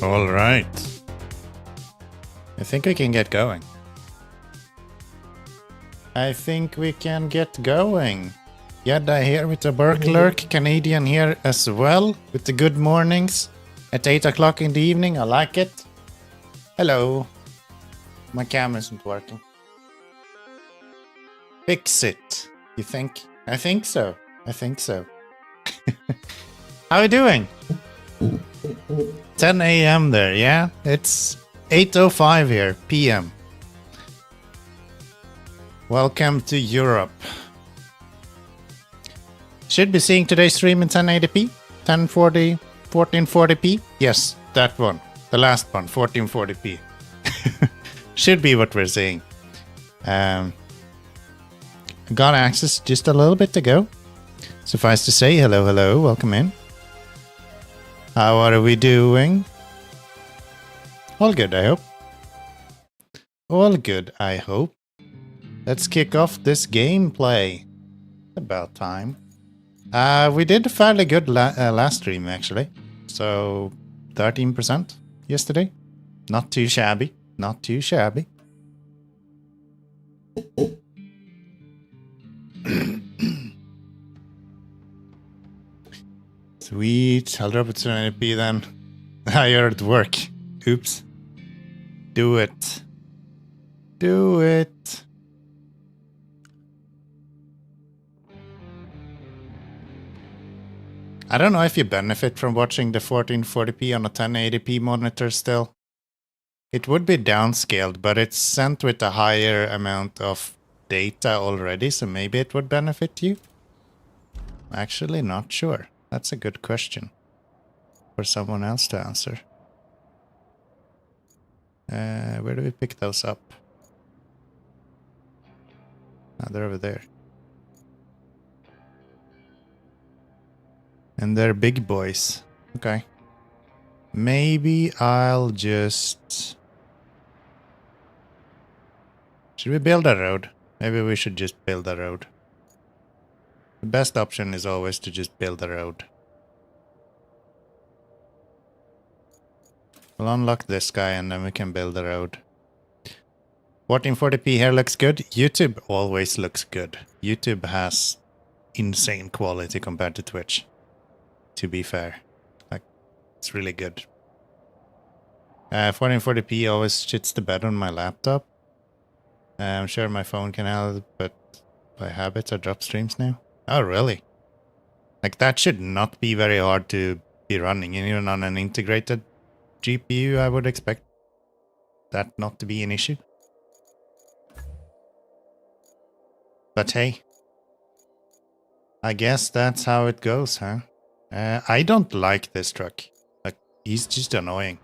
All right. I think we can get going. Yadda here with the Berklurk, Canadian here as well, with the good mornings at 8 o'clock in the evening. I like it. Hello. My camera isn't working. Fix it. You think? I think so. How are you doing? 10 a.m. there, yeah? It's 8:05 here, p.m. Welcome to Europe. Should be seeing today's stream in 1080p, 1040, 1440p. Yes, that one. The last one, 1440p. Should be what we're seeing. Got access just a little bit ago. Suffice to say, hello, welcome in. How are we doing? All good, I hope. Let's kick off this gameplay. About time. We did a fairly good last stream, actually. So, 13% yesterday. Not too shabby. Sweet. I'll drop it to 9p then. You're at work. Oops. Do it. I don't know if you benefit from watching the 1440p on a 1080p monitor still. It would be downscaled, but it's sent with a higher amount of data already, so maybe it would benefit you? Actually, not sure. That's a good question for someone else to answer. Where do we pick those up? They're over there. And they're big boys. Okay. Maybe I'll just... Should we build a road? Maybe we should just build a road. The best option is always to just build a road. We'll unlock this guy and then we can build a road. 1440p here looks good. YouTube always looks good. YouTube has insane quality compared to Twitch. To be fair. Like, it's really good. 1440p always shits the bed on my laptop. I'm sure my phone can help, but by habit I drop streams now. Oh, really? Like, that should not be very hard to be running. Even on an integrated GPU, I would expect that not to be an issue. But hey, I guess that's how it goes, huh? I don't like this truck. Like, he's just annoying.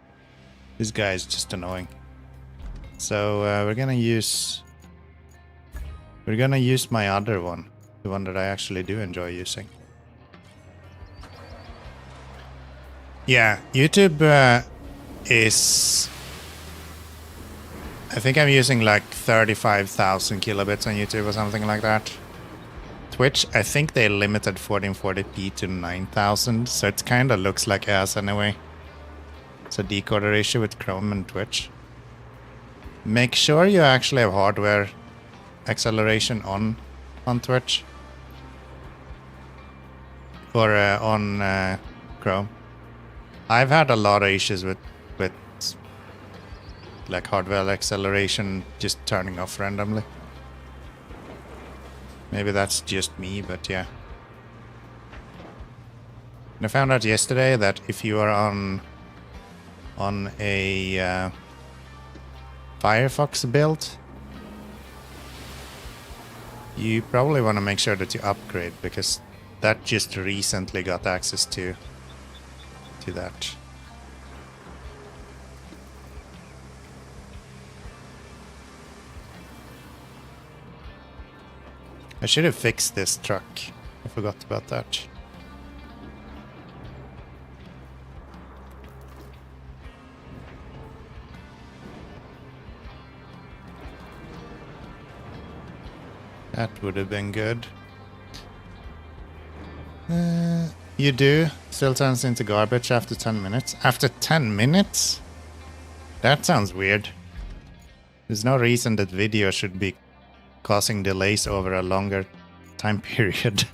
This guy is just annoying. So we're gonna use my other one. The one that I actually do enjoy using. Yeah, YouTube is... I think I'm using like 35,000 kilobits on YouTube or something like that. Twitch, I think they limited 1440p to 9,000, so it kind of looks like ass anyway. It's a decoder issue with Chrome and Twitch. Make sure you actually have hardware acceleration on Twitch. Or on Chrome. I've had a lot of issues with like hardware acceleration just turning off randomly. Maybe that's just me, but yeah. And I found out yesterday that if you are on a Firefox build, you probably want to make sure that you upgrade, because that just recently got access to that. I should have fixed this truck. I forgot about that. That would have been good. You do? Still turns into garbage after 10 minutes? After 10 minutes? That sounds weird. There's no reason that video should be causing delays over a longer time period.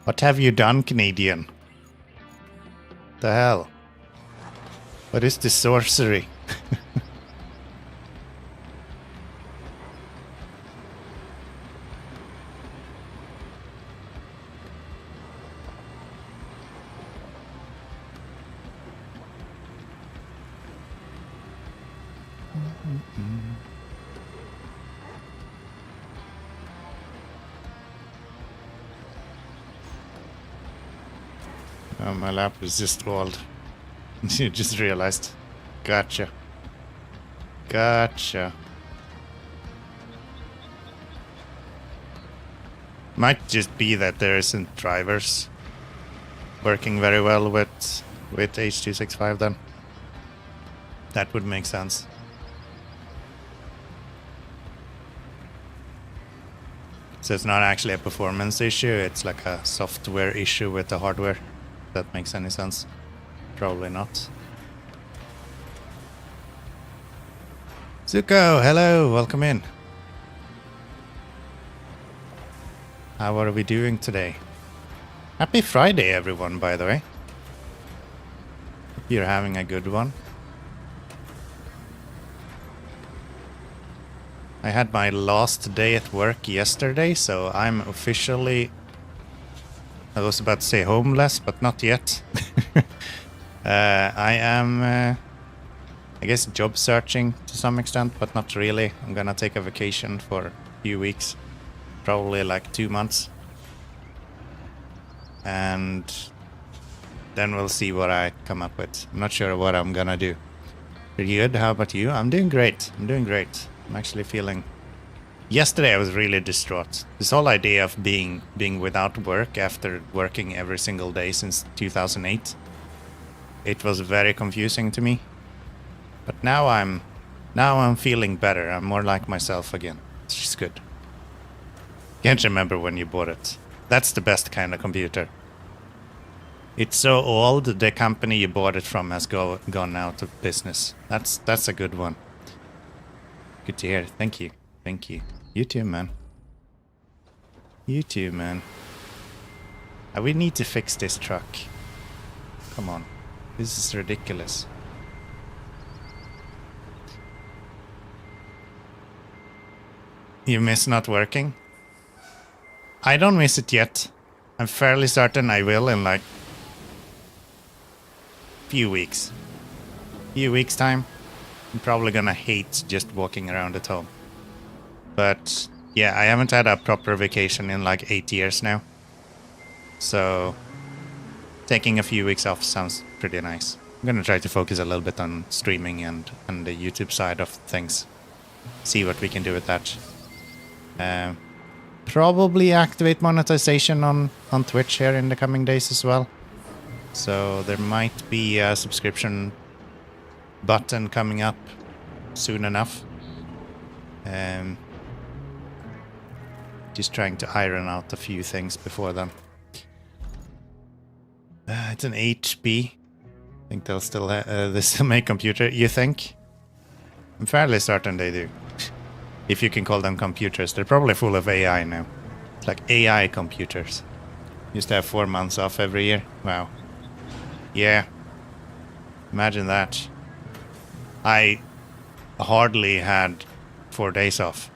What have you done, Canadian? The hell? What is this sorcery? Oh, my lap is just old. You just realized. Gotcha. Gotcha. Might just be that there isn't drivers working very well with H265 then. That would make sense. So it's not actually a performance issue, it's like a software issue with the hardware. That makes any sense? Probably not. Zuko, hello, welcome in. How are we doing today? Happy Friday, everyone, by the way. Hope you're having a good one. I had my last day at work yesterday, so I'm officially... I was about to say homeless, but not yet. I am, I guess, job searching to some extent, but not really. I'm gonna take a vacation for a few weeks, probably like 2 months. And then we'll see what I come up with. I'm not sure what I'm gonna do. Pretty good, how about you? I'm doing great, I'm doing great. I'm actually feeling... Yesterday I was really distraught. This whole idea of being without work after working every single day since 2008. It was very confusing to me. But now I'm feeling better. I'm more like myself again. It's just good. Can't remember when you bought it. That's the best kind of computer. It's so old, the company you bought it from has gone out of business. That's a good one. Good to hear. Thank you. Thank you. You too, man. You too, man. We need to fix this truck. Come on. This is ridiculous. You miss not working? I don't miss it yet. I'm fairly certain I will in like... few weeks. Few weeks time. I'm probably gonna hate just walking around at home. But yeah, I haven't had a proper vacation in like 8 years now. So taking a few weeks off sounds pretty nice. I'm gonna try to focus a little bit on streaming and the YouTube side of things. See what we can do with that. Probably activate monetization on Twitch here in the coming days as well. So there might be a subscription button coming up soon enough. Just trying to iron out a few things before then. It's an HP. I think they'll still they still make computer. You think? I'm fairly certain they do. If you can call them computers. They're probably full of AI now. It's like AI computers. Used to have 4 months off every year. Wow. Yeah. Imagine that. I hardly had 4 days off.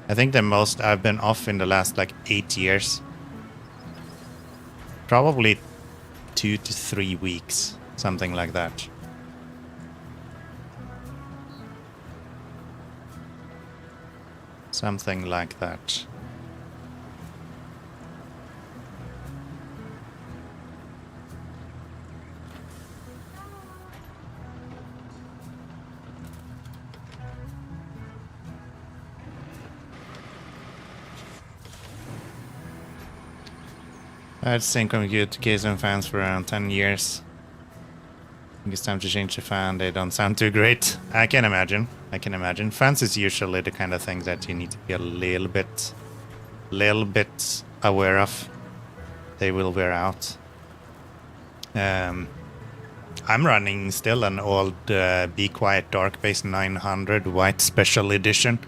I think the most I've been off in the last like 8 years. Probably 2 to 3 weeks. Something like that. Something like that. I had the same communication fans for around 10 years. I think it's time to change the fan. They don't sound too great. I can imagine. I can imagine. Fans is usually the kind of thing that you need to be a little bit aware of. They will wear out. I'm running still an old Be Quiet Dark Base 900 White Special Edition.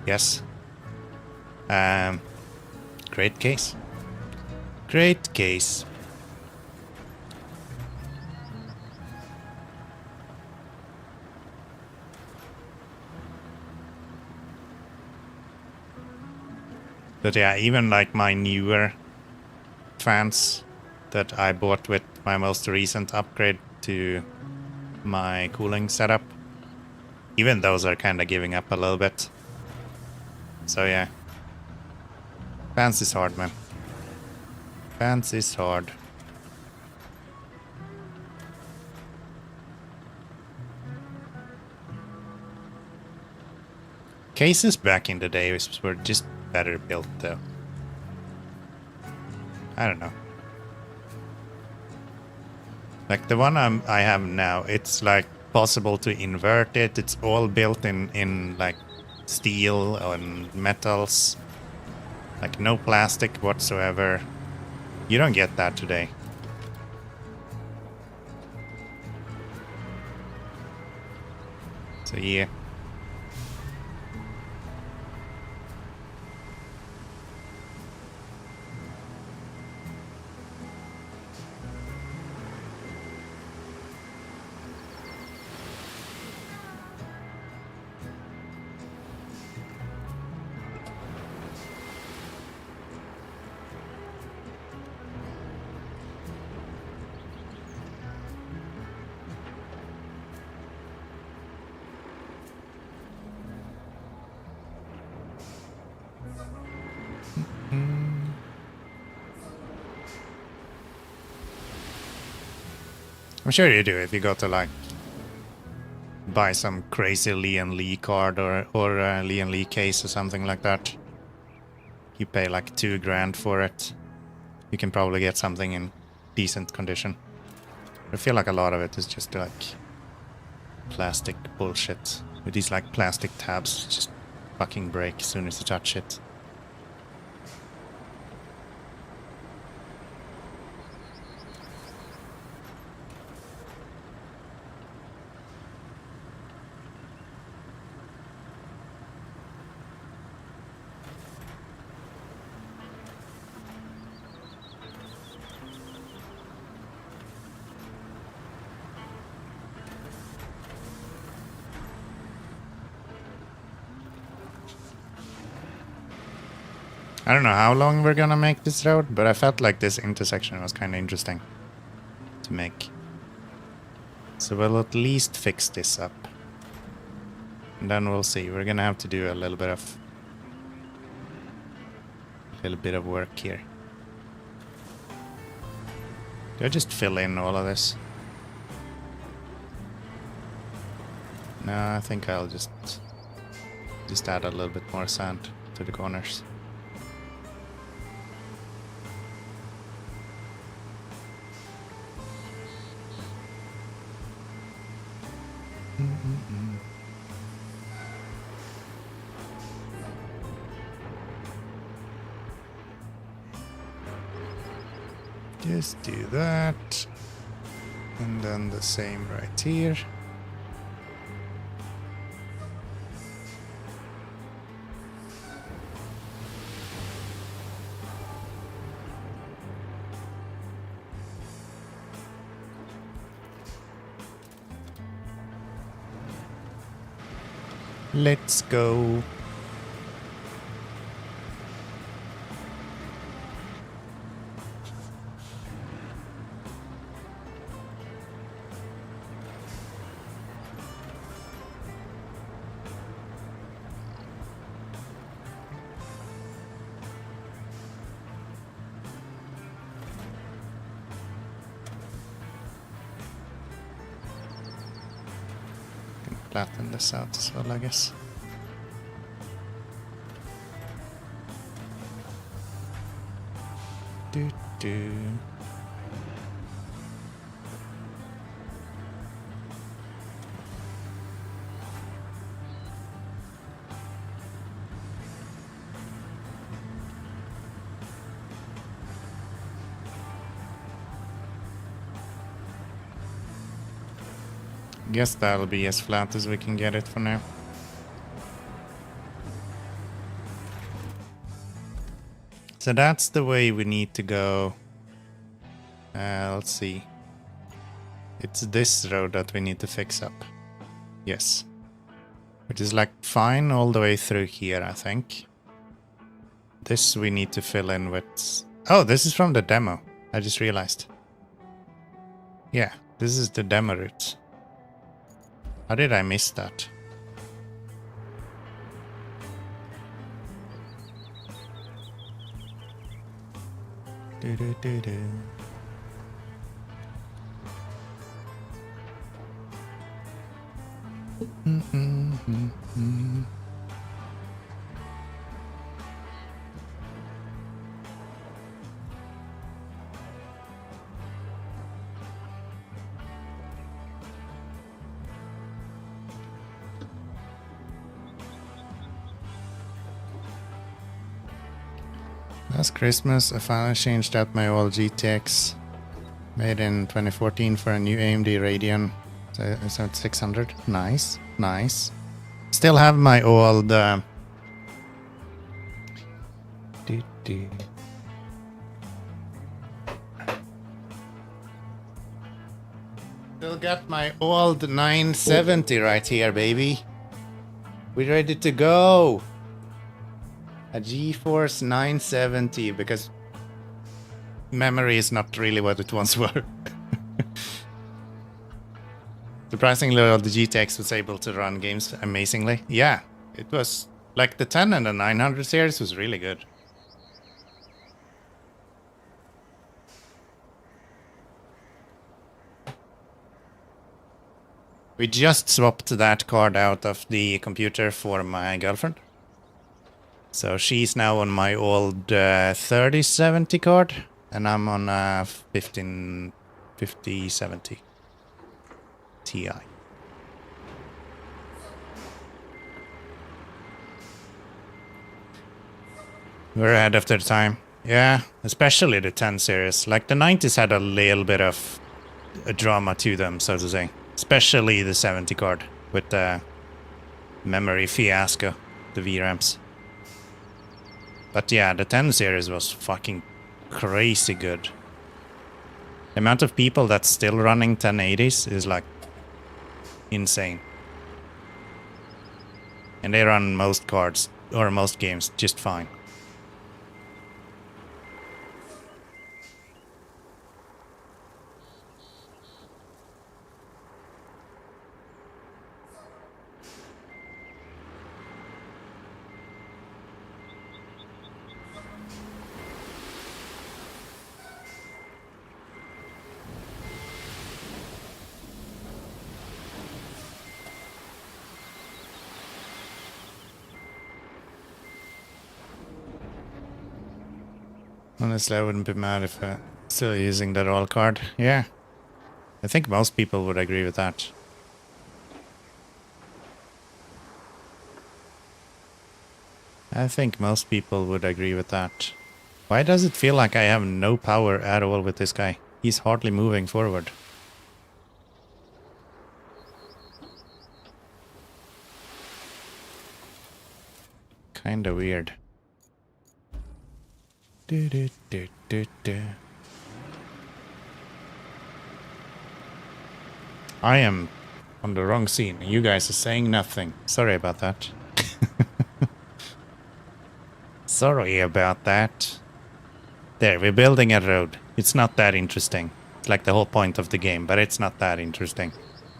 Yes. Great case. Great case. But yeah, even like my newer fans that I bought with my most recent upgrade to my cooling setup, even those are kind of giving up a little bit. So yeah. Fans is hard, man. Fans is hard. Cases back in the day were just better built, though. I don't know. Like the one I have now, it's like possible to invert it. It's all built in like steel and metals. Like no plastic whatsoever. You don't get that today. So yeah. I'm sure you do if you go to like buy some crazy Lian Lee card or Lian Lee case or something like that. You pay like $2,000 for it. You can probably get something in decent condition. I feel like a lot of it is just like plastic bullshit. With these like plastic tabs just fucking break as soon as you touch it. I don't know how long we're gonna make this road, but I felt like this intersection was kind of interesting to make. So we'll at least fix this up. And then we'll see. We're gonna have to do a little bit of work here. Do I just fill in all of this? No, I think I'll just add a little bit more sand to the corners. Just do that. And then the same right here. Let's go. Flatten this out as well, I guess. Do. Guess that'll be as flat as we can get it for now. So that's the way we need to go. Let's see. It's this road that we need to fix up. Yes. Which is like fine all the way through here, I think. This we need to fill in with... Oh, this is from the demo. I just realized. Yeah, this is the demo route. How did I miss that? Do-do-do-do. Last Christmas, I finally changed out my old GTX, made in 2014 for a new AMD Radeon. So it's 600. Nice, nice. Still have my old. Still got my old 970 right here, baby. We're ready to go. A GeForce 970 because memory is not really what it once were. Surprisingly, the GTX was able to run games amazingly. Yeah, it was like the 10 and the 900 series was really good. We just swapped that card out of the computer for my girlfriend. So she's now on my old 3070 card, and I'm on a 5070 Ti. We're ahead of their time. Yeah, especially the 10 series. Like the 90s had a little bit of a drama to them, so to say. Especially the 70 card with the memory fiasco, the VRAMs. But yeah, the 10 series was fucking crazy good. The amount of people that's still running 1080s is like insane. And they run most cards, or most games, just fine. Honestly, I wouldn't be mad if still using the roll card. Yeah. I think most people would agree with that. I think most people would agree with that. Why does it feel like I have no power at all with this guy? He's hardly moving forward. Kinda weird. I am on the wrong scene. You guys are saying nothing. Sorry about that. Sorry about that. There, we're building a road. It's not that interesting. It's like the whole point of the game, but it's not that interesting.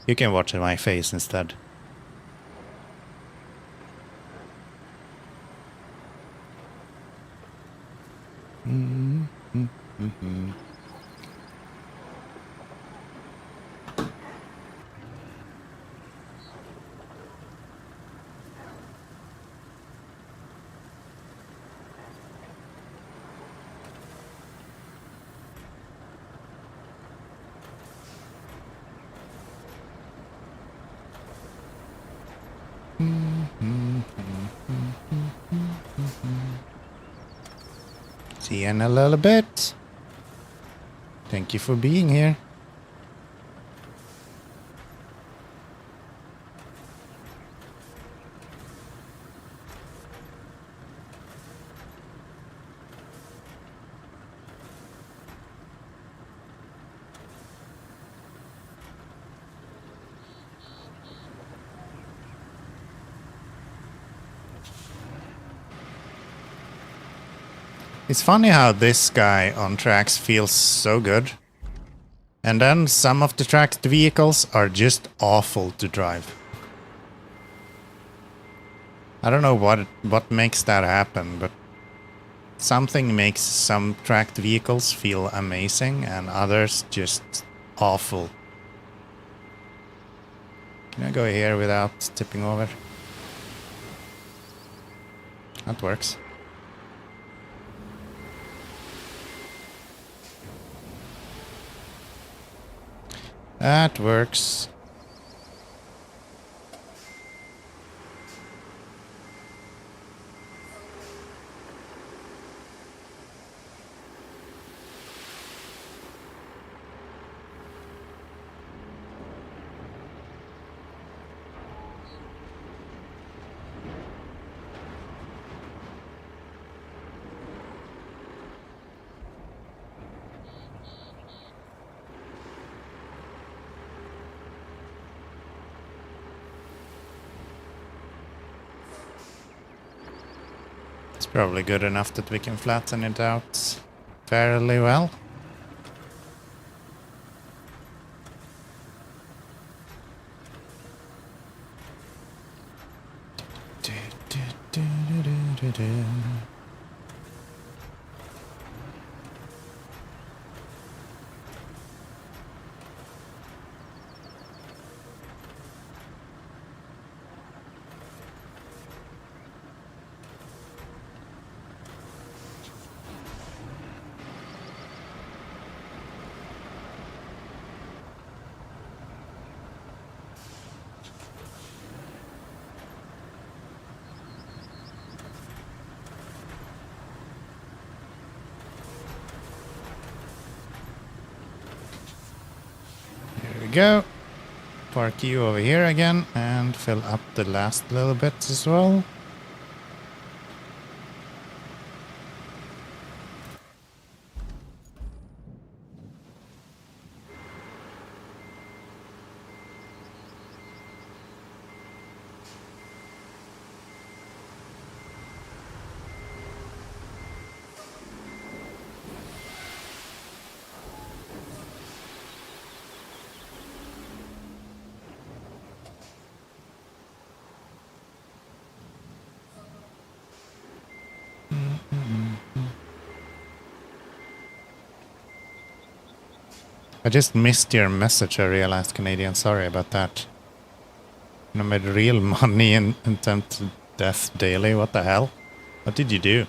You can watch my face instead. See you in a little bit. Thank you for being here. It's funny how this guy on tracks feels so good. And then some of the tracked vehicles are just awful to drive. I don't know what makes that happen, but something makes some tracked vehicles feel amazing and others just awful. Can I go here without tipping over? That works. That works. It's probably good enough that we can flatten it out fairly well. Go. Park you over here again and fill up the last little bit as well. I just missed your message, I realized, Canadian. Sorry about that. I made real money in attempted death daily. What the hell? What did you do?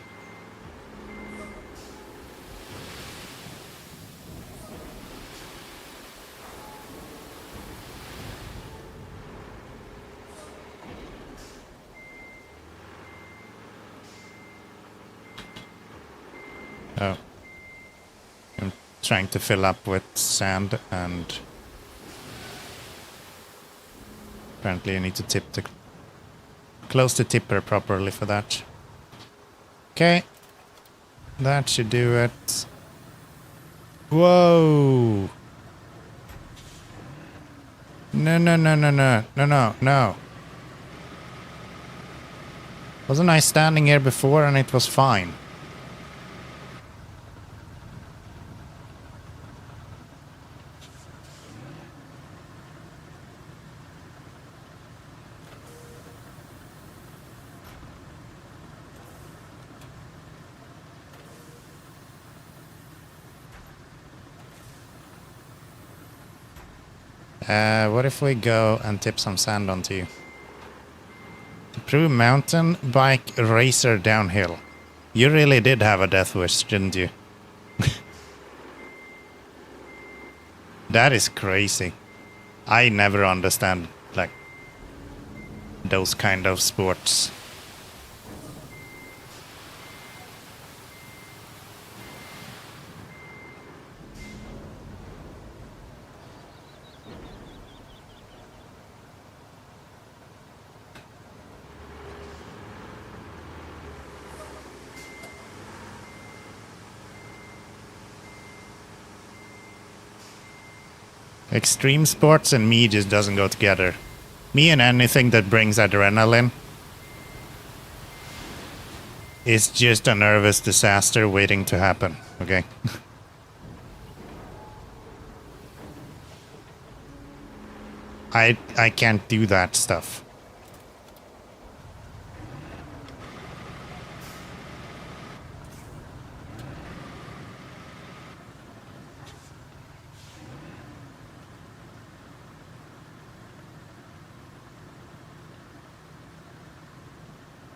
Oh. I'm trying to fill up with sand and apparently I need to close the tipper properly for that. Okay. That should do it. Whoa! No. Wasn't I standing here before and it was fine? What if we go and tip some sand onto you? Prove mountain bike racer downhill. You really did have a death wish, didn't you? That is crazy. I never understand, like, those kind of sports. Extreme sports and me just doesn't go together. Me and anything that brings adrenaline. is just a nervous disaster waiting to happen, okay? I can't do that stuff.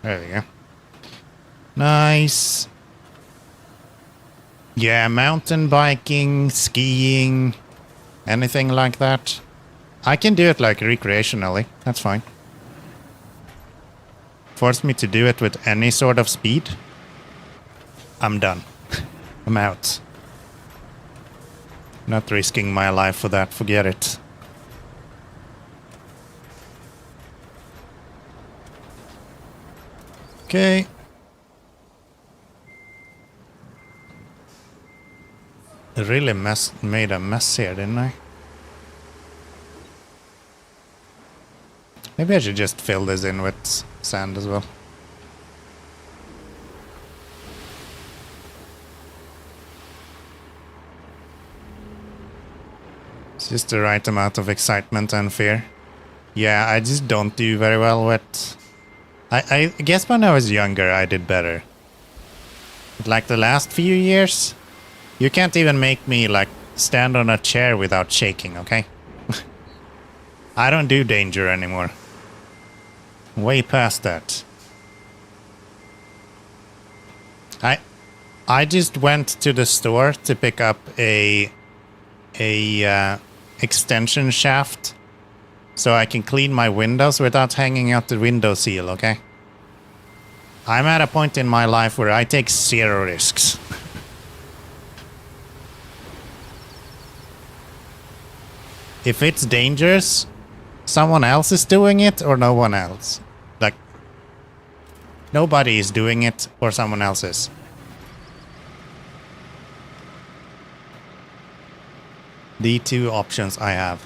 There we go. Nice. Yeah, mountain biking, skiing, anything like that. I can do it like recreationally. That's fine. Force me to do it with any sort of speed. I'm done. I'm out. Not risking my life for that. Forget it. Okay. I really made a mess here, didn't I? Maybe I should just fill this in with sand as well. It's just the right amount of excitement and fear. Yeah, I just don't do very well with... I guess when I was younger I did better. But like the last few years, you can't even make me like stand on a chair without shaking, okay? I don't do danger anymore. Way past that. I just went to the store to pick up a extension shaft so I can clean my windows without hanging out the window seal, okay? I'm at a point in my life where I take zero risks. If it's dangerous, someone else is doing it or no one else. Like, nobody is doing it or someone else is. The two options I have.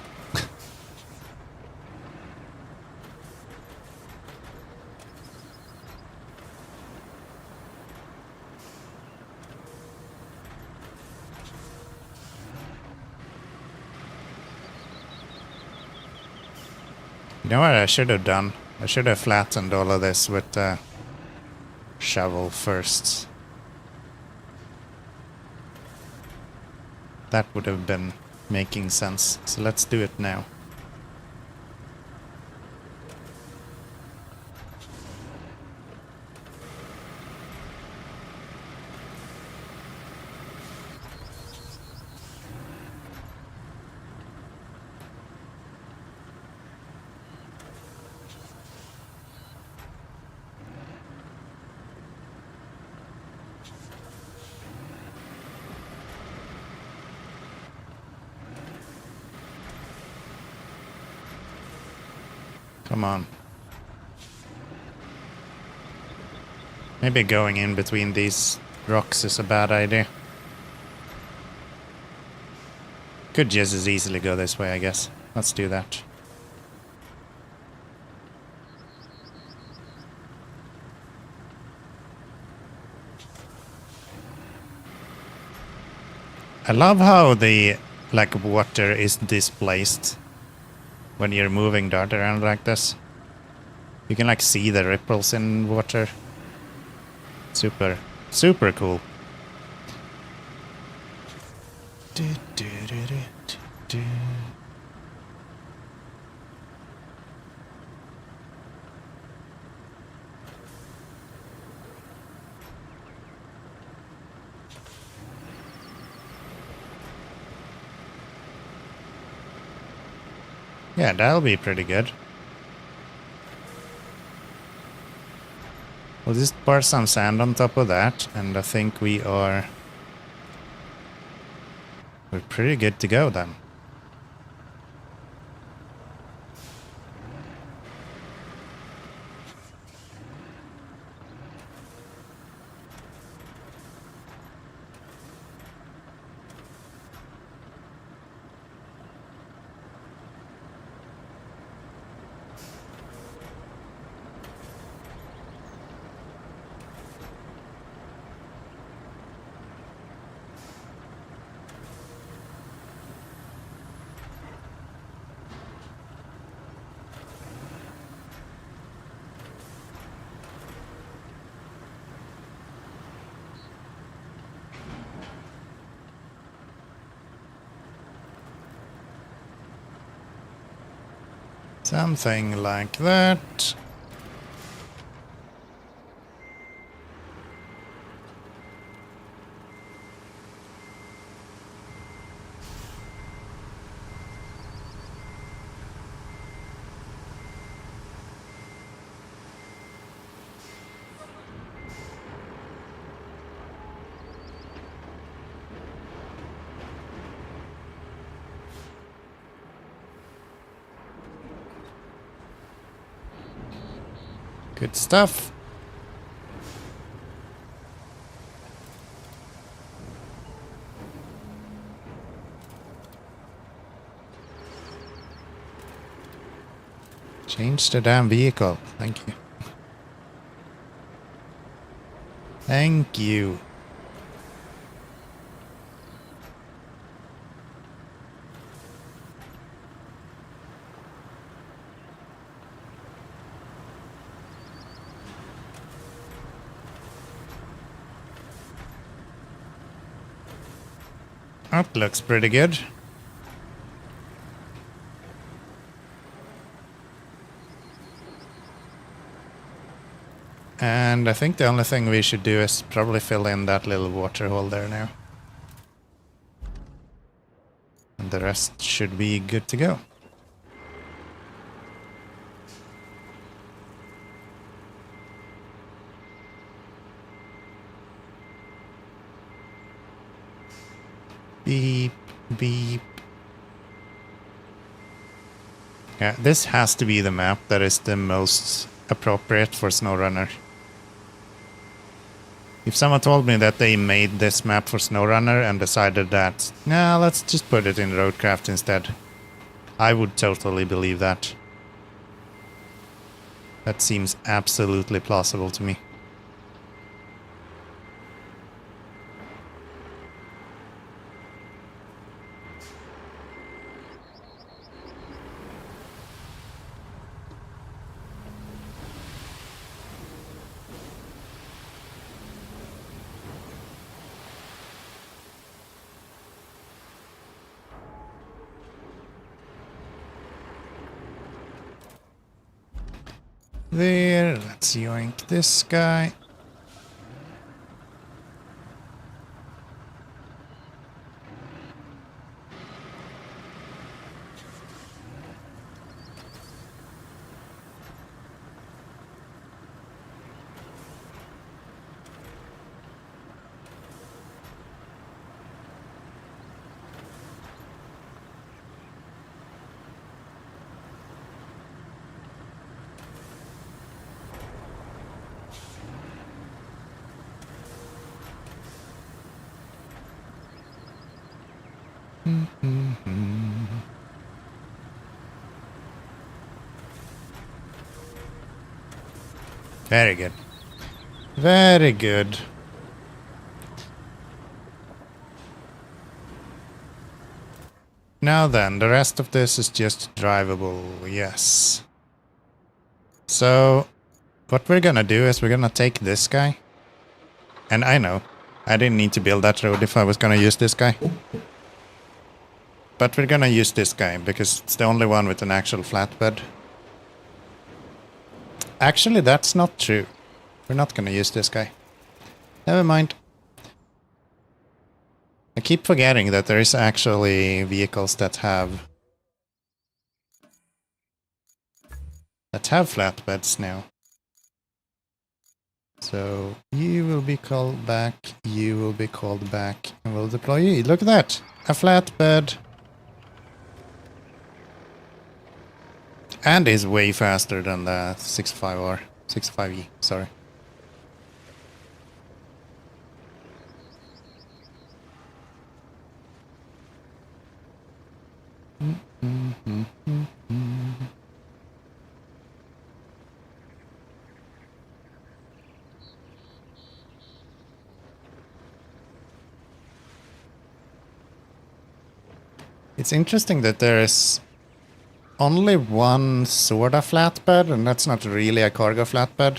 You know what I should have done? I should have flattened all of this with the shovel first. That would have been making sense. So let's do it now. Come on. Maybe going in between these rocks is a bad idea. Could just as easily go this way, I guess. Let's do that. I love how the water is displaced when you're moving dirt around like this. You can see the ripples in water. Super cool. Yeah, that'll be pretty good. We'll just pour some sand on top of that, and I think we're pretty good to go then. Something like that. Good stuff. Change the damn vehicle. Thank you. Thank you. That looks pretty good. And I think the only thing we should do is probably fill in that little water hole there now. And the rest should be good to go. Beep, beep. Yeah, this has to be the map that is the most appropriate for SnowRunner. If someone told me that they made this map for SnowRunner and decided that, nah, let's just put it in Roadcraft instead, I would totally believe that. That seems absolutely plausible to me. There, let's yoink this guy. Very good. Very good. Now then, the rest of this is just drivable, yes. So, what we're gonna do is we're gonna take this guy. And I know, I didn't need to build that road if I was gonna use this guy. But we're gonna use this guy, because it's the only one with an actual flatbed. Actually, that's not true. We're not gonna use this guy. Never mind. I keep forgetting that there is actually vehicles that have flatbeds now. So you will be called back, you will be called back, and we'll deploy you. Look at that! A flatbed! And is way faster than the 65R. 65E, sorry. It's interesting that there is only one sorta flatbed, and that's not really a cargo flatbed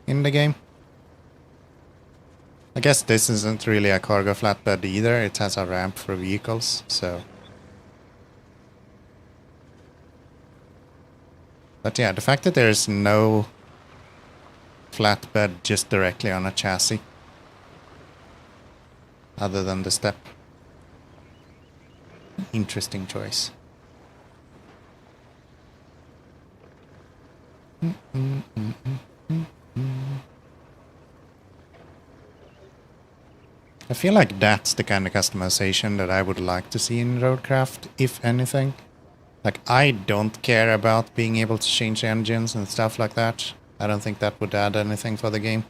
in the game. I guess this isn't really a cargo flatbed either, it has a ramp for vehicles, so... But yeah, the fact that there's no flatbed just directly on a chassis, other than the step. Interesting choice. I feel like that's the kind of customization that I would like to see in Roadcraft, if anything. Like, I don't care about being able to change engines and stuff like that. I don't think that would add anything for the game.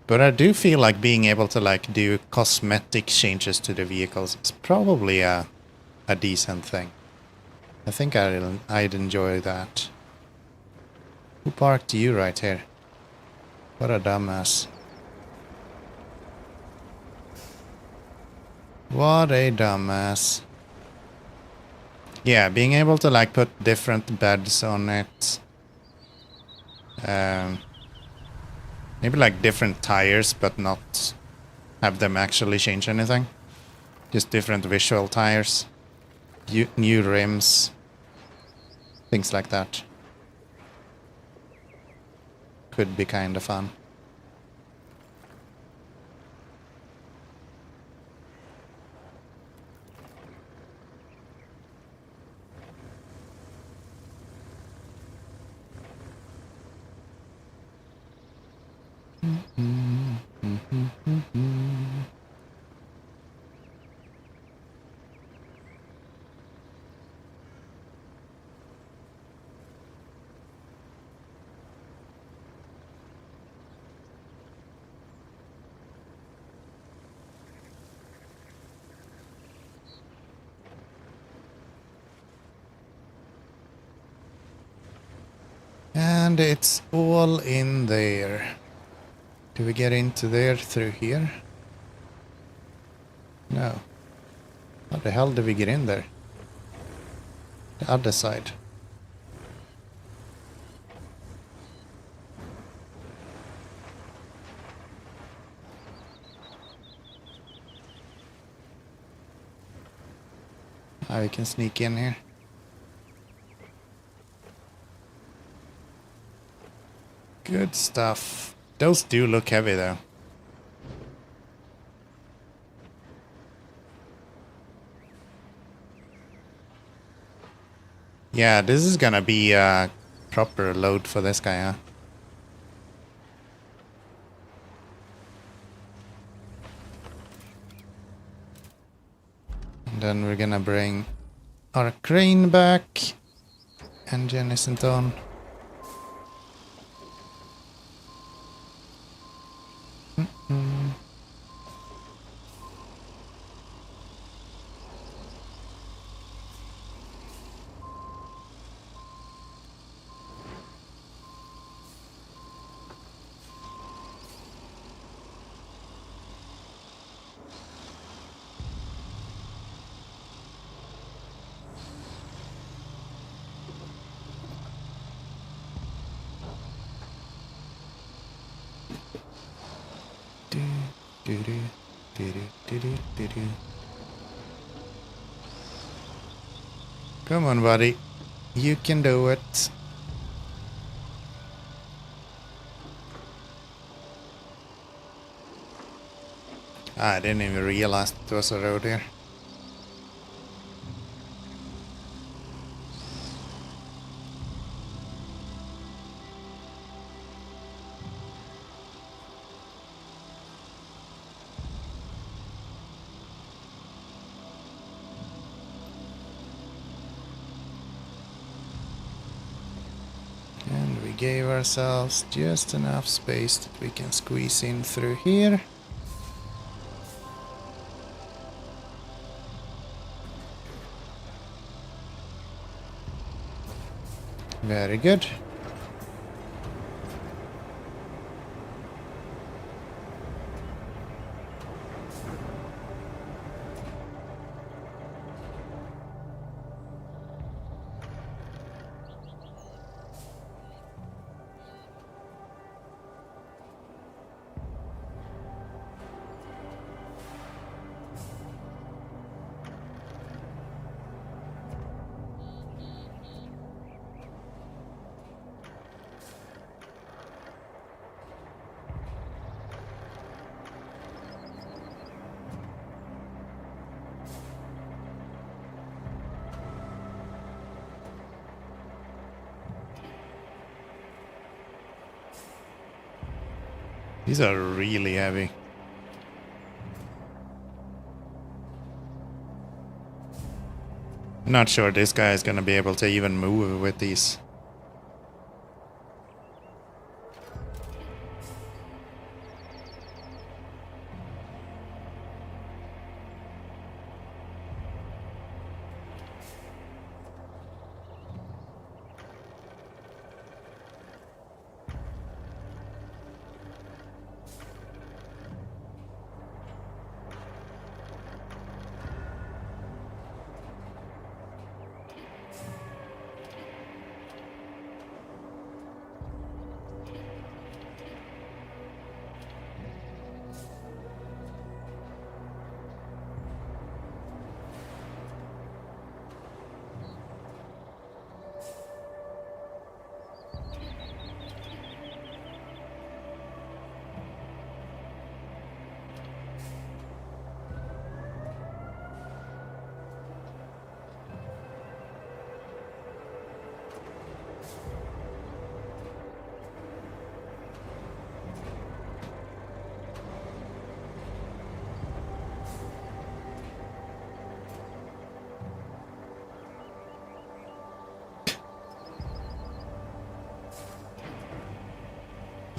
But I do feel like being able to like do cosmetic changes to the vehicles is probably a decent thing. I think I'd enjoy that. Who parked you right here? What a dumbass. What a dumbass. Yeah, being able to like put different beds on it. Maybe like different tires, but not have them actually change anything. Just different visual tires. New rims. Things like that. Could be kind of fun. And it's all in there. Do we get into there through here? No. How the hell do we get in there? The other side. Ah, we can sneak in here. Good stuff. Those do look heavy though. Yeah, this is gonna be a proper load for this guy, huh? And then we're gonna bring our crane back. Engine isn't on. Come on, buddy. You can do it. I didn't even realize there was a road here. And we gave ourselves just enough space that we can squeeze in through here. Very good. These are really heavy. Not sure this guy is gonna be able to even move with these.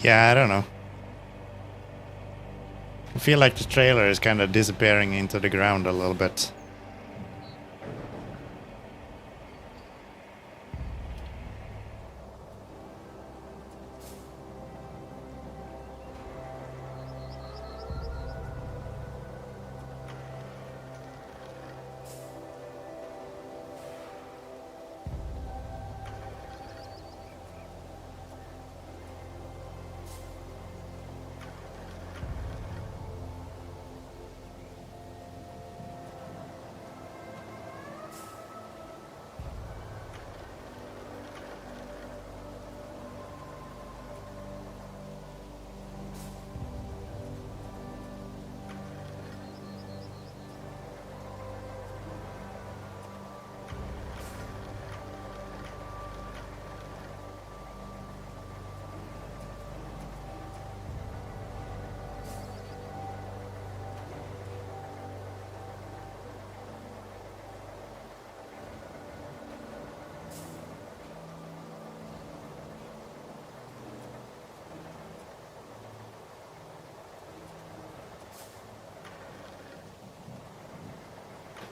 Yeah, I don't know. I feel like the trailer is kind of disappearing into the ground a little bit.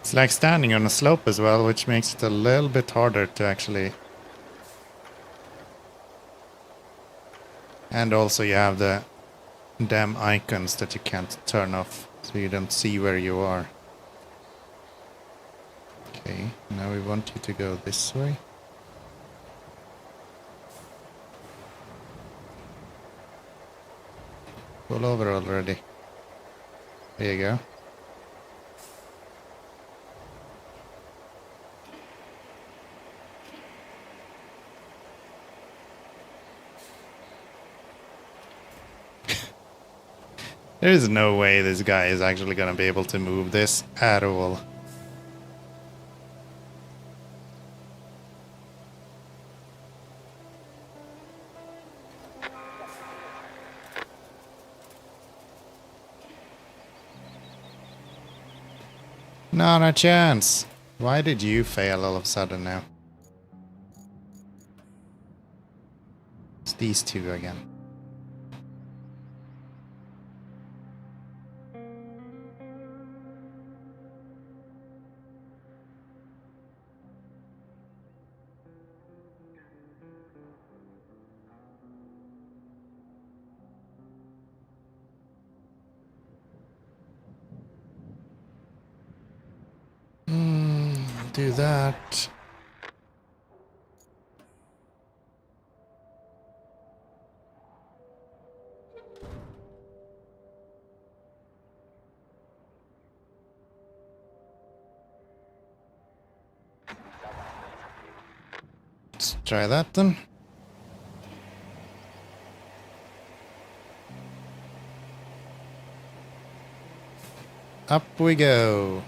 It's like standing on a slope as well, which makes it a little bit harder to actually... And also you have the damn icons that you can't turn off, so you don't see where you are. Okay, now we want you to go this way. Pull over already. There you go. There is no way this guy is actually gonna be able to move this at all. Not a chance. Why did you fail all of a sudden now? It's these two again. Do that. Let's try that then. Up we go.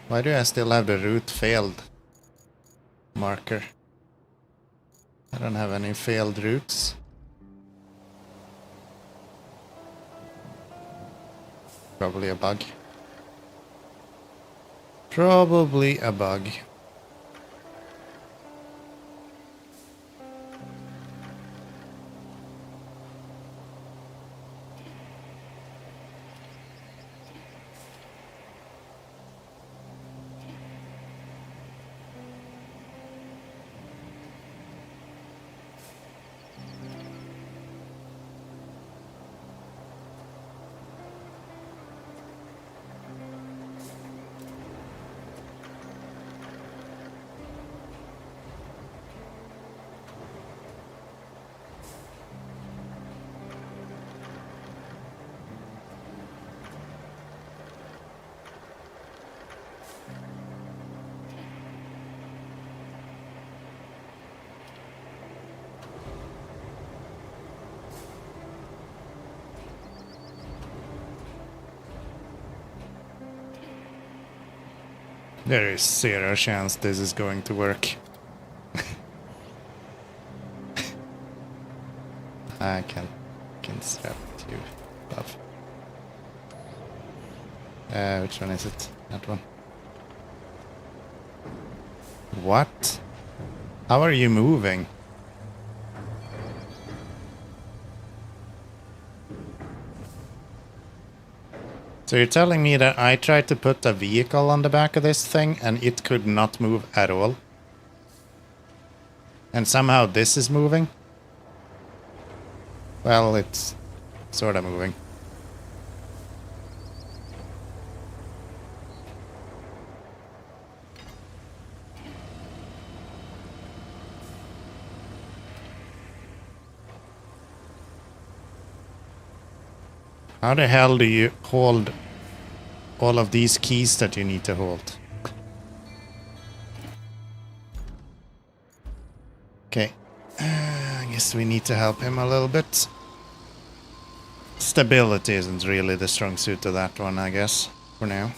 Why do I still have the route failed marker? I don't have any failed routes. Probably a bug. Probably a bug. There is zero chance this is going to work. I can strap to above. Which one is it? That one. What? How are you moving? So you're telling me that I tried to put a vehicle on the back of this thing and it could not move at all? And somehow this is moving? Well, it's sort of moving. How the hell do you hold all of these keys that you need to hold? Okay. I guess we need to help him a little bit. Stability isn't really the strong suit of that one, I guess, for now.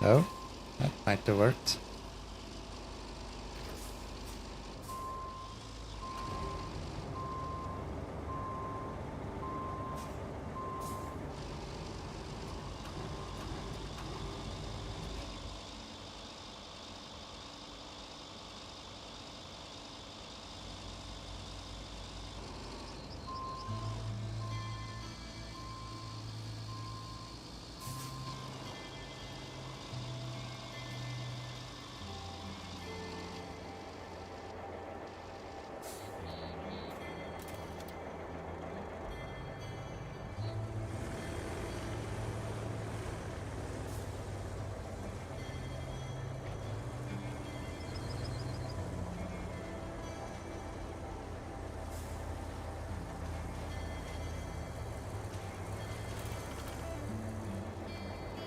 Oh, that might have worked.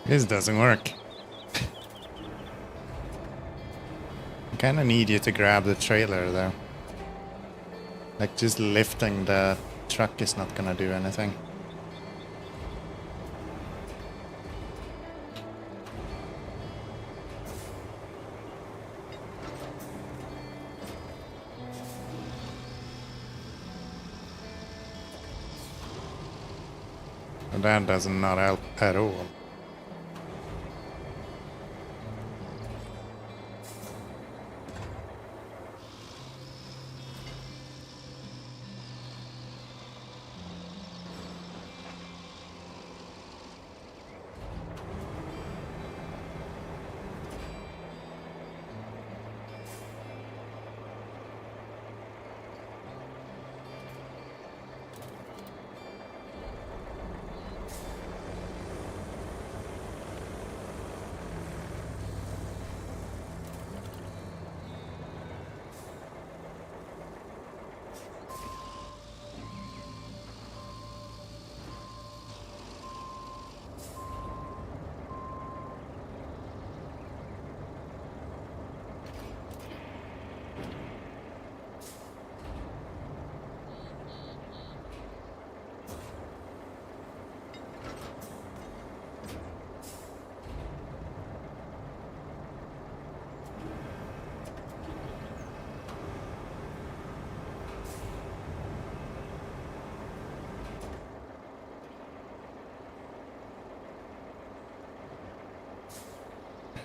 This doesn't work. I kinda need you to grab the trailer though. Like just lifting the truck is not gonna do anything. And that does not help at all.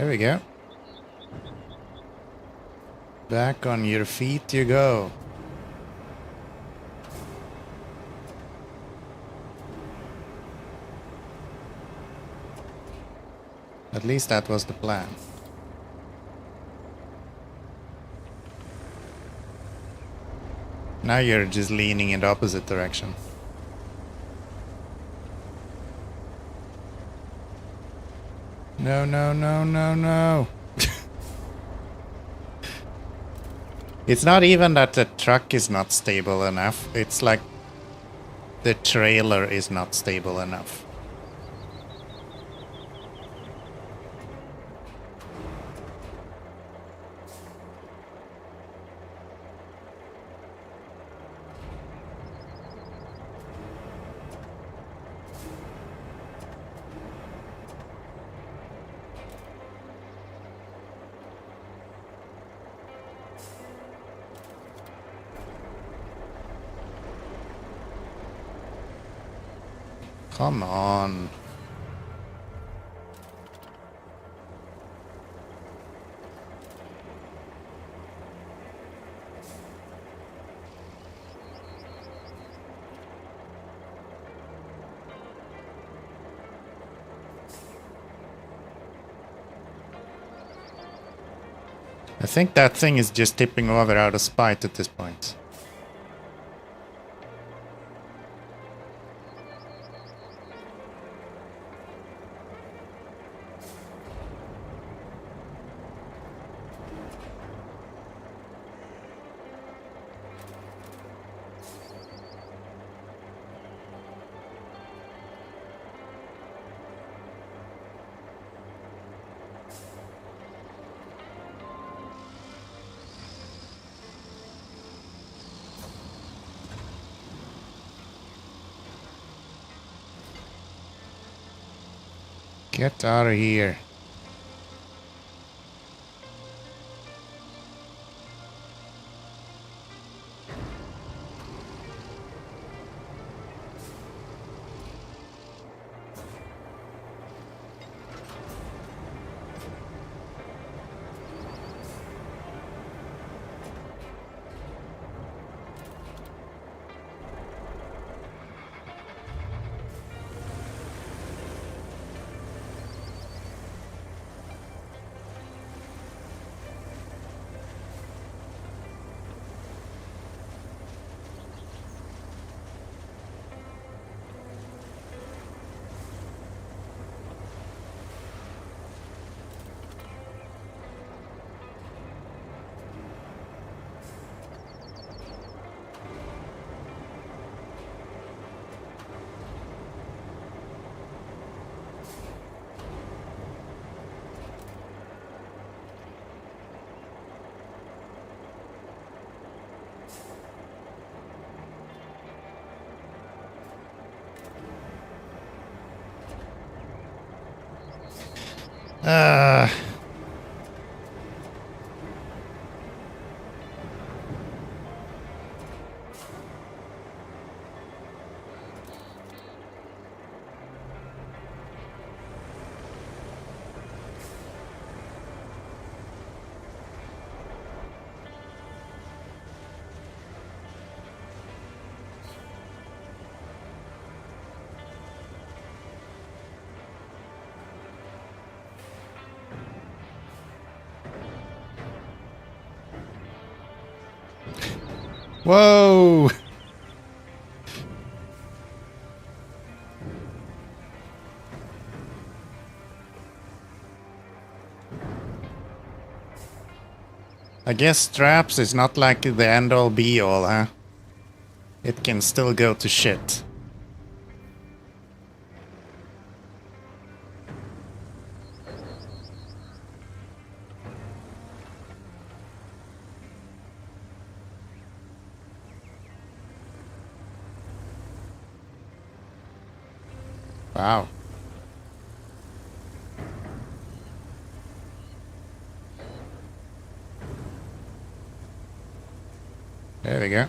There we go. Back on your feet you go. At least that was the plan. Now you're just leaning in the opposite direction. No, no, no, no, no. It's not even that the truck is not stable enough. It's like the trailer is not stable enough. Come on. I think that thing is just tipping over out of spite at this point. Get out of here. Whoa! I guess straps is not like the end-all be-all, huh? It can still go to shit. Wow. There we go.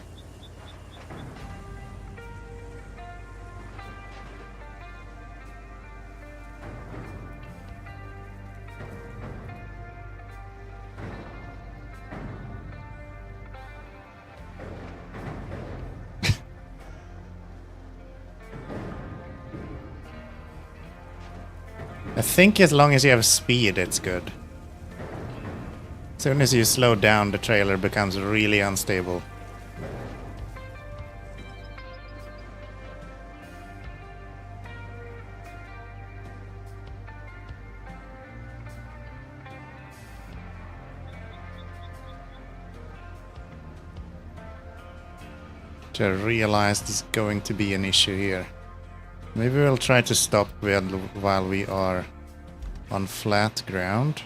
I think as long as you have speed, it's good. As soon as you slow down, the trailer becomes really unstable. I realized is going to be an issue here. Maybe we'll try to stop while we are on flat ground,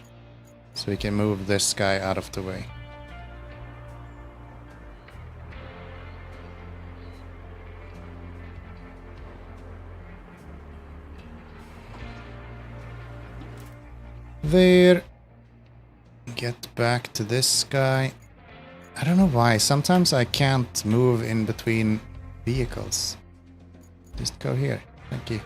so we can move this guy out of the way. There. Get back to this guy. I don't know why. Sometimes I can't move in between vehicles. Just go here. Thank you.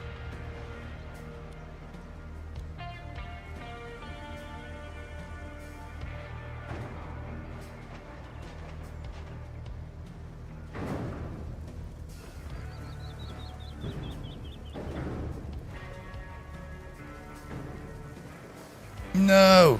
No!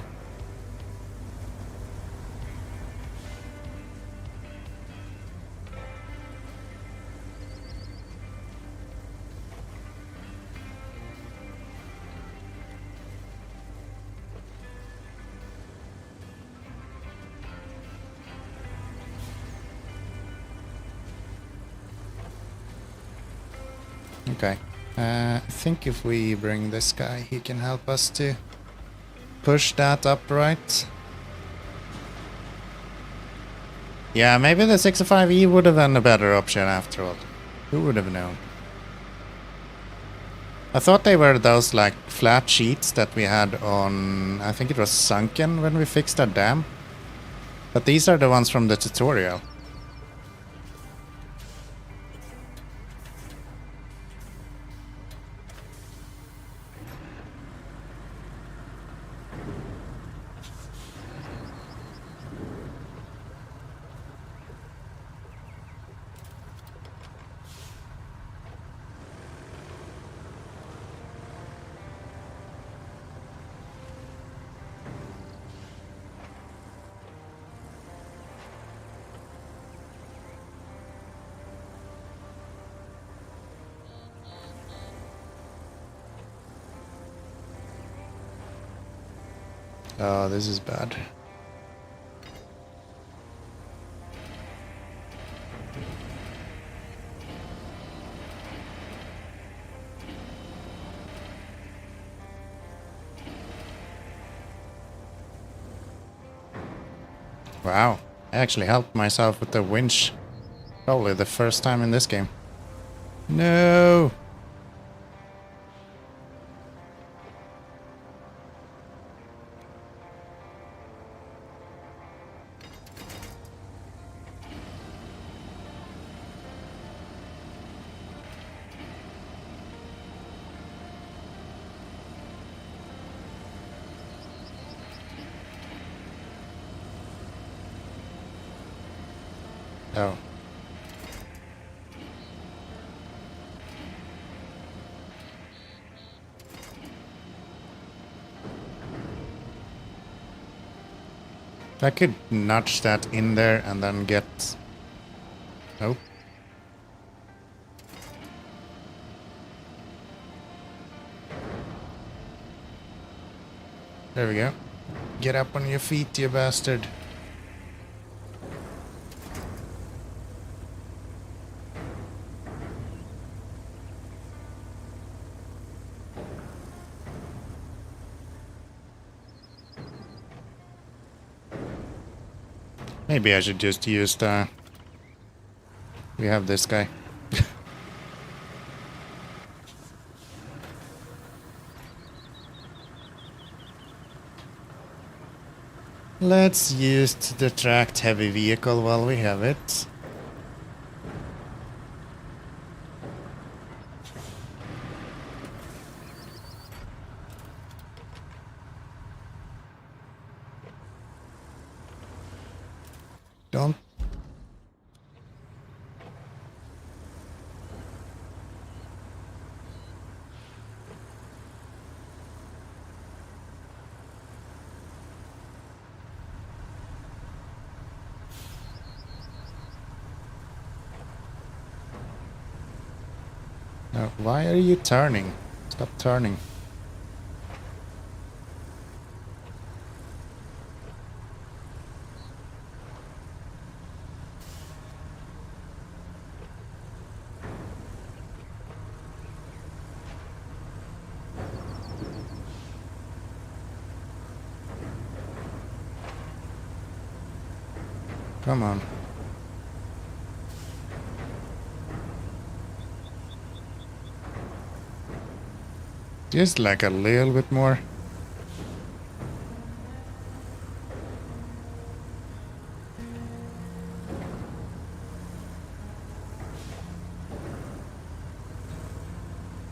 Okay. I think if we bring this guy, he can help us to push that upright. Yeah, maybe the 65E would have been a better option after all. Who would have known? I thought they were those like flat sheets that we had on, I think it was Sunken when we fixed our dam. But these are the ones from the tutorial. Oh, this is bad. Wow, I actually helped myself with the winch. Probably the first time in this game. No! Oh. I could notch that in there and then get... Oh. There we go. Get up on your feet, you bastard. Maybe I should just use the... We have this guy. Let's use the tracked heavy vehicle while we have it. Don't... Why are you turning? Stop turning. Come on. Just like a little bit more.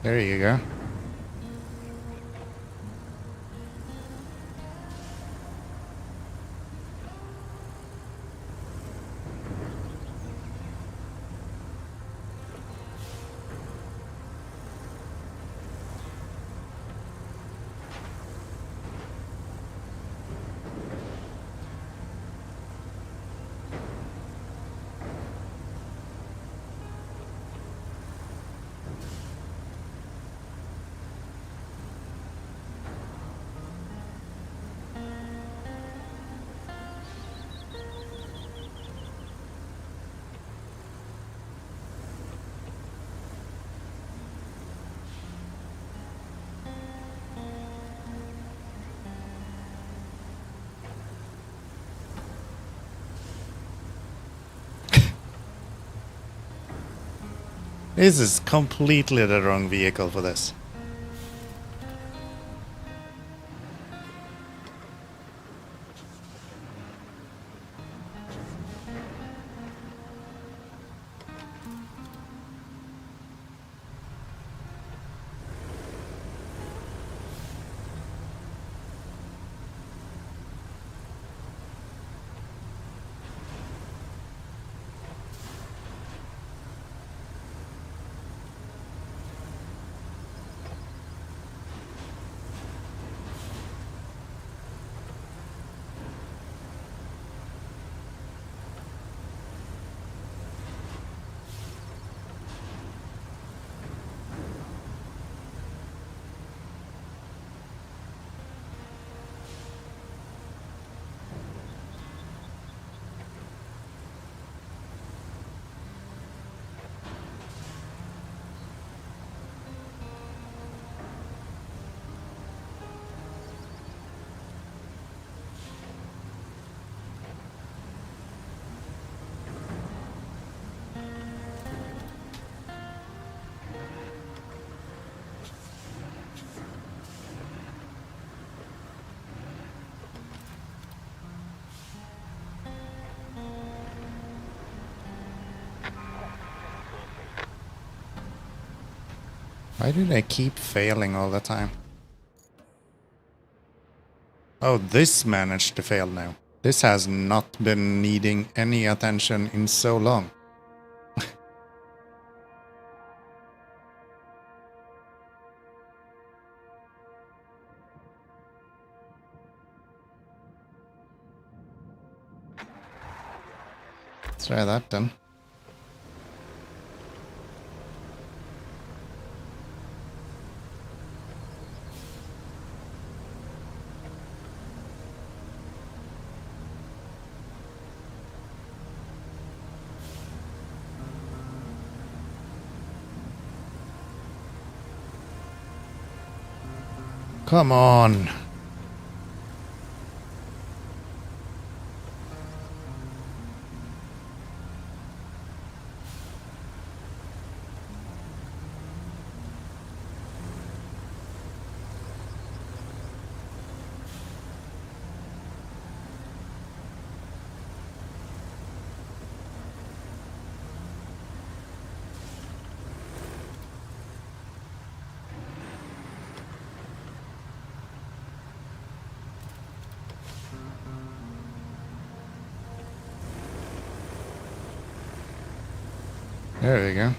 There you go. This is completely the wrong vehicle for this. Why do they keep failing all the time? Oh, this managed to fail now. This has not been needing any attention in so long. Let's try that then. Come on. There we go.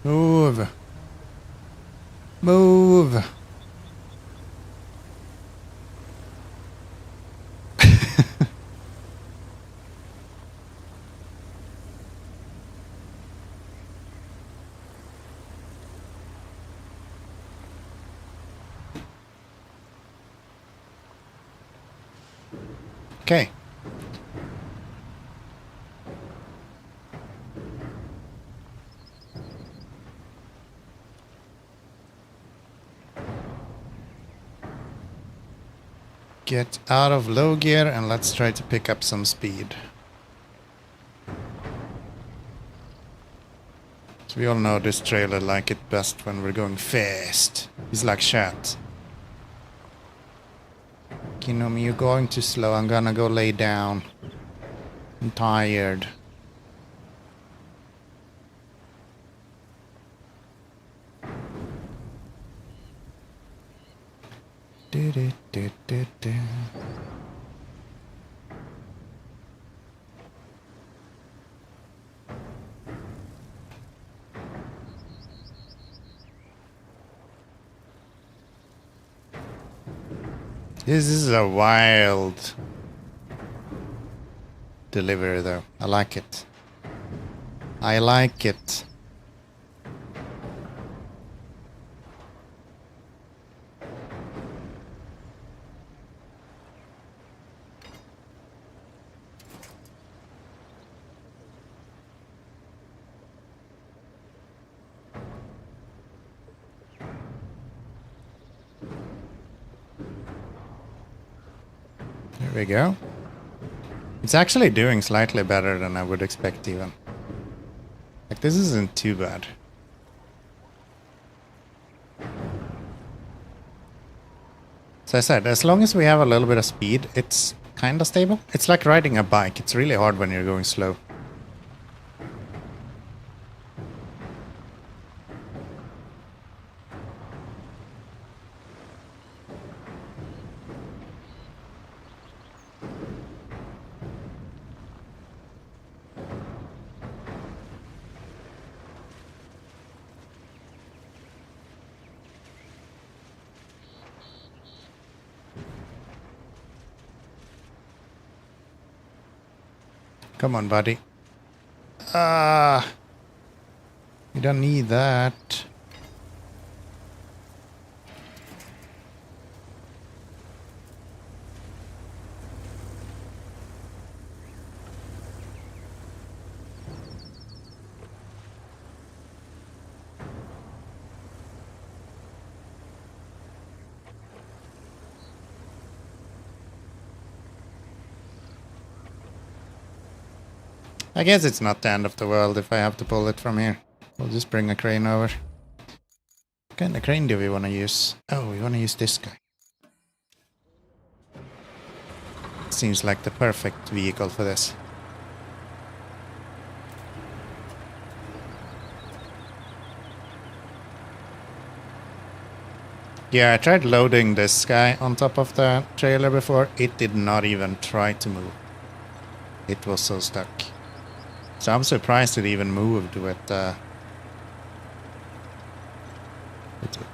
Move. Move. Okay. Get out of low gear and let's try to pick up some speed. So we all know this trailer like it best when we're going fast. He's like chat. Keanomy, you're going too slow. I'm gonna go lay down. I'm tired. This is a wild delivery though. I like it. I like it. There we go. It's actually doing slightly better than I would expect even. Like this isn't too bad. So I said, as long as we have a little bit of speed, it's kind of stable. It's like riding a bike. It's really hard when you're going slow. Come on, buddy. You don't need that. I guess it's not the end of the world if I have to pull it from here. We'll just bring a crane over. What kind of crane do we want to use? Oh, we want to use this guy. Seems like the perfect vehicle for this. Yeah, I tried loading this guy on top of the trailer before. It did not even try to move. It was so stuck. So I'm surprised it even moved with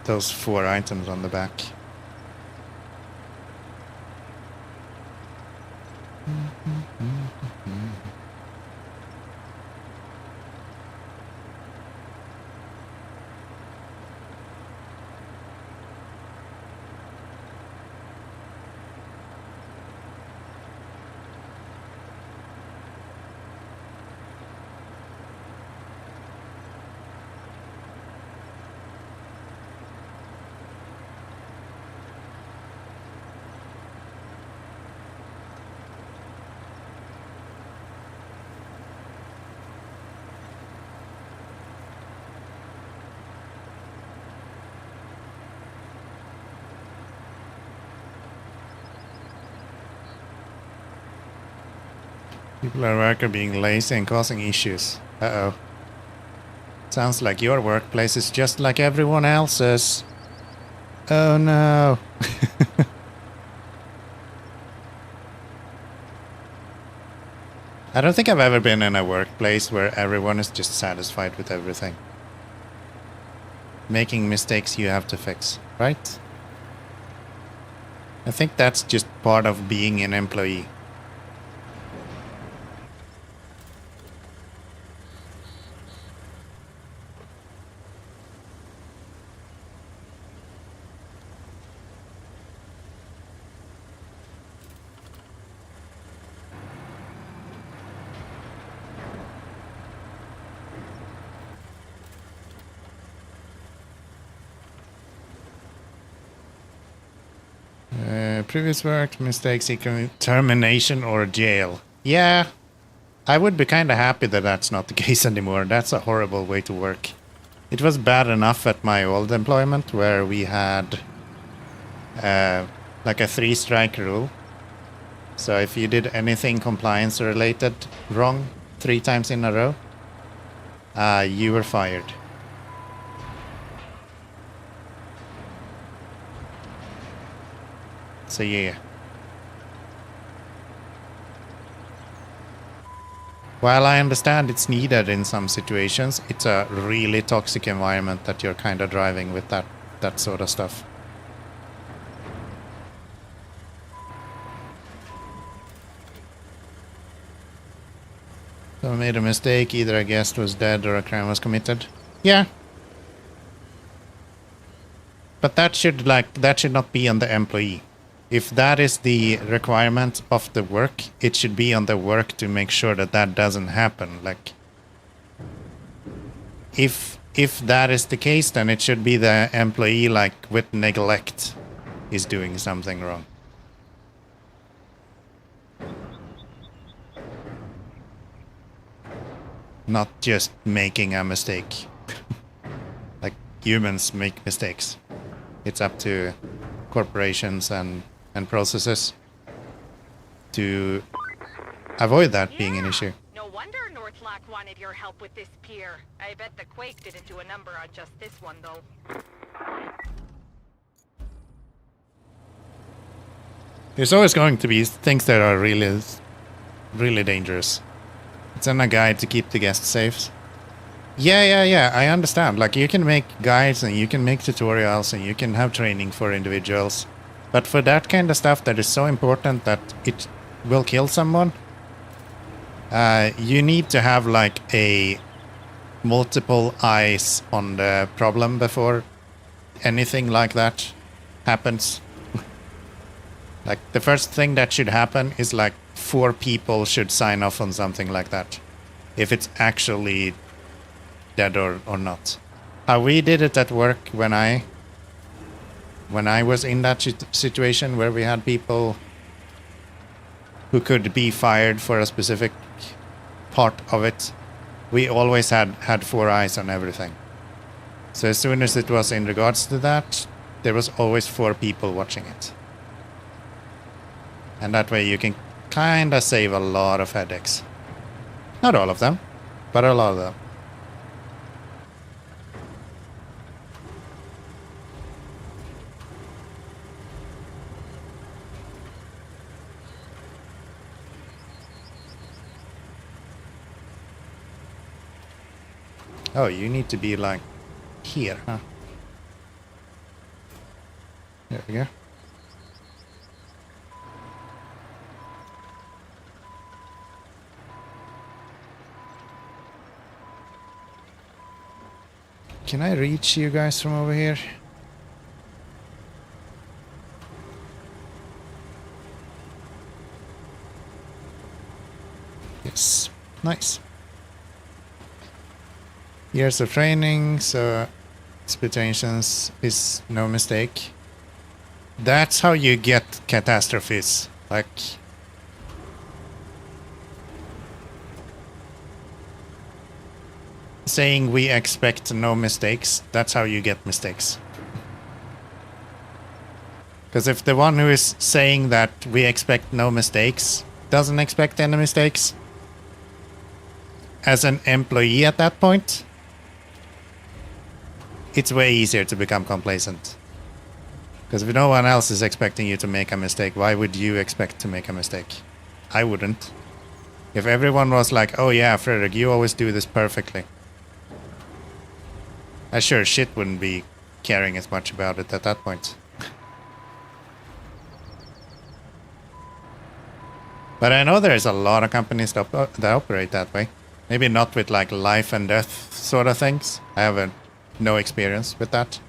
those 4 items on the back. People at work are being lazy and causing issues. Uh-oh. Sounds like your workplace is just like everyone else's. Oh no. I don't think I've ever been in a workplace where everyone is just satisfied with everything. Making mistakes you have to fix, right? I think that's just part of being an employee. previous work, mistakes equal termination or jail. Yeah, I would be kind of happy that that's not the case anymore. That's a horrible way to work. It was bad enough at my old employment where we had like a 3-strike rule. So if you did anything compliance related wrong 3 times in a row, you were fired. So yeah. While I understand it's needed in some situations, it's a really toxic environment that you're kind of driving with that sort of stuff. So I made a mistake, either a guest was dead or a crime was committed. Yeah. But that should not be on the employee. If that is the requirement of the work, it should be on the work to make sure that that doesn't happen. Like, if that is the case, then it should be the employee, like, with neglect is doing something wrong. Not just making a mistake. Like, humans make mistakes. It's up to corporations and processes to avoid that being an issue. No wonder Northlack wanted your help with this pier. I bet the quake didn't do a number on just this one, though. There's always going to be things that are really, really dangerous. It's in a guide to keep the guests safe. Yeah, I understand. Like, you can make guides and you can make tutorials and you can have training for individuals. But for that kind of stuff that is so important that it will kill someone, you need to have like a multiple eyes on the problem before anything like that happens. Like, the first thing that should happen is like 4 people should sign off on something like that. If it's actually dead or not. How we did it at work when I was in that situation where we had people who could be fired for a specific part of it, we always had 4 eyes on everything. So as soon as it was in regards to that, there was always 4 people watching it. And that way you can kind of save a lot of headaches. Not all of them, but a lot of them. Oh, you need to be like here, huh? There we go. Can I reach you guys from over here? Yes, nice. Years of training, so expectations is no mistake. That's how you get catastrophes. Like, saying we expect no mistakes, that's how you get mistakes. Because if the one who is saying that we expect no mistakes doesn't expect any mistakes, as an employee at that point, it's way easier to become complacent. Because if no one else is expecting you to make a mistake, why would you expect to make a mistake? I wouldn't. If everyone was like, oh yeah, Frederick, you always do this perfectly, I sure shit wouldn't be caring as much about it at that point. But I know there's a lot of companies that operate that way. Maybe not with like life and death sort of things. I have no experience with that.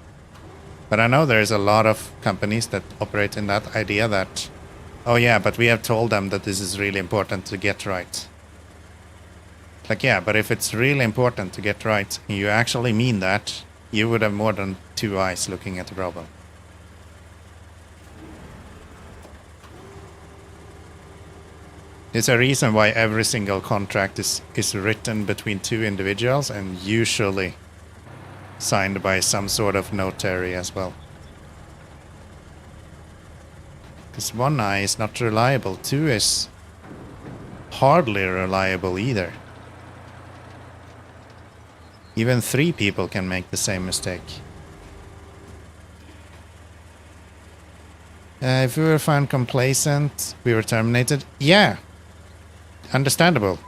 But I know there's a lot of companies that operate in that idea that, oh yeah, but we have told them that this is really important to get right. Like, yeah, but if it's really important to get right, and you actually mean that, you would have more than 2 eyes looking at the problem. There's a reason why every single contract is written between two individuals and usually signed by some sort of notary as well. Because 1 is not reliable, 2 is hardly reliable either. Even 3 people can make the same mistake. If we were found complacent, we were terminated. Yeah, understandable.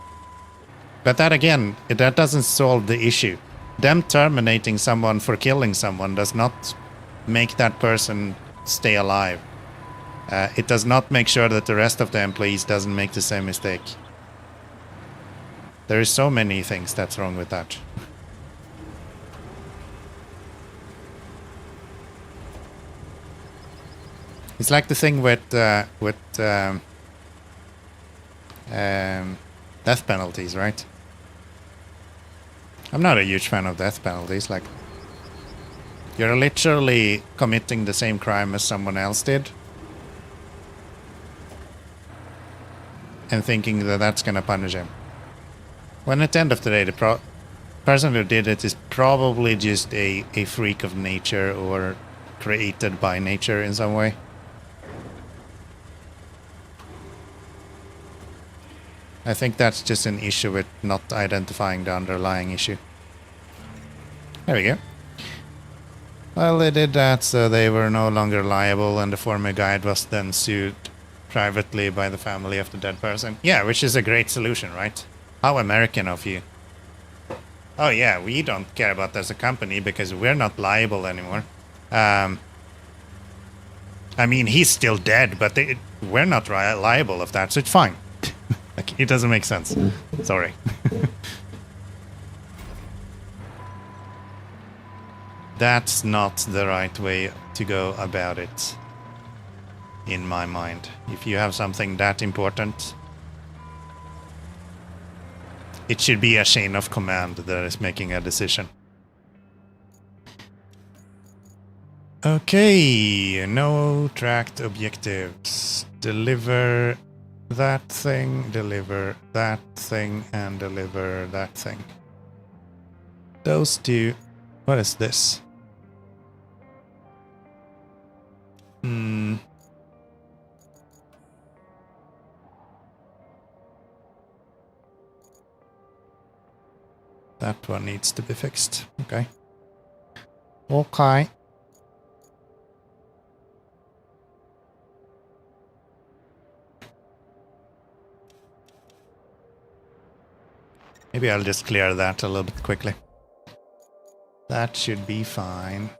But that again, that doesn't solve the issue. Them terminating someone for killing someone does not make that person stay alive. It does not make sure that the rest of the employees doesn't make the same mistake. There is so many things that's wrong with that. It's like the thing with death penalties, right? I'm not a huge fan of death penalties. Like, you're literally committing the same crime as someone else did, and thinking that that's gonna punish him. When at the end of the day, the person who did it is probably just a freak of nature or created by nature in some way. I think that's just an issue with not identifying the underlying issue. There we go. Well, they did that, so they were no longer liable, and the former guide was then sued privately by the family of the dead person. Yeah, which is a great solution, right? How American of you. Oh yeah, we don't care about as a company because we're not liable anymore. I mean, he's still dead, but we're not liable of that, so it's fine. Like, it doesn't make sense. Sorry. That's not the right way to go about it, in my mind. If you have something that important, it should be a chain of command that is making a decision. Okay, no tracked objectives. Deliver that thing, deliver that thing, and deliver that thing. Those two. What is this? That one needs to be fixed. Okay. Okay. Maybe I'll just clear that a little bit quickly. That should be fine.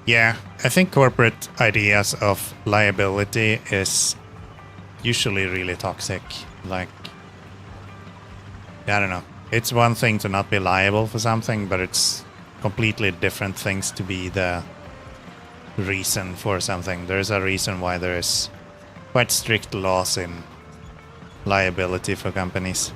Yeah, I think corporate ideas of liability is usually really toxic. Like, I don't know. It's one thing to not be liable for something, but it's completely different things to be the reason for something. There's a reason why there is quite strict laws in liability for companies.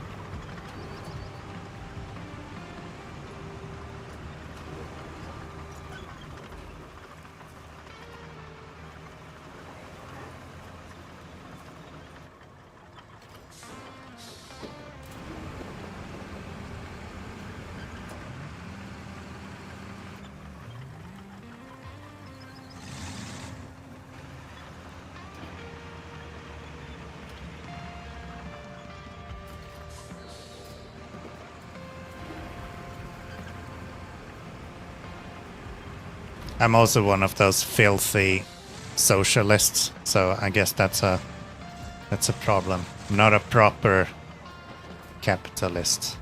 I'm also one of those filthy socialists, so I guess that's a problem. I'm not a proper capitalist.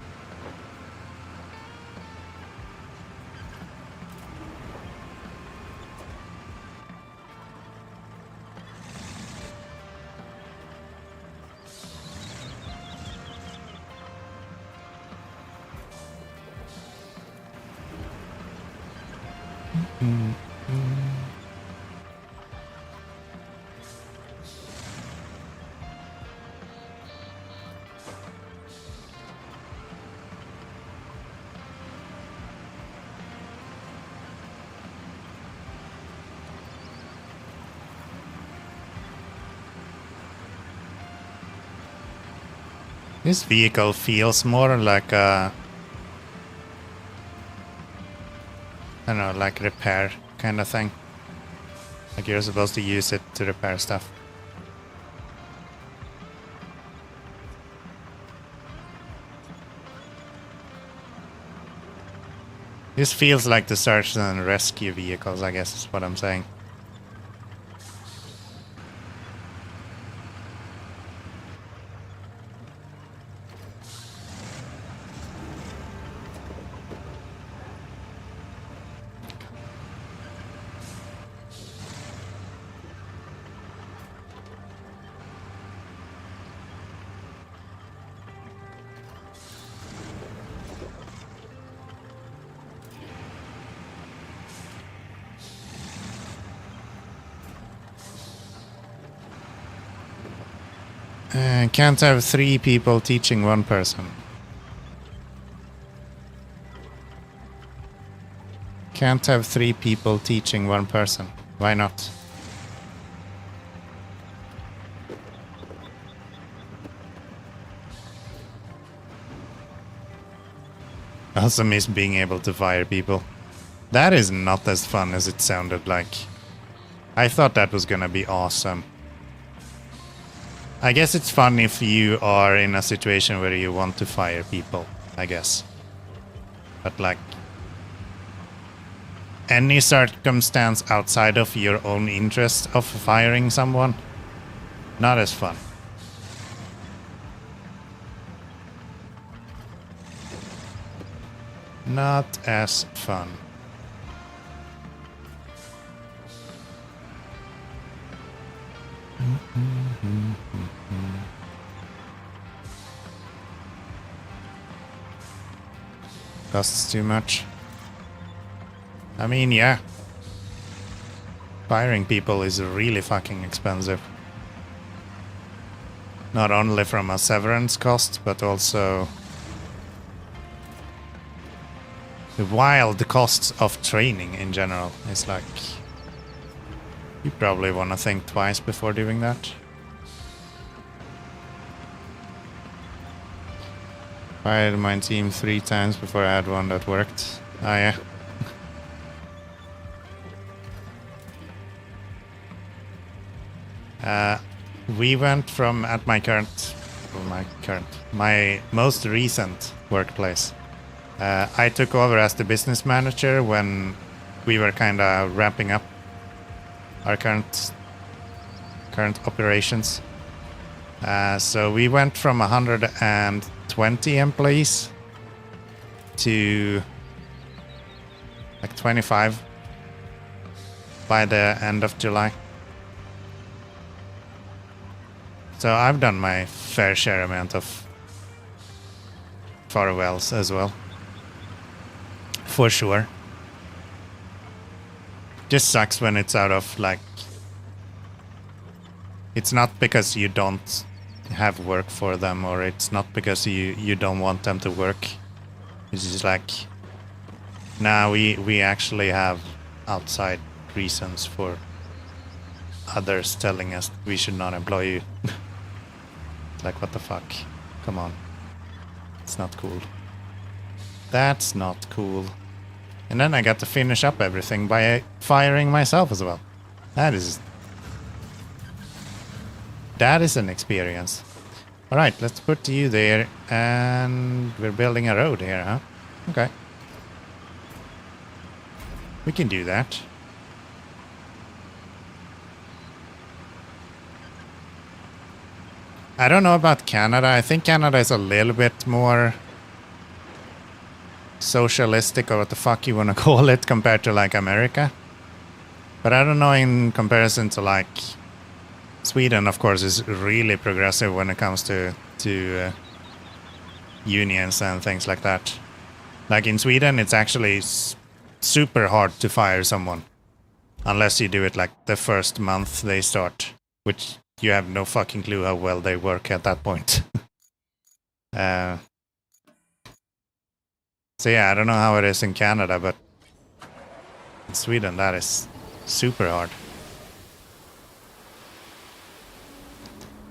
This vehicle feels more like a, I don't know, like repair kind of thing. Like you're supposed to use it to repair stuff. This feels like the search and rescue vehicles, I guess is what I'm saying. Can't have 3 people teaching 1 person. Can't have 3 people teaching 1 person. Why not? I also miss being able to fire people. That is not as fun as it sounded like. I thought that was gonna be awesome. I guess it's fun if you are in a situation where you want to fire people, I guess. But like, any circumstance outside of your own interest of firing someone, not as fun. Not as fun. Costs too much. I mean, yeah. Firing people is really fucking expensive. Not only from a severance cost, but also the wild costs of training in general. It's like, you probably want to think twice before doing that. Fired my team 3 times before I had one that worked. Ah, yeah. We went from at my most recent workplace. I took over as the business manager when we were kind of wrapping up our current operations. So we went from 120 employees to like 25 by the end of July. So I've done my fair share amount of farewells as well. For sure. Just sucks when it's out of like... It's not because you don't have work for them, or it's not because you don't want them to work. It's just like... Nah, we actually have outside reasons for others telling us we should not employ you. Like, what the fuck? Come on. It's not cool. That's not cool. And then I got to finish up everything by firing myself as well. That is an experience. Alright, let's put you there. And we're building a road here, huh? Okay. We can do that. I don't know about Canada. I think Canada is a little bit more socialistic, or what the fuck you want to call it, compared to like America. But I don't know in comparison to like Sweden, of course, is really progressive when it comes to unions and things like that. Like in Sweden, it's actually super hard to fire someone unless you do it like the first month they start, which you have no fucking clue how well they work at that point. So yeah, I don't know how it is in Canada, but in Sweden that is super hard.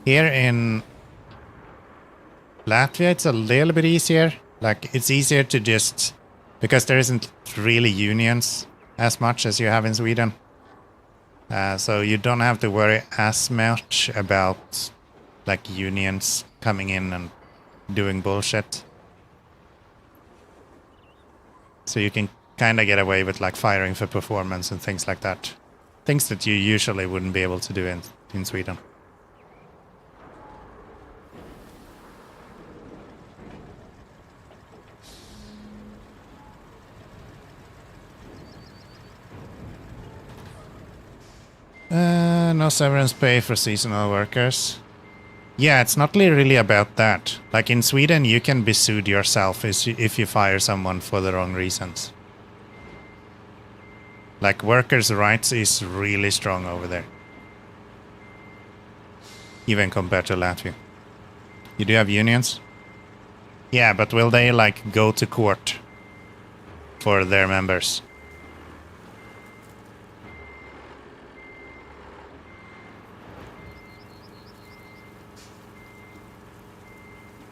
Here in Latvia, it's a little bit easier. Like, it's easier to just... Because there isn't really unions as much as you have in Sweden. So you don't have to worry as much about, like, unions coming in and doing bullshit. So you can kind of get away with, like, firing for performance and things like that. Things that you usually wouldn't be able to do in Sweden. No severance pay for seasonal workers. Yeah, it's not really about that. Like in Sweden, you can be sued yourself if you fire someone for the wrong reasons. Like workers' rights is really strong over there. Even compared to Latvia. You do have unions? Yeah, but will they like go to court for their members?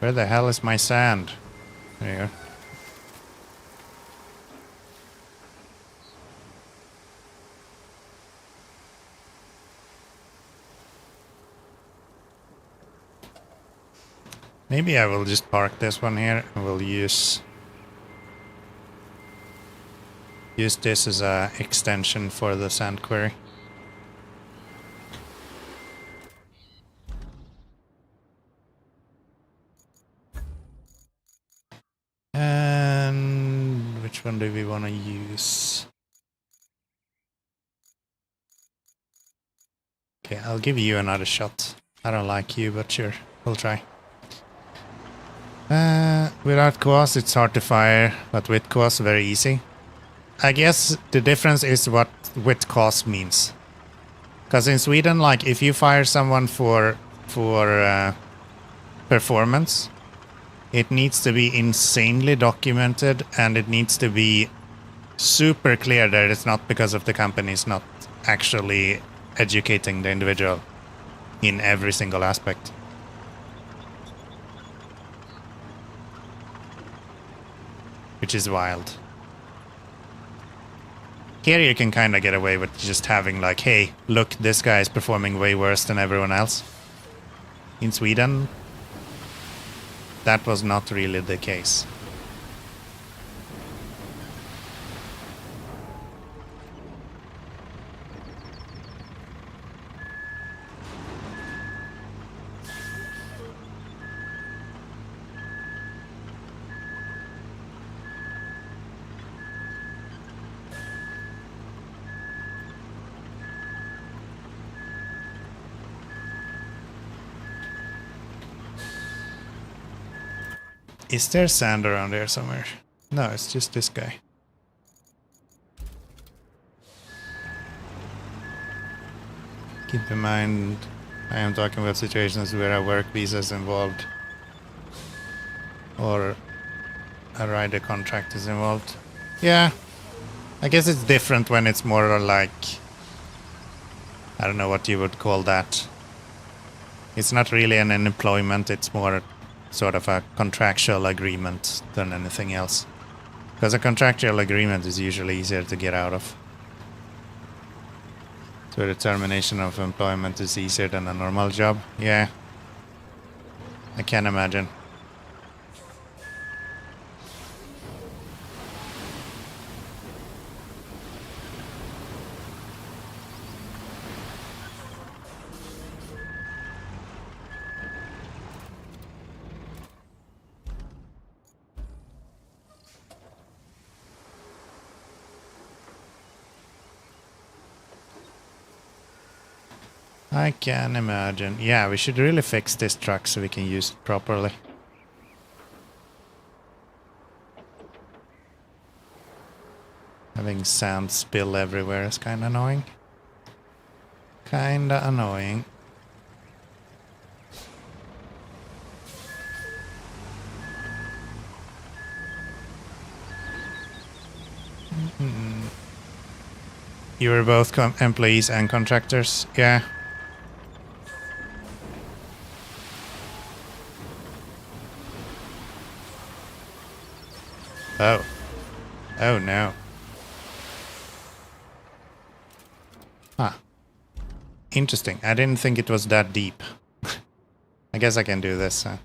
Where the hell is my sand? There you go. Maybe I will just park this one here and we'll use this as a extension for the sand quarry. And which one do we want to use? Okay, I'll give you another shot. I don't like you, but sure, we'll try. Without course, it's hard to fire, but with course, very easy. I guess the difference is what with cost means. Because in Sweden, like if you fire someone for performance, it needs to be insanely documented and it needs to be super clear that it's not because of the company's not actually educating the individual in every single aspect. Which is wild. Here you can kind of get away with just having like, hey, look, this guy is performing way worse than everyone else. In Sweden, that was not really the case. Is there sand around here somewhere? No, it's just this guy. Keep in mind, I am talking about situations where a work visa is involved. Or a rider contract is involved. Yeah, I guess it's different when it's more like... I don't know what you would call that. It's not really an employment, it's more sort of a contractual agreement than anything else. Because a contractual agreement is usually easier to get out of. So the termination of employment is easier than a normal job. Yeah. I can imagine. I can imagine. Yeah, we should really fix this truck so we can use it properly. Having sand spill everywhere is kinda annoying. Kinda annoying. You were both employees and contractors? Yeah. Oh. Oh no. Huh. Interesting. I didn't think it was that deep. I guess I can do this. I'll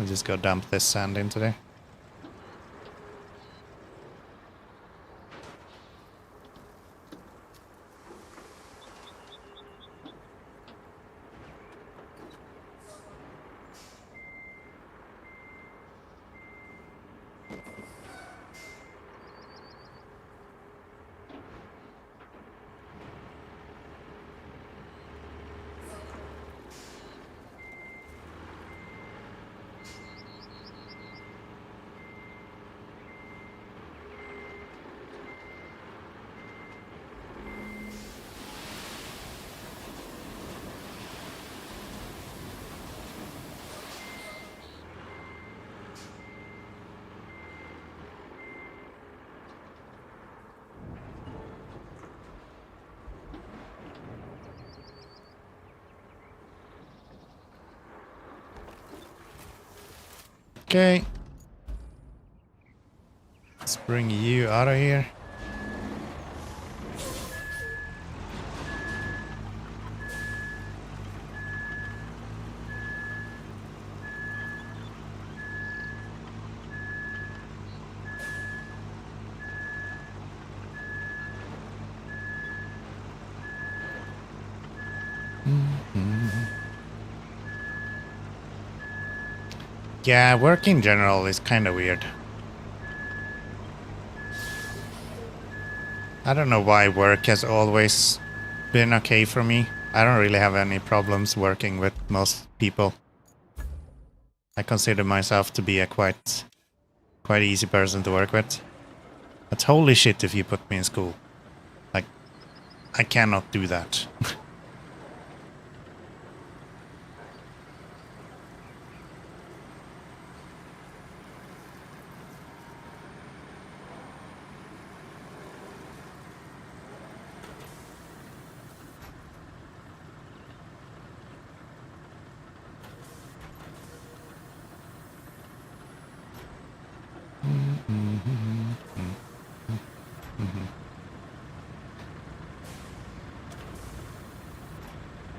just go dump this sand into there. Okay. Let's bring you out of here. Yeah, work in general is kind of weird. I don't know why work has always been okay for me. I don't really have any problems working with most people. I consider myself to be a quite easy person to work with. But holy shit if you put me in school. Like, I cannot do that.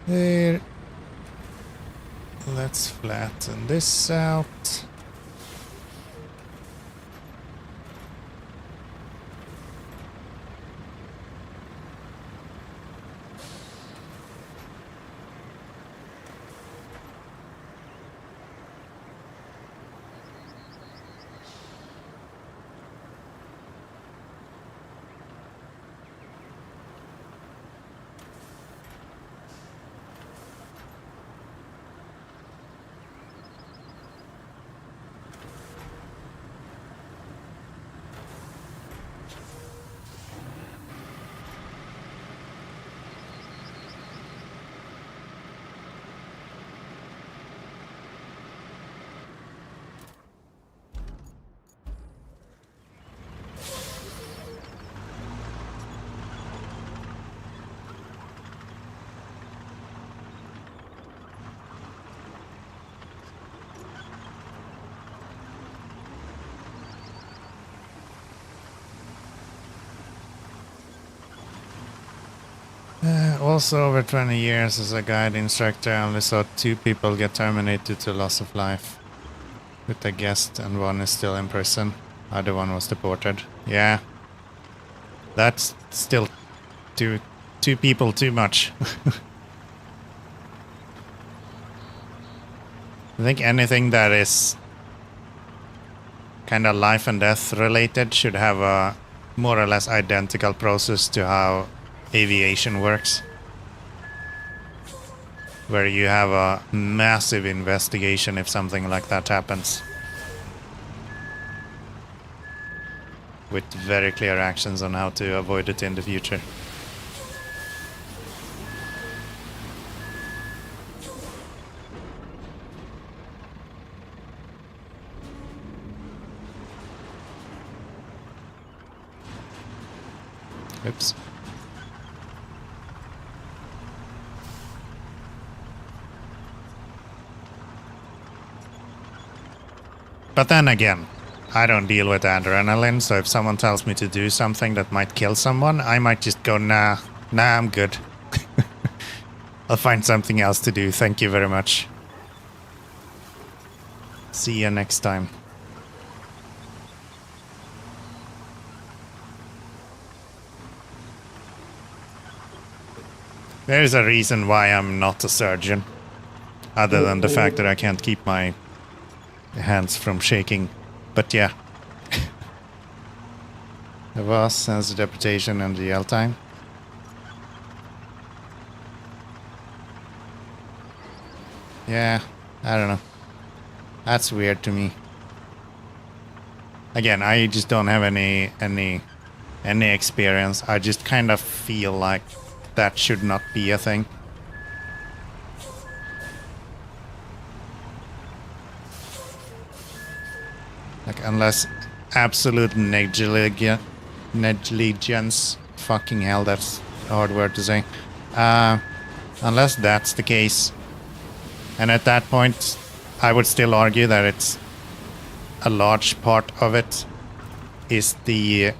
There. Let's flatten this out. Also, over 20 years as a guide instructor, I only saw 2 people get terminated due to loss of life. With a guest, and 1 is still in prison. Other 1 was deported. Yeah. That's still two people too much. I think anything that is kind of life and death related should have a more or less identical process to how aviation works. Where you have a massive investigation if something like that happens. With very clear actions on how to avoid it in the future. Oops. But then again, I don't deal with adrenaline, so if someone tells me to do something that might kill someone, I might just go, nah, I'm good. I'll find something else to do. Thank you very much. See you next time. There's a reason why I'm not a surgeon. Other than the fact that I can't keep my hands from shaking. But yeah. The boss sends the deputation and the yell time. Yeah, I don't know. That's weird to me. Again, I just don't have any experience. I just kind of feel like that should not be a thing. Like, unless absolute negligence, fucking hell, that's a hard word to say. Unless that's the case, and at that point, I would still argue that it's a large part of it is the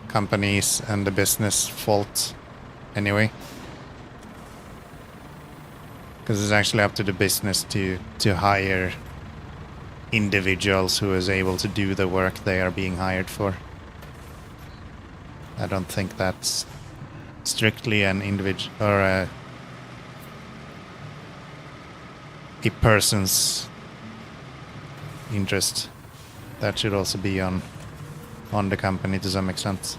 companies and the business fault anyway. Because it's actually up to the business to hire individuals who is able to do the work they are being hired for. I don't think that's strictly an individual or a person's interest. That should also be on the company to some extent.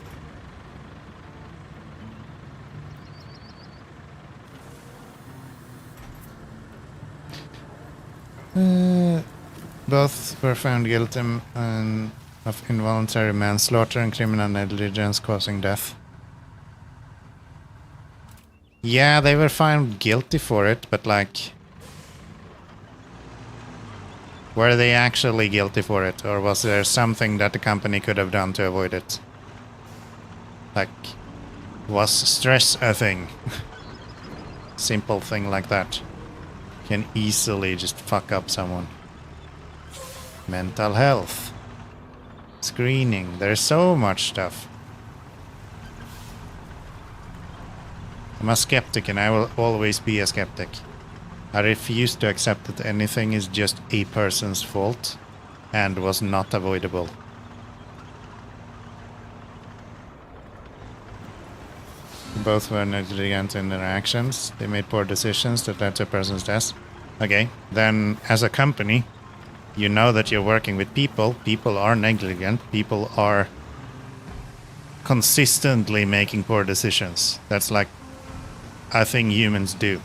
Both were found guilty of involuntary manslaughter and criminal negligence causing death. Yeah, they were found guilty for it, but like, were they actually guilty for it, or was there something that the company could have done to avoid it? Like, was stress a thing? Simple thing like that can easily just fuck up someone. Mental health. Screening. There's so much stuff. I'm a skeptic and I will always be a skeptic. I refuse to accept that anything is just a person's fault and was not avoidable. Both were negligent in their actions. They made poor decisions that led to a person's death. Okay, then as a company, you know that you're working with people. People are negligent. People are consistently making poor decisions. That's like a thing humans do.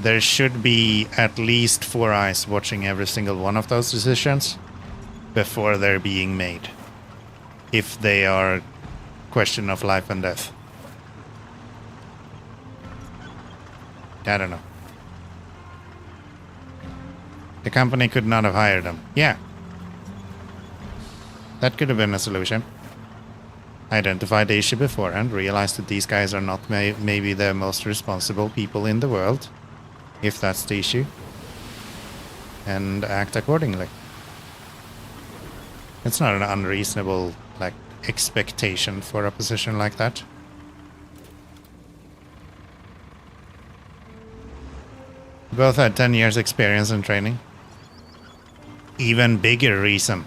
There should be at least 4 eyes watching every single one of those decisions before they're being made, if they are question of life and death. I don't know. The company could not have hired them. Yeah. That could have been a solution. Identify the issue beforehand, realize that these guys are not maybe the most responsible people in the world, if that's the issue, and act accordingly. It's not an unreasonable, like, expectation for a position like that. Both had 10 years experience in training. Even bigger reason.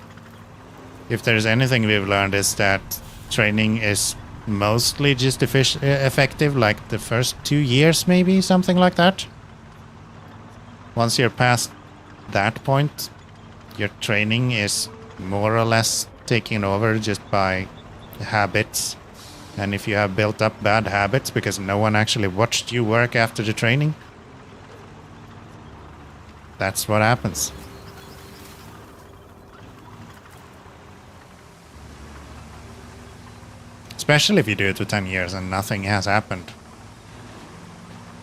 If there's anything we've learned is that training is mostly just effective like the first 2 years, maybe, something like that. Once you're past that point, your training is more or less taken over just by habits. And if you have built up bad habits because no one actually watched you work after the training, that's what happens. Especially if you do it for 10 years and nothing has happened.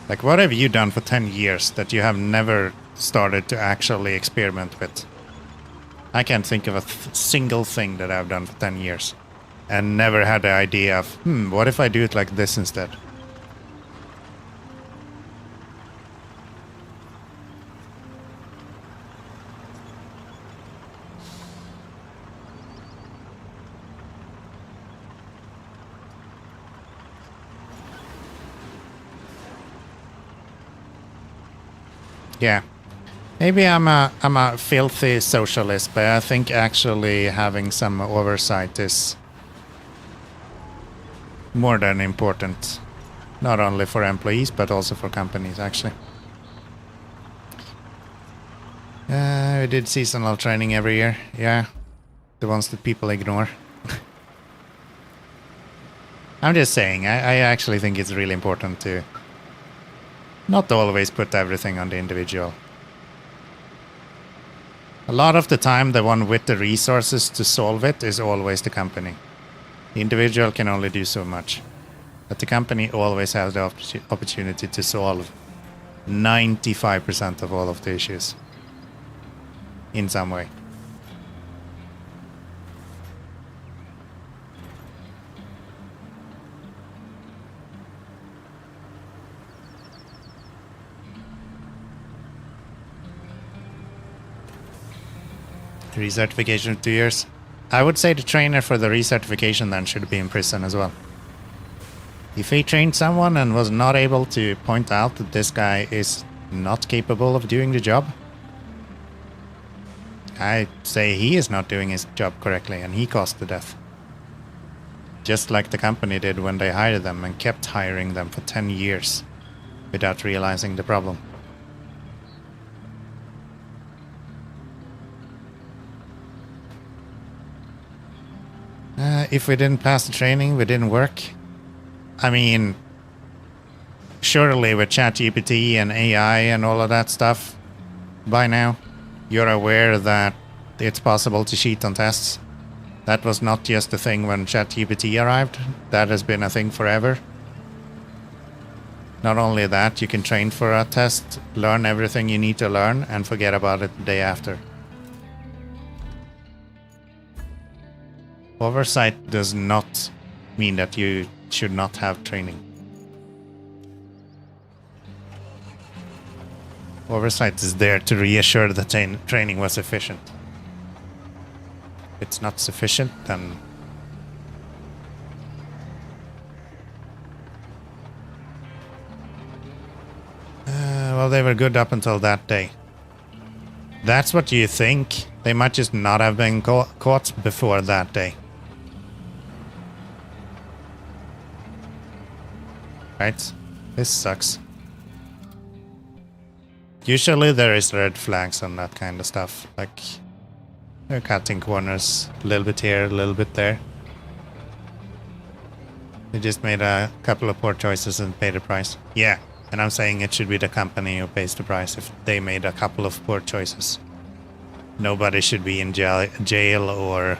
Like, what have you done for 10 years that you have never started to actually experiment with? I can't think of a single thing that I've done for 10 years and never had the idea of, what if I do it like this instead? Yeah. Maybe I'm a filthy socialist, but I think actually having some oversight is more than important. Not only for employees, but also for companies, actually. We did seasonal training every year. Yeah. The ones that people ignore. I'm just saying, I actually think it's really important to not always put everything on the individual. A lot of the time, the one with the resources to solve it is always the company. The individual can only do so much. But the company always has the opportunity to solve 95% of all of the issues. In some way. Recertification 2 years. I would say the trainer for the recertification then should be in prison as well. If he trained someone and was not able to point out that this guy is not capable of doing the job, I say he is not doing his job correctly and he caused the death. Just like the company did when they hired them and kept hiring them for 10 years without realizing the problem. If we didn't pass the training, we didn't work. I mean, surely with ChatGPT and AI and all of that stuff, by now, you're aware that it's possible to cheat on tests. That was not just a thing when ChatGPT arrived. That has been a thing forever. Not only that, you can train for a test, learn everything you need to learn, and forget about it the day after. Oversight does not mean that you should not have training. Oversight is there to reassure that training was efficient. If it's not sufficient, then well, they were good up until that day. That's what you think. They might just not have been caught before that day. Right? This sucks. Usually there is red flags on that kind of stuff. Like, they're cutting corners a little bit here, a little bit there. They just made a couple of poor choices and paid the price. Yeah, and I'm saying it should be the company who pays the price if they made a couple of poor choices. Nobody should be in jail or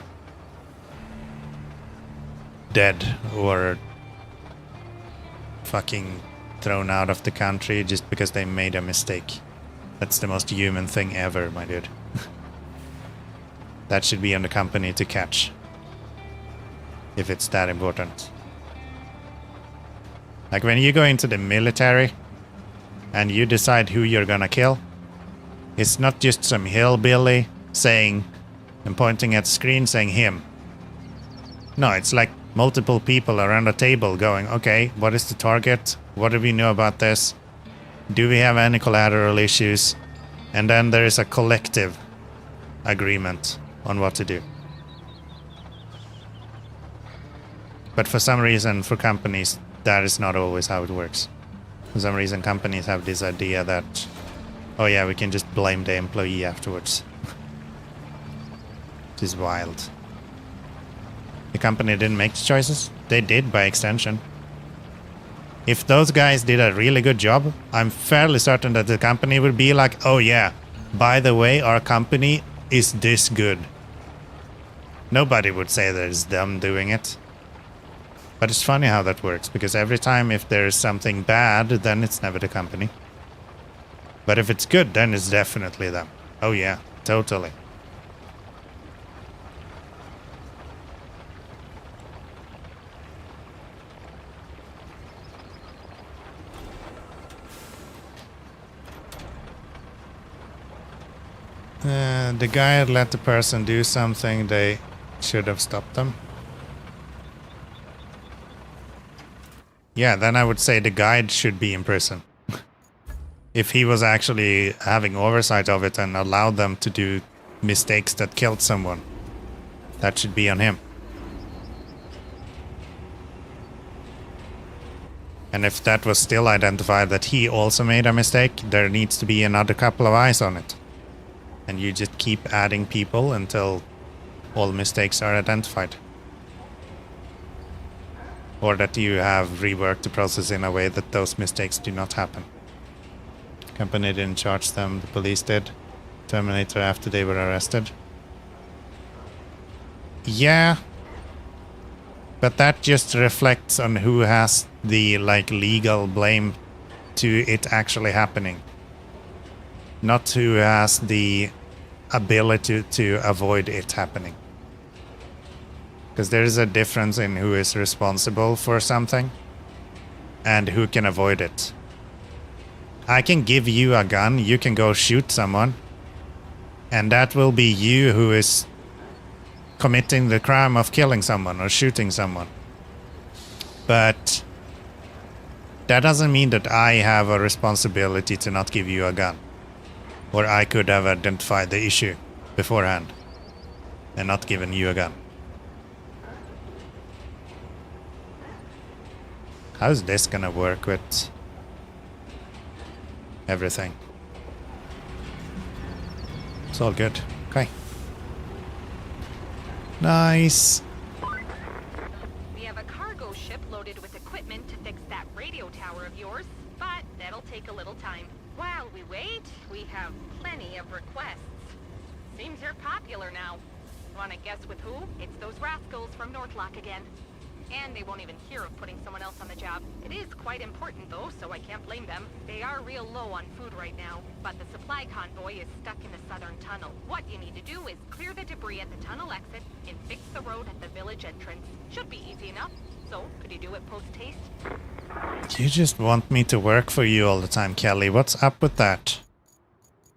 dead or fucking thrown out of the country just because they made a mistake. That's the most human thing ever, my dude. That should be on the company to catch. If it's that important. Like when you go into the military and you decide who you're gonna kill, it's not just some hillbilly saying and pointing at the screen saying him. No, it's like multiple people around a table going, okay, what is the target? What do we know about this? Do we have any collateral issues? And then there is a collective agreement on what to do. But for some reason, for companies, that is not always how it works. For some reason, companies have this idea that, oh yeah, we can just blame the employee afterwards. Which is wild. The company didn't make the choices. They did by extension. If those guys did a really good job, I'm fairly certain that the company would be like, oh yeah, by the way, our company is this good. Nobody would say that it's them doing it. But it's funny how that works, because every time if there is something bad, then it's never the company. But if it's good, then it's definitely them. Oh yeah, totally. The guide let the person do something, they should have stopped them. Yeah, then I would say the guide should be in prison. If he was actually having oversight of it and allowed them to do mistakes that killed someone, that should be on him. And if that was still identified that he also made a mistake, there needs to be another couple of eyes on it. And you just keep adding people until all mistakes are identified. Or that you have reworked the process in a way that those mistakes do not happen. Company didn't charge them, the police did. Terminator after they were arrested. Yeah. But that just reflects on who has the legal blame to it actually happening. Not who has the ability to avoid it happening. Because there is a difference in who is responsible for something and who can avoid it. I can give you a gun, you can go shoot someone, and that will be you who is committing the crime of killing someone or shooting someone. But that doesn't mean that I have a responsibility to not give you a gun. Or I could have identified the issue beforehand and not given you a gun. How's this gonna work with everything? It's all good. Okay. Nice. We have a cargo ship loaded with equipment to fix that radio tower of yours, but that'll take a little time. While we wait, we have plenty of requests. Seems you're popular now. Wanna guess with who? It's those rascals from Northlock again. And they won't even hear of putting someone else on the job. It is quite important though, so I can't blame them. They are real low on food right now, but the supply convoy is stuck in the southern tunnel. What you need to do is clear the debris at the tunnel exit and fix the road at the village entrance. Should be easy enough. So, could you do it post-haste? You just want me to work for you all the time, Kelly. What's up with that?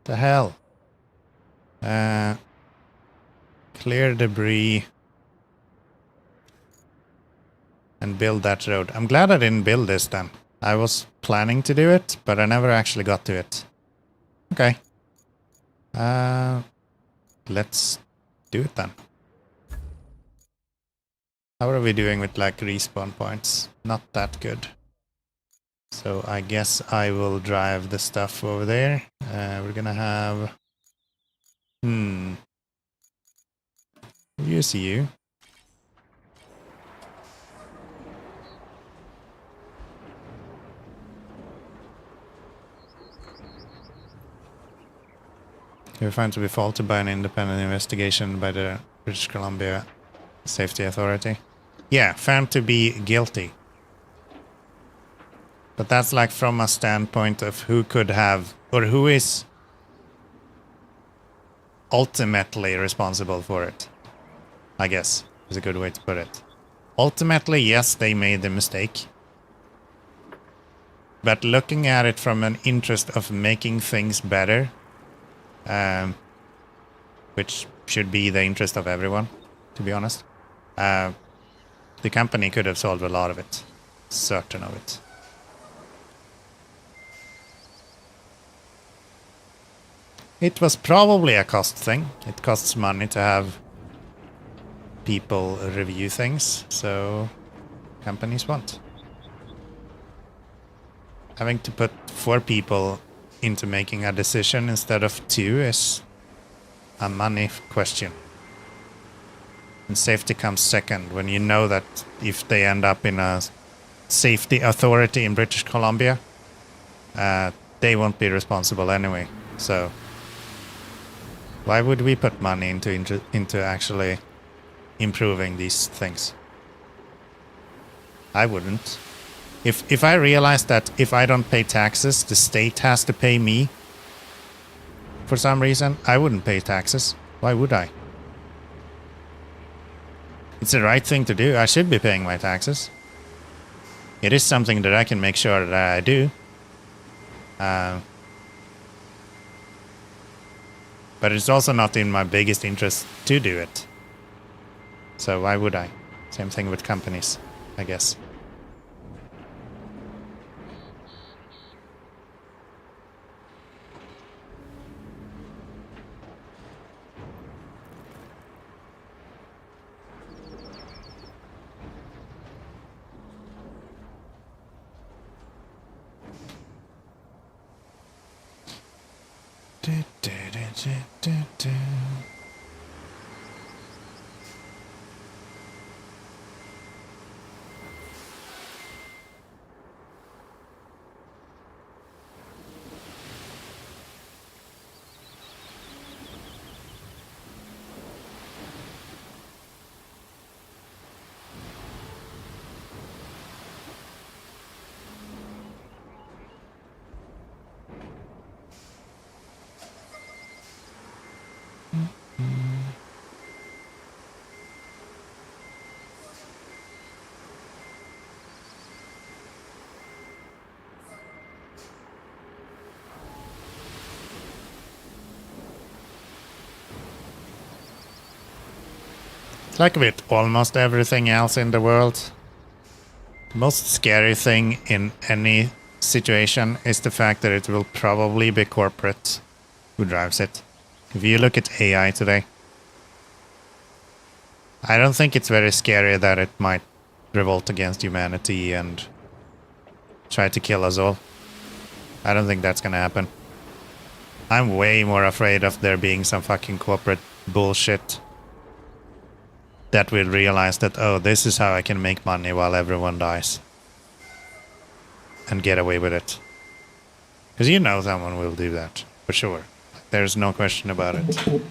The hell? Clear debris. And build that road. I'm glad I didn't build this then. I was planning to do it, but I never actually got to it. Okay. Let's do it then. How are we doing with respawn points? Not that good. So I guess I will drive the stuff over there. We're gonna have... Use you. You're found to be faulted by an independent investigation by the British Columbia Safety Authority. Yeah, found to be guilty. But that's from a standpoint of who could have, or who is ultimately responsible for it. I guess is a good way to put it. Ultimately, yes, they made the mistake. But looking at it from an interest of making things better, which should be the interest of everyone, to be honest. The company could have solved a lot of it. Certain of it. It was probably a cost thing. It costs money to have people review things, so companies want. Having to put 4 people into making a decision instead of 2 is a money question. And safety comes second when you know that if they end up in a safety authority in British Columbia, they won't be responsible anyway. So why would we put money into actually improving these things? I wouldn't. If I realize that if I don't pay taxes, the state has to pay me for some reason, I wouldn't pay taxes. Why would I? It's the right thing to do. I should be paying my taxes. It is something that I can make sure that I do. But it's also not in my biggest interest to do it. So why would I? Same thing with companies, I guess. It's like with almost everything else in the world. The most scary thing in any situation is the fact that it will probably be corporate who drives it. If you look at AI today, I don't think it's very scary that it might revolt against humanity and try to kill us all. I don't think that's gonna happen. I'm way more afraid of there being some fucking corporate bullshit that will realize that, oh, this is how I can make money while everyone dies. And get away with it. Because you know someone will do that, for sure. There's no question about it.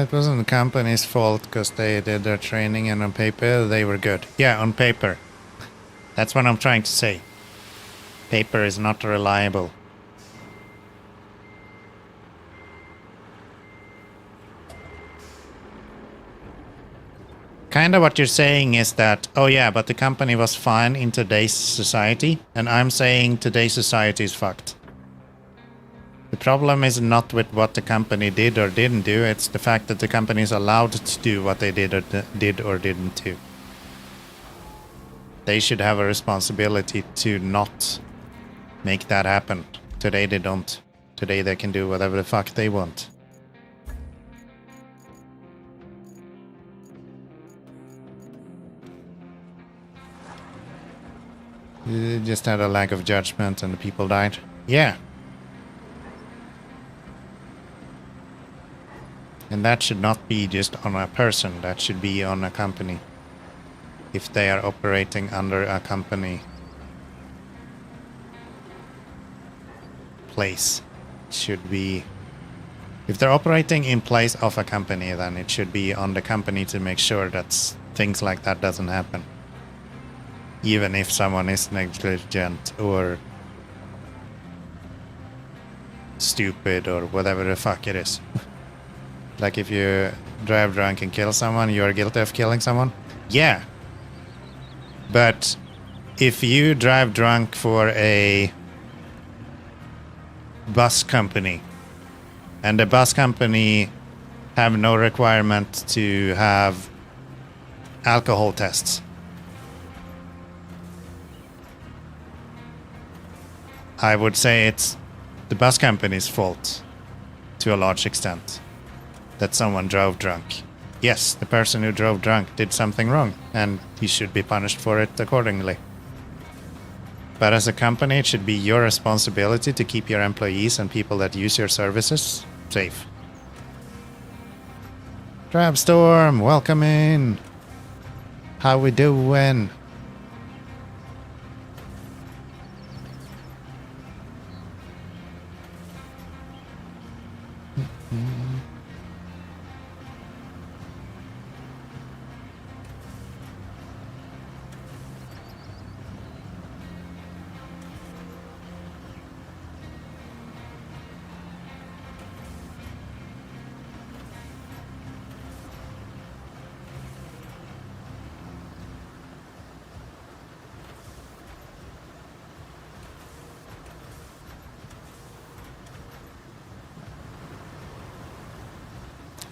It wasn't the company's fault because they did their training and on paper they were good. Yeah, on paper. That's what I'm trying to say. Paper is not reliable. Kind of what you're saying is that, oh yeah, but the company was fine in today's society, and I'm saying today's society is fucked. The problem is not with what the company did or didn't do, it's the fact that the company is allowed to do what they did or didn't do. They should have a responsibility to not make that happen. Today they don't. Today they can do whatever the fuck they want. You just had a lack of judgment and the people died. Yeah. And that should not be just on a person, that should be on a company. If they are operating under a company place, should be... If they're operating in place of a company, then it should be on the company to make sure that things like that doesn't happen. Even if someone is negligent or stupid or whatever the fuck it is. Like if you drive drunk and kill someone, you are guilty of killing someone? Yeah. But if you drive drunk for a bus company and the bus company have no requirement to have alcohol tests, I would say it's the bus company's fault to a large extent that someone drove drunk. Yes, the person who drove drunk did something wrong, and he should be punished for it accordingly. But as a company, it should be your responsibility to keep your employees and people that use your services safe. Drabstorm, welcome in. How we doing?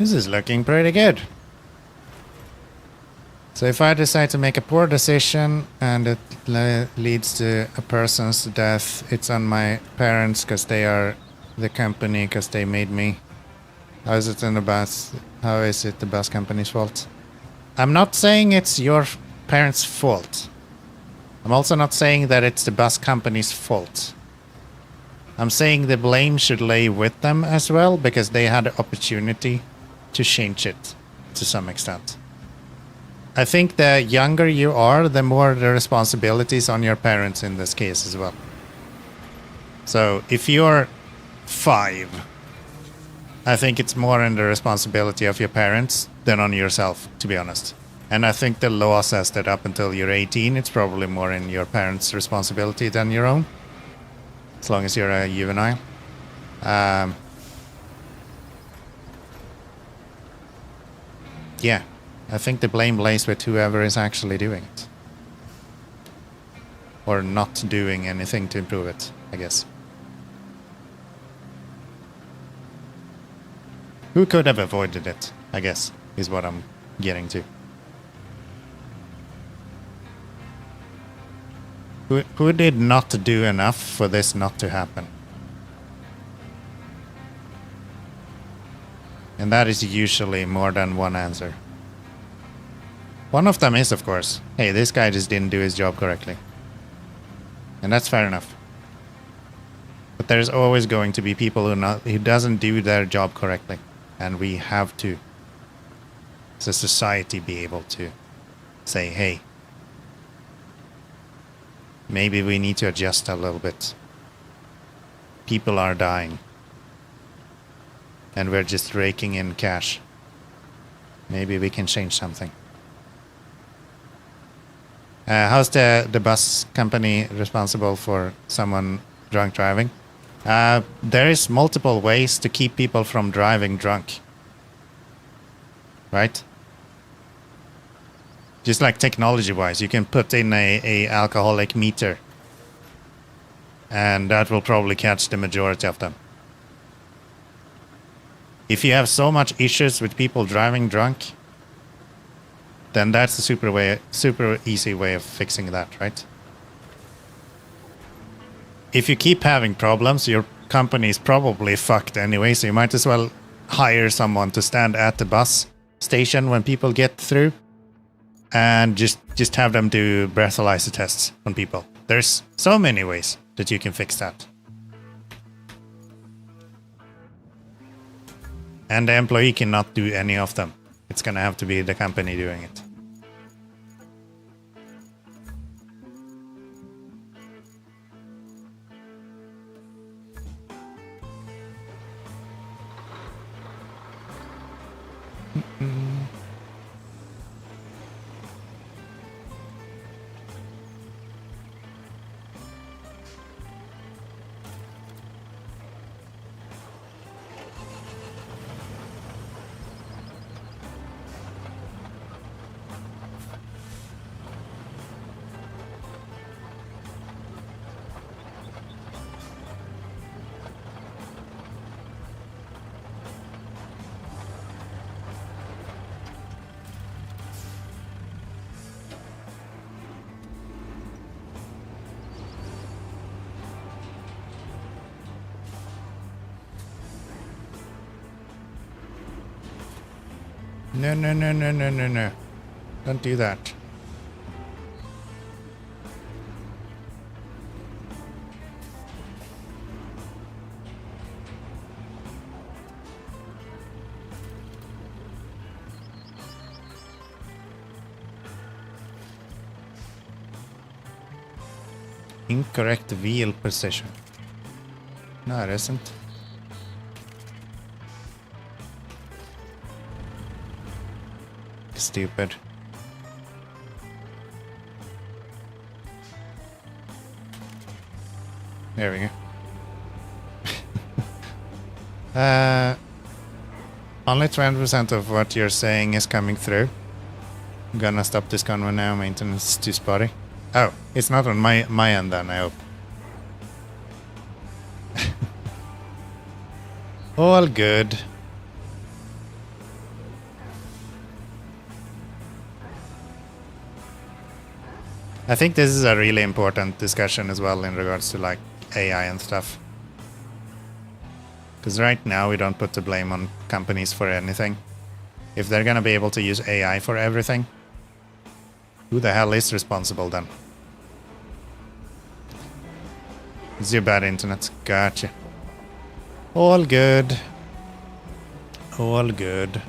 This is looking pretty good. So if I decide to make a poor decision and it leads to a person's death, it's on my parents because they are the company, because they made me. How is it in the bus? How is it the bus company's fault? I'm not saying it's your parents' fault. I'm also not saying that it's the bus company's fault. I'm saying the blame should lay with them as well, because they had the opportunity to change it to some extent. I think the younger you are, the more the responsibilities on your parents in this case as well. So if you're 5, I think it's more in the responsibility of your parents than on yourself, to be honest. And I think the law says that up until you're 18, it's probably more in your parents' responsibility than your own, as long as you're a juvenile. Yeah, I think the blame lays with whoever is actually doing it. Or not doing anything to improve it, I guess. Who could have avoided it, I guess, is what I'm getting to. Who did not do enough for this not to happen? And that is usually more than one answer. One of them is, of course, hey, this guy just didn't do his job correctly. And that's fair enough. But there's always going to be people who doesn't do their job correctly. And we have to, as a society, be able to say, hey, maybe we need to adjust a little bit. People are dying. And we're just raking in cash. Maybe we can change something. How's the bus company responsible for someone drunk driving? There is multiple ways to keep people from driving drunk. Right? Just like technology-wise, you can put in a alcoholic meter. And that will probably catch the majority of them. If you have so much issues with people driving drunk, then that's a super easy way of fixing that, right? If you keep having problems, your company is probably fucked anyway, so you might as well hire someone to stand at the bus station when people get through and just have them do breathalyzer tests on people. There's so many ways that you can fix that. And the employee cannot do any of them. It's gonna have to be the company doing it. No. Don't do that. Incorrect wheel position. No, it isn't. Stupid. There we go. Only 20% of what you're saying is coming through. I'm gonna stop this convo now. Maintenance is too spotty. Oh, it's not on my end then, I hope. All good. I think this is a really important discussion as well in regards to like AI and stuff. Because right now we don't put the blame on companies for anything. If they're gonna be able to use AI for everything, who the hell is responsible then? It's your bad internet. Gotcha. All good. All good.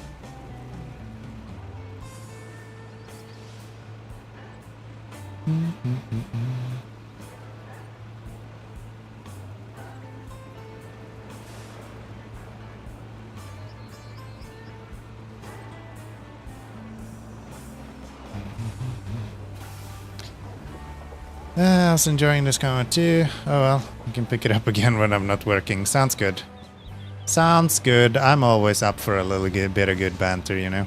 I was enjoying this comment too. Oh well, I can pick it up again when I'm not working. Sounds good. Sounds good. I'm always up for a little bit of good banter, you know.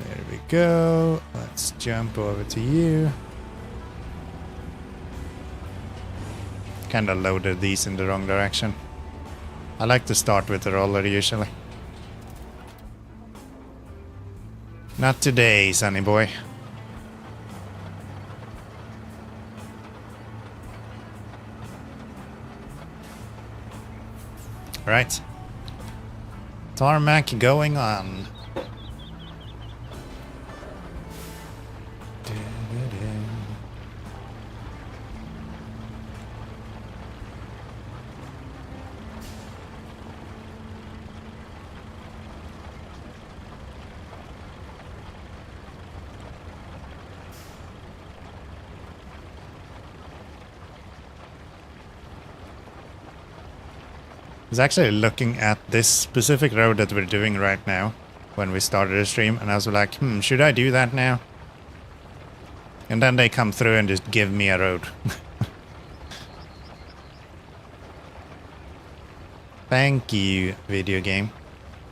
There we go. Let's jump over to you. Kinda loaded these in the wrong direction. I like to start with the roller usually. Not today, sonny boy. Right. Tarmac going on. I was actually looking at this specific road that we're doing right now when we started the stream, and I was like, should I do that now? And then they come through and just give me a road. Thank you, video game,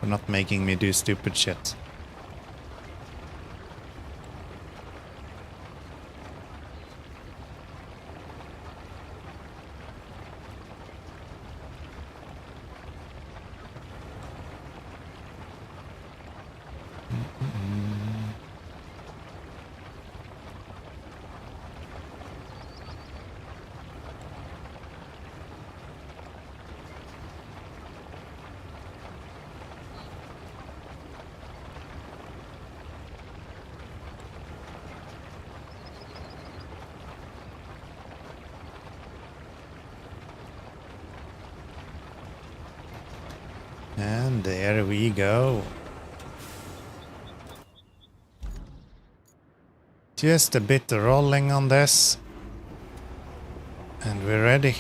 for not making me do stupid shit. And there we go. Just a bit of rolling on this. And we're ready.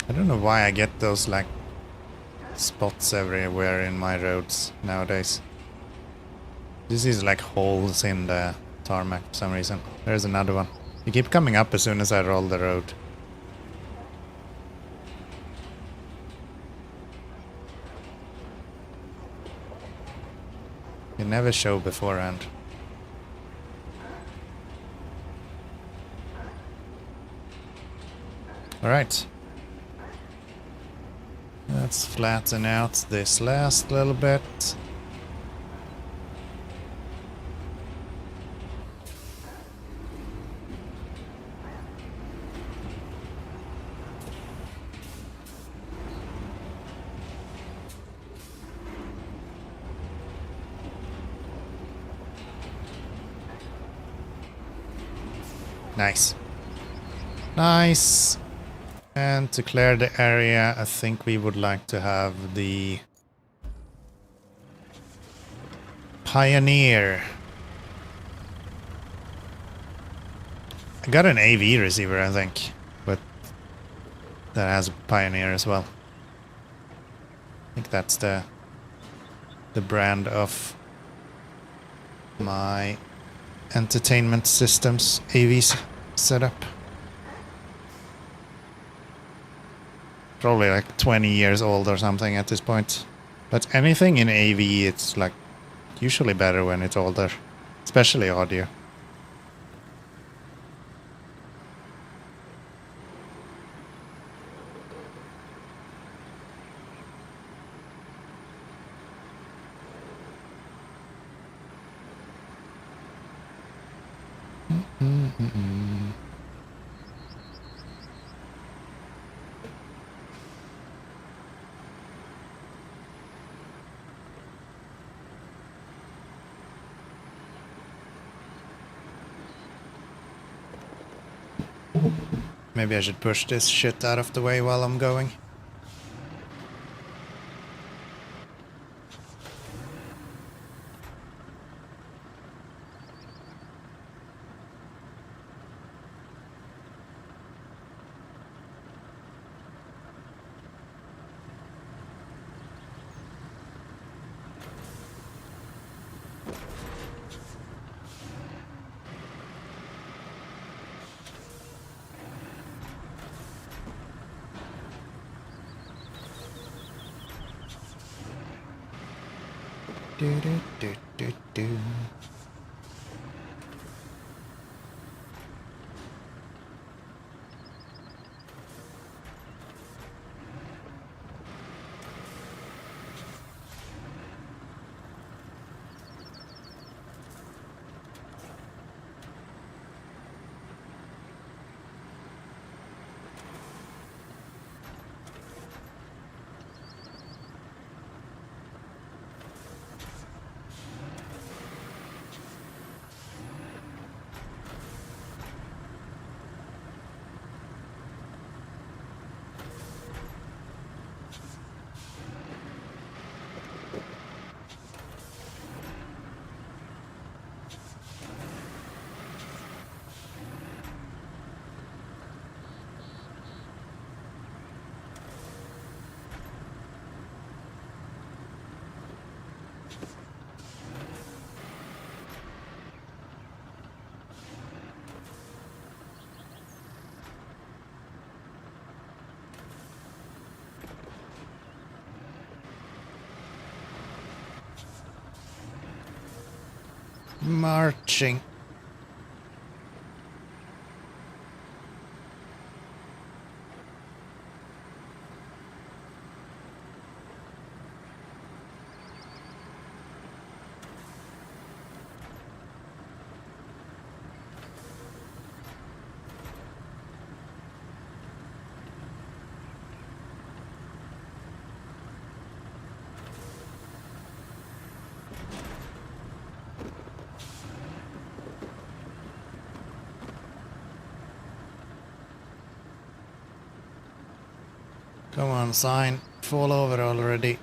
I don't know why I get those like spots everywhere in my roads nowadays. This is like holes in the tarmac for some reason. There's another one. They keep coming up as soon as I roll the road. You never show beforehand. Alright. Let's flatten out this last little bit. Nice. Nice. And to clear the area, I think we would like to have the Pioneer. I got an AV receiver, I think, but that has a Pioneer as well. I think that's the brand of my entertainment systems AV setup. Probably like 20 years old or something at this point. But anything in AV, it's like usually better when it's older, especially audio. Maybe I should push this shit out of the way while I'm going. Do, do, do, do, do. Marching. Come on, sign. Fall over already.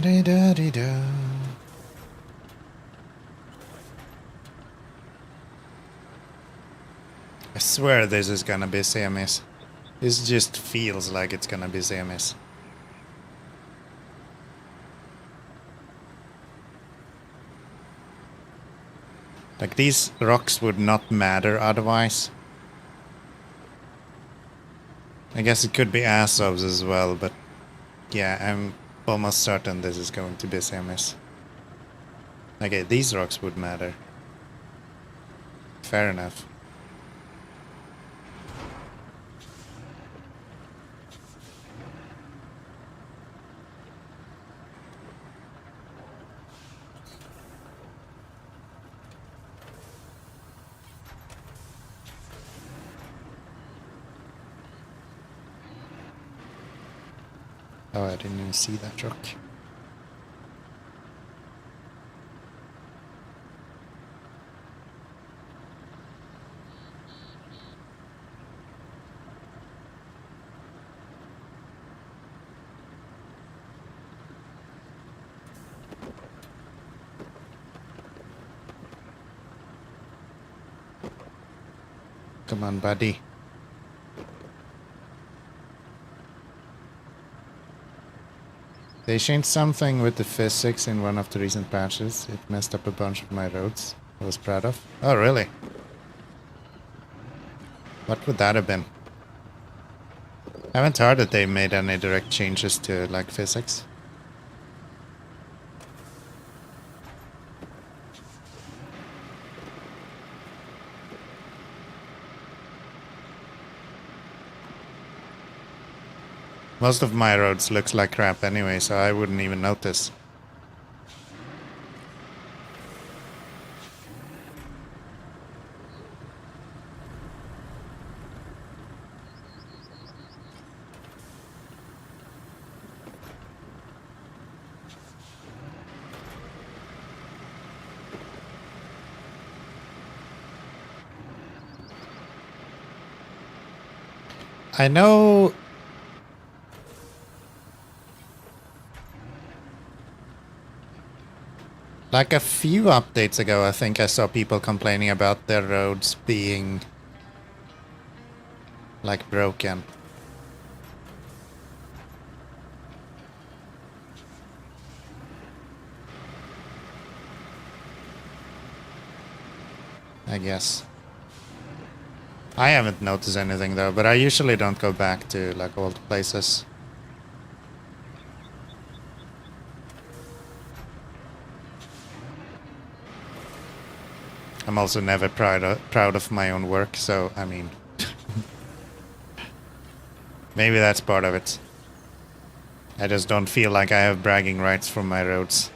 Da-di-da-di-da. I swear this is gonna be CMS. This just feels like it's gonna be CMS. Like, these rocks would not matter otherwise. I guess it could be Azovs as well, but yeah, I'm almost certain this is going to be CMS. Okay, these rocks would matter. Fair enough. Oh, I didn't even see that truck. Come on, buddy. They changed something with the physics in one of the recent patches. It messed up a bunch of my roads I was proud of. Oh, really? What would that have been? I haven't heard that they made any direct changes to, like, physics. Most of my roads looks like crap anyway, so I wouldn't even notice. I know... Like a few updates ago, I think I saw people complaining about their roads being... like, broken. I guess. I haven't noticed anything though, but I usually don't go back to, like, old places. I'm also never proud of my own work, so, I mean... maybe that's part of it. I just don't feel like I have bragging rights for my roads.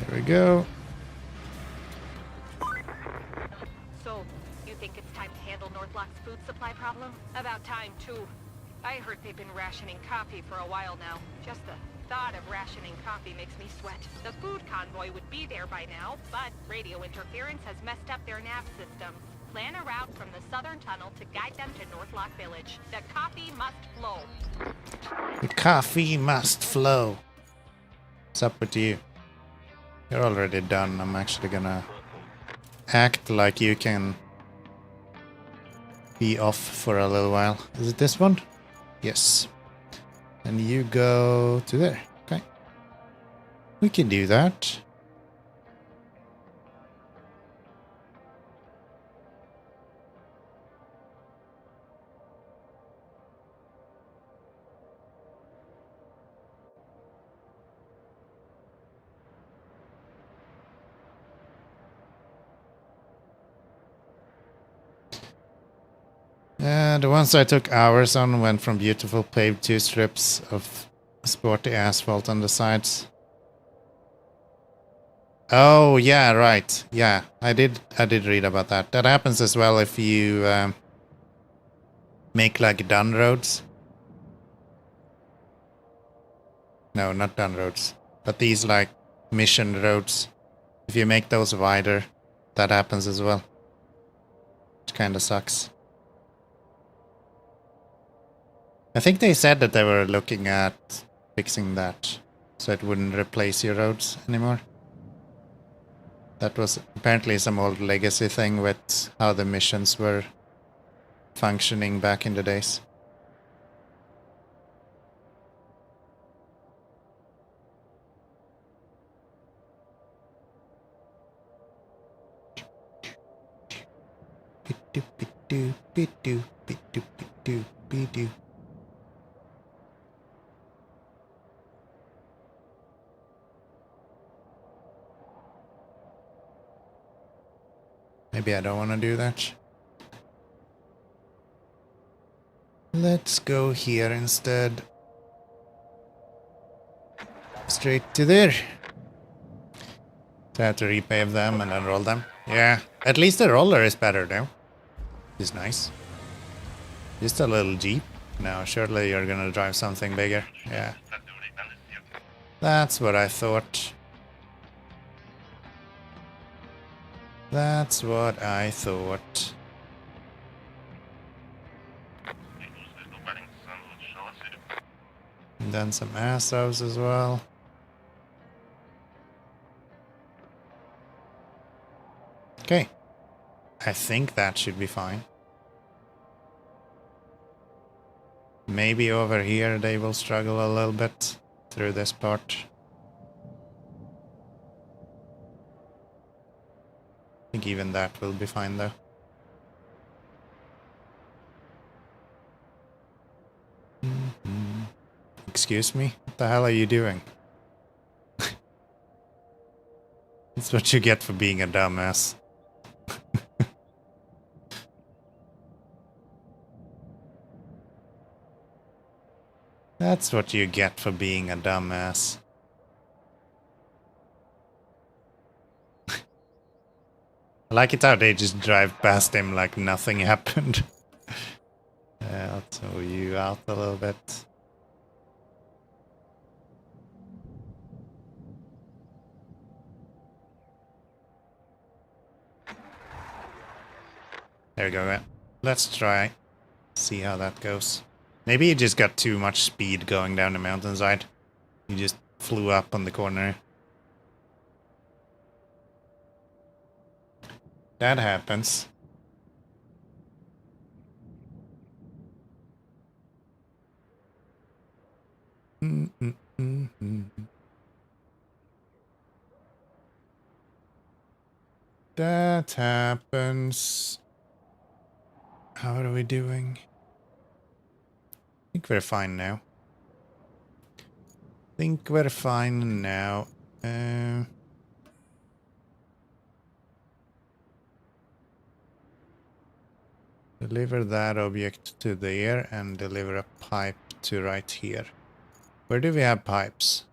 There we go. So, you think it's time to handle Northlock's food supply problem? About time, too. I heard they've been rationing coffee for a while now. Just the thought of rationing coffee makes me sweat. The food convoy would be there by now, but radio interference has messed up their nav systems. Plan a route from the southern tunnel to guide them to Northlock Village. The coffee must flow. The coffee must flow. What's up with you? You're already done. I'm actually gonna act like you can be off for a little while. Is it this one? Yes. And you go to there. Okay. We can do that. The ones I took hours on went from beautiful paved to strips of sporty asphalt on the sides. Oh, yeah, right. Yeah, I did read about that. That happens as well if you make like done roads. No, not done roads. But these like mission roads. If you make those wider, that happens as well. Which kinda sucks. I think they said that they were looking at fixing that so it wouldn't replace your roads anymore. That was apparently some old legacy thing with how the missions were functioning back in the days. Maybe I don't want to do that. Let's go here instead. Straight to there. So I have to repave them and then roll them. Yeah, at least the roller is better now. It's nice. Just a little Jeep. No, surely you're gonna drive something bigger. Yeah. That's what I thought. That's what I thought. And then some assos as well. Okay. I think that should be fine. Maybe over here they will struggle a little bit through this part. I think even that will be fine though. Excuse me? What the hell are you doing? That's what you get for being a dumbass. That's what you get for being a dumbass. I like it how they just drive past him like nothing happened. I'll tow you out a little bit. There we go. Let's try. See how that goes. Maybe you just got too much speed going down the mountainside. You just flew up on the corner. That happens. That happens. How are we doing? I think we're fine now. Deliver that object to there and deliver a pipe to right here. Where do we have pipes?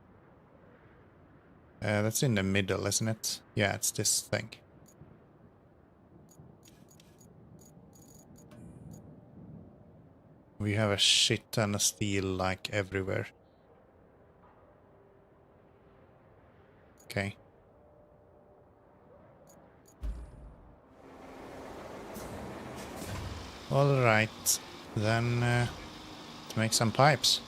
That's in the middle, isn't it? Yeah, it's this thing. We have a shit ton of steel like everywhere. Okay. Alright, then let's make some pipes.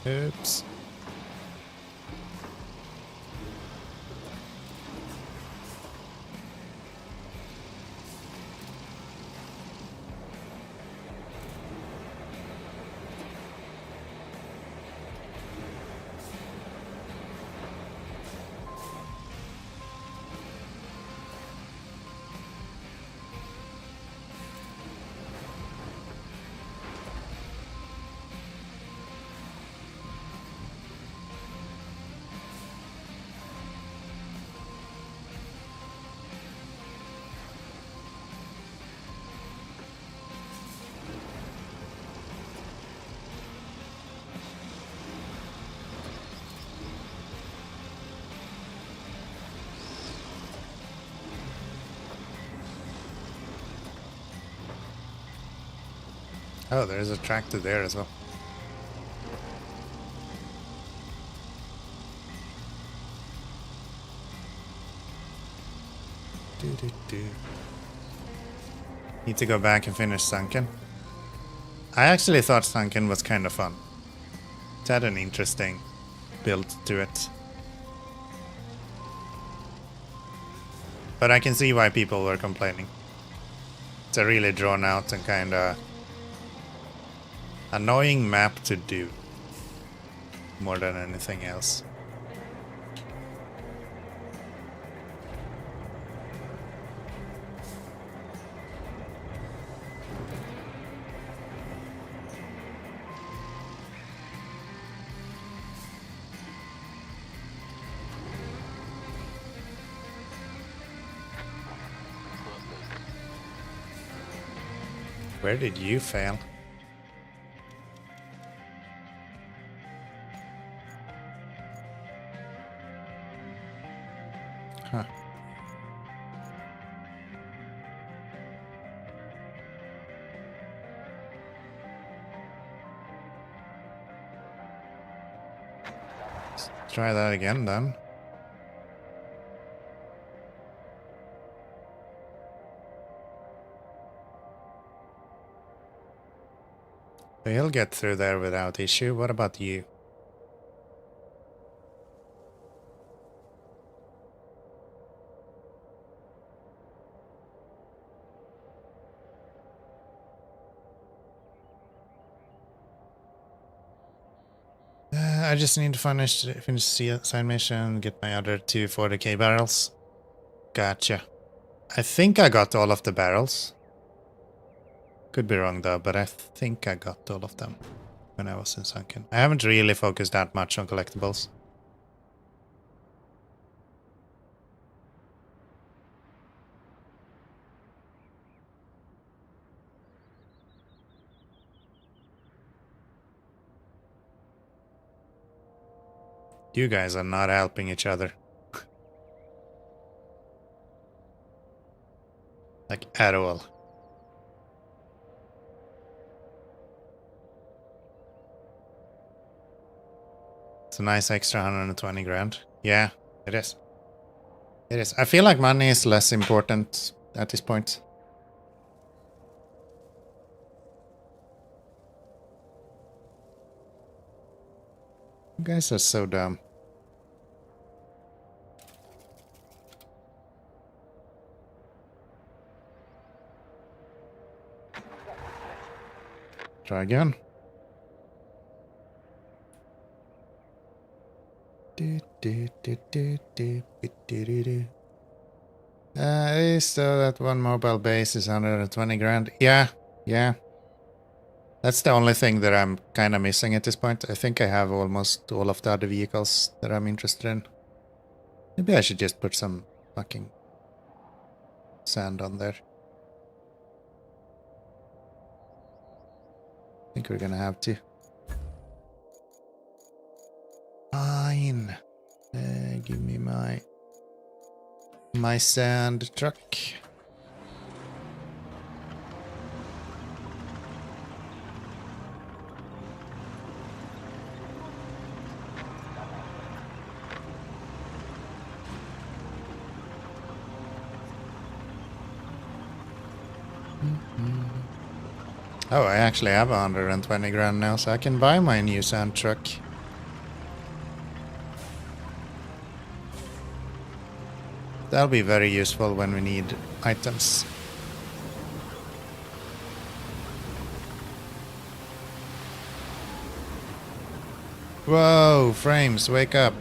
Oops. Oh, there's a tractor there as well. Need to go back and finish Sunken. I actually thought Sunken was kind of fun. It had an interesting build to it. But I can see why people were complaining. It's a really drawn out and kind of annoying map to do. More than anything else. Where did you fail? Huh. Let's try that again then. He'll get through there without issue. What about you? I just need to finish the side mission, get my other 2 40k barrels. Gotcha. I think I got all of the barrels. Could be wrong though, but I think I got all of them when I was in Sunken. I haven't really focused that much on collectibles. You guys are not helping each other. Like, at all. It's a nice extra 120 grand. Yeah, it is. It is. I feel like money is less important at this point. You guys are so dumb. Try again. So that one mobile base is 120 grand. Yeah, yeah. That's the only thing that I'm kind of missing at this point. I think I have almost all of the other vehicles that I'm interested in. Maybe I should just put some fucking sand on there. I think we're gonna have to. Fine. Give me my sand truck. Oh, I actually have 120 grand now, so I can buy my new sand truck. That'll be very useful when we need items. Whoa, frames, wake up.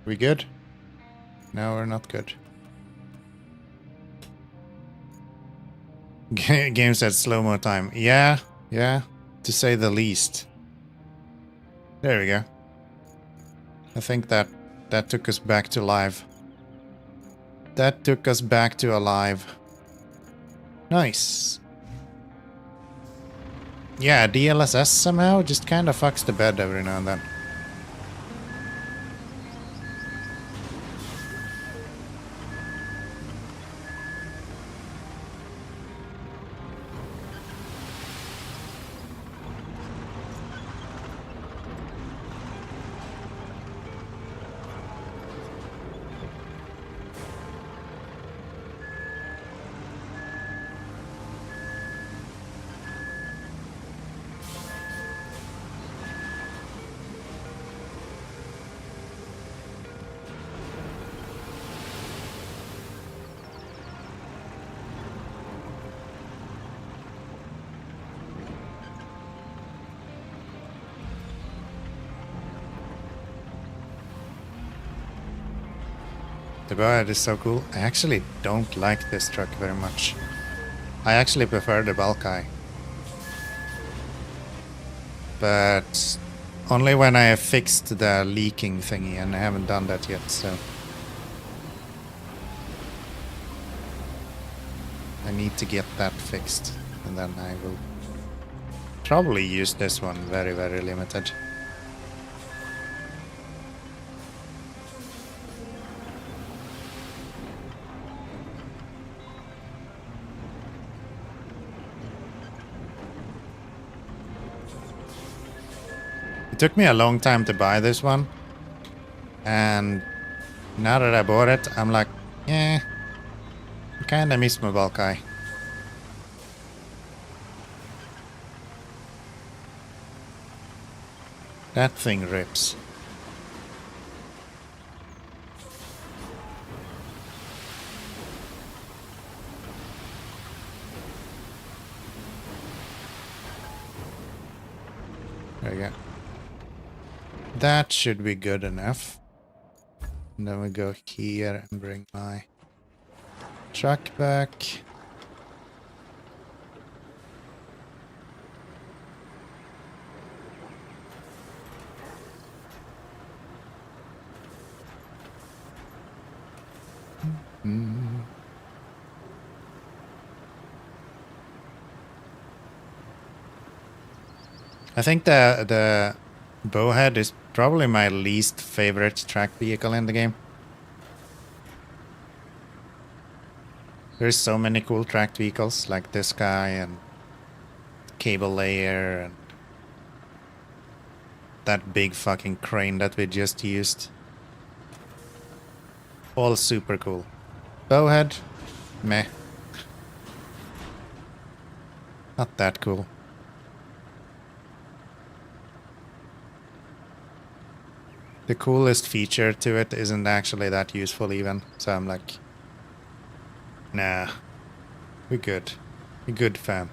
We good? No, we're not good. Game said slow-mo time. Yeah, to say the least. There we go. I think that took us back to live. That took us back to alive. Nice. Yeah, DLSS somehow just kind of fucks the bed every now and then. The Bowhead is so cool. I actually don't like this truck very much. I actually prefer the bsky. But only when I have fixed the leaking thingy, and I haven't done that yet, so I need to get that fixed, and then I will probably use this one very, very limited. It took me a long time to buy this one, and now that I bought it, I'm like, yeah, I kinda miss my bsky. That thing rips. There we go. That should be good enough. And then we go here and bring my truck back. I think the Bowhead is probably my least favorite track vehicle in the game. There's so many cool tracked vehicles like this guy and cable layer and that big fucking crane that we just used. All super cool. Bowhead, meh. Not that cool. The coolest feature to it isn't actually that useful even, so I'm like, nah, we're good. We're good, fam.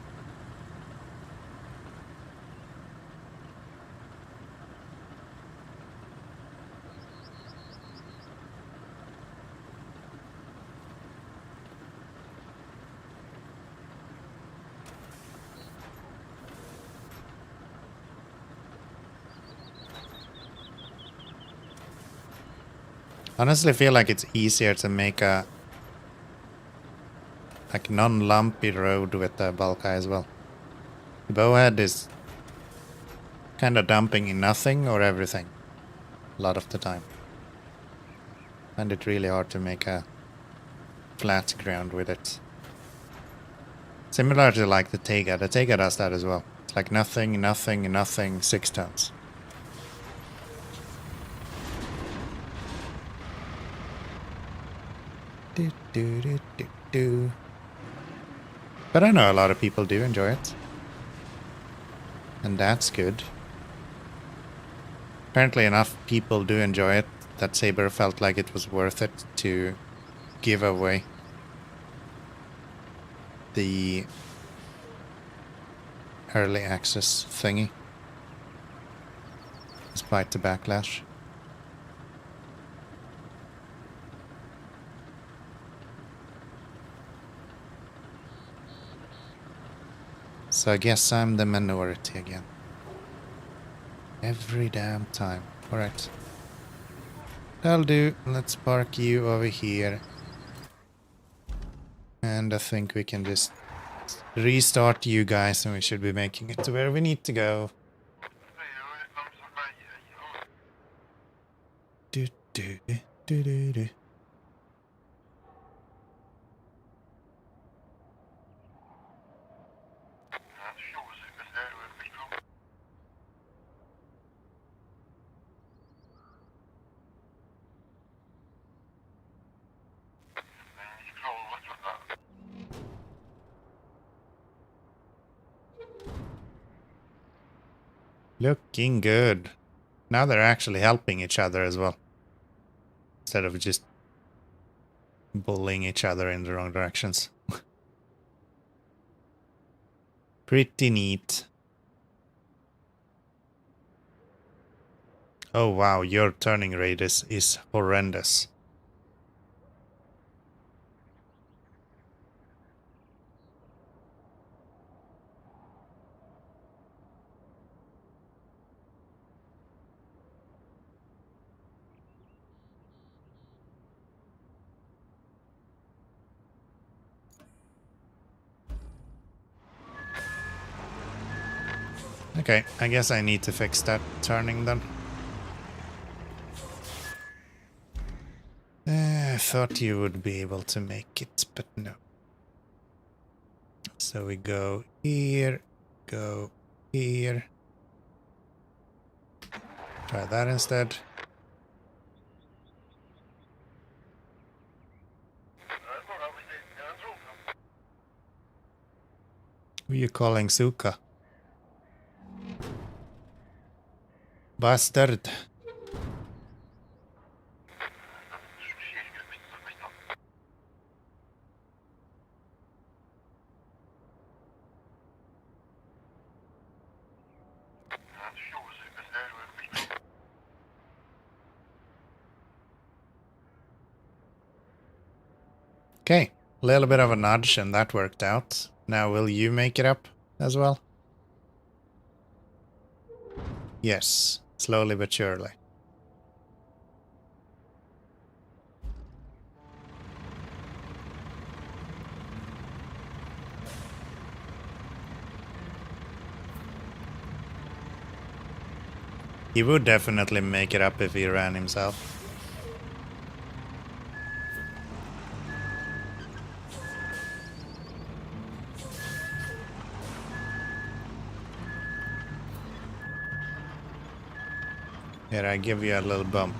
Honestly, feel like it's easier to make a like non-lumpy road with the bsky as well. The Bowhead is kind of dumping in nothing or everything a lot of the time. And it's really hard to make a flat ground with it. Similar to like the Tega. The Tega does that as well. It's like nothing, nothing, nothing, 6 tons. But I know a lot of people do enjoy it. And that's good. Apparently enough people do enjoy it that Saber felt like it was worth it to give away the early access thingy, despite the backlash. So I guess I'm the minority again. Every damn time. Alright. That'll do. Let's park you over here. And I think we can just restart you guys and we should be making it to where we need to go. Do, do, do, do, do. Looking good. Now they're actually helping each other as well. Instead of just bullying each other in the wrong directions. Pretty neat. Oh wow, your turning radius is horrendous. Okay, I guess I need to fix that turning then. I thought you would be able to make it, but no. So we go here, go here. Try that instead. Who are you calling Suka? Bastard. Okay, a little bit of a nudge and that worked out. Now will you make it up as well? Yes, slowly but surely. He would definitely make it up if he ran himself. Here, I give you a little bump.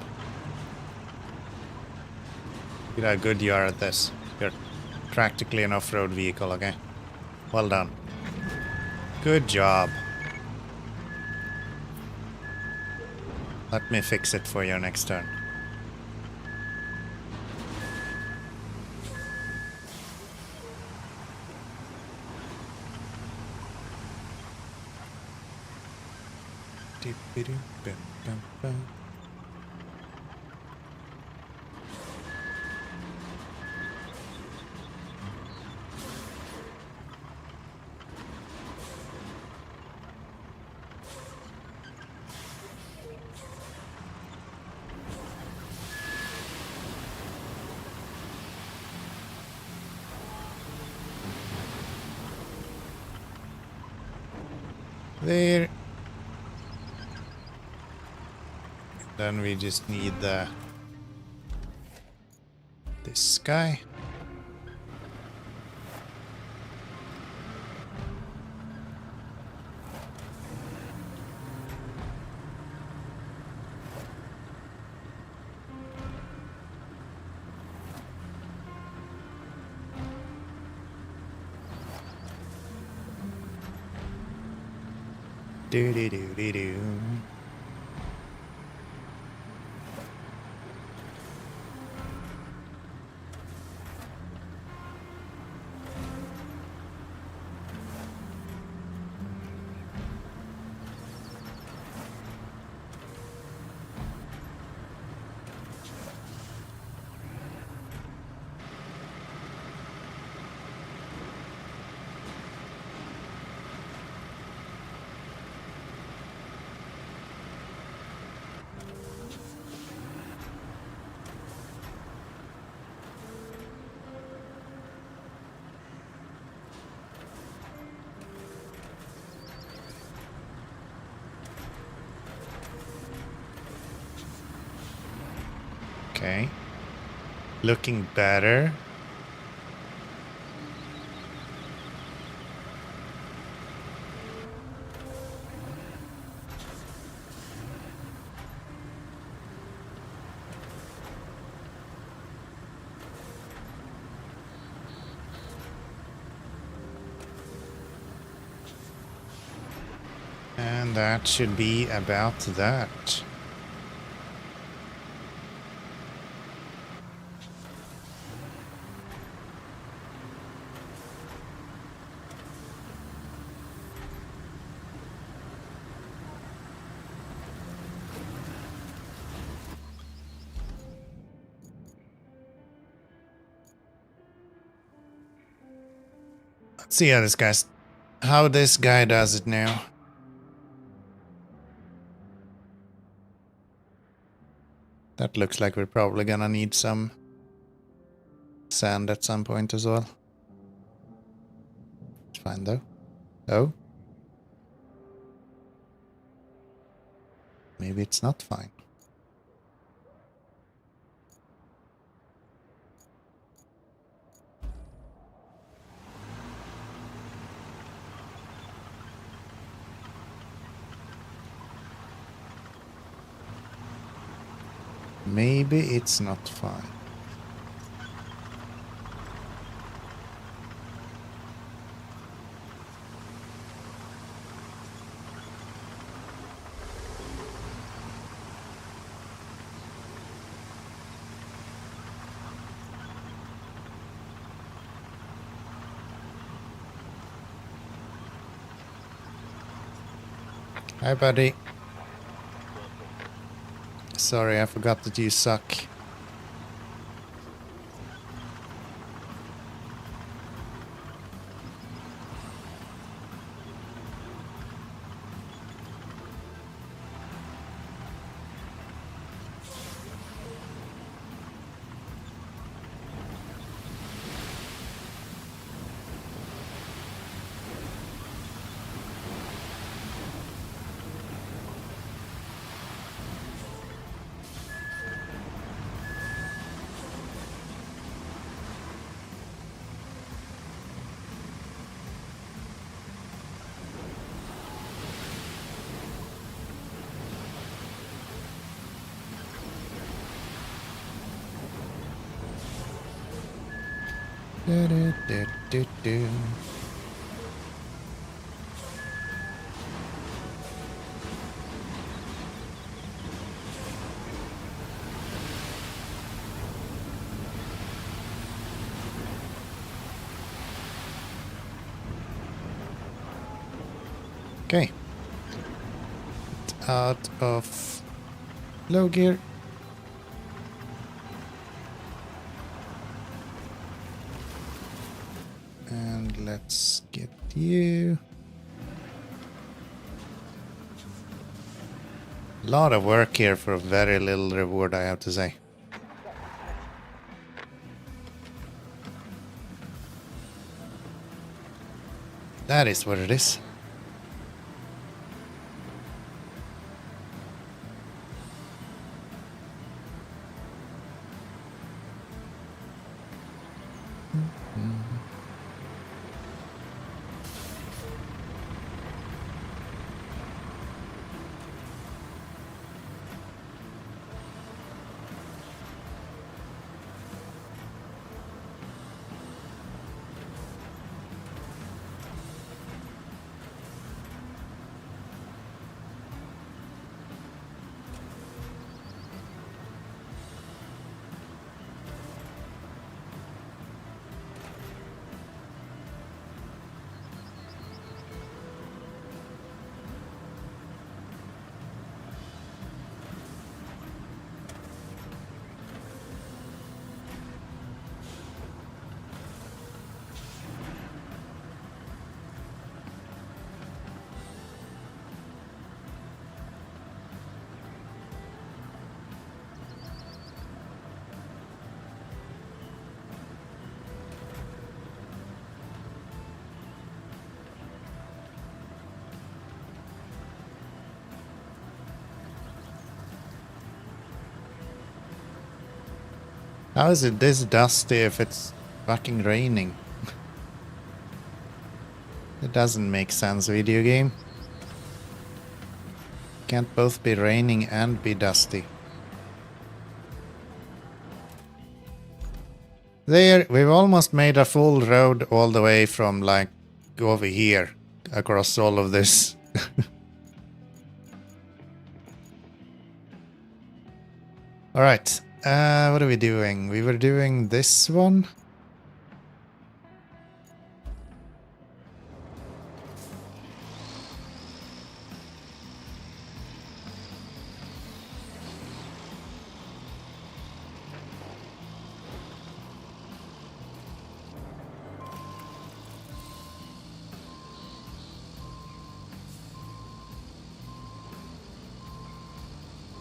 Look how good you are at this. You're practically an off-road vehicle, okay? Well done. Good job. Let me fix it for your next turn. There. Then we just need this guy. Do do do do do. Okay. Looking better. And that should be about that. Let's see how this guy does it now. That looks like we're probably gonna need some sand at some point as well. It's fine though. Oh. Maybe it's not fine. Maybe it's not fine. Hi, buddy. Sorry, I forgot that you suck. Do. Okay. Out of low gear. And let's get you. A lot of work here for very little reward, I have to say. That is what it is. How is it this dusty if it's fucking raining? It doesn't make sense, video game. Can't both be raining and be dusty. There, we've almost made a full road all the way from like over here across all of this. Alright, what are we doing? We were doing this one.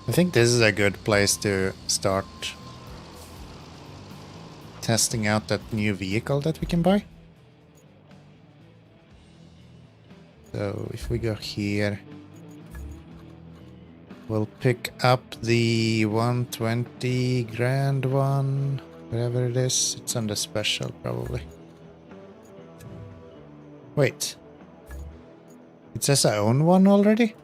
I think this is a good place to start testing out that new vehicle that we can buy. So if we go here, we'll pick up the 120 grand one, wherever it is. It's on the special probably. Wait. It says I own one already?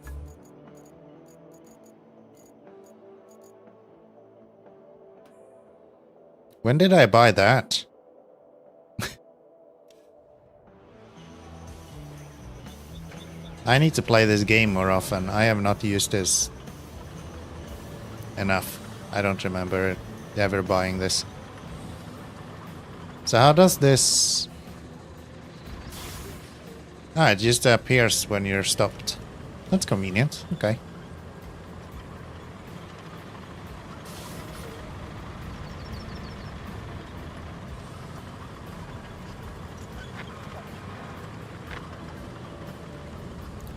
When did I buy that? I need to play this game more often. I have not used this enough. I don't remember ever buying this. So how does this... Ah, it just appears when you're stopped. That's convenient. Okay.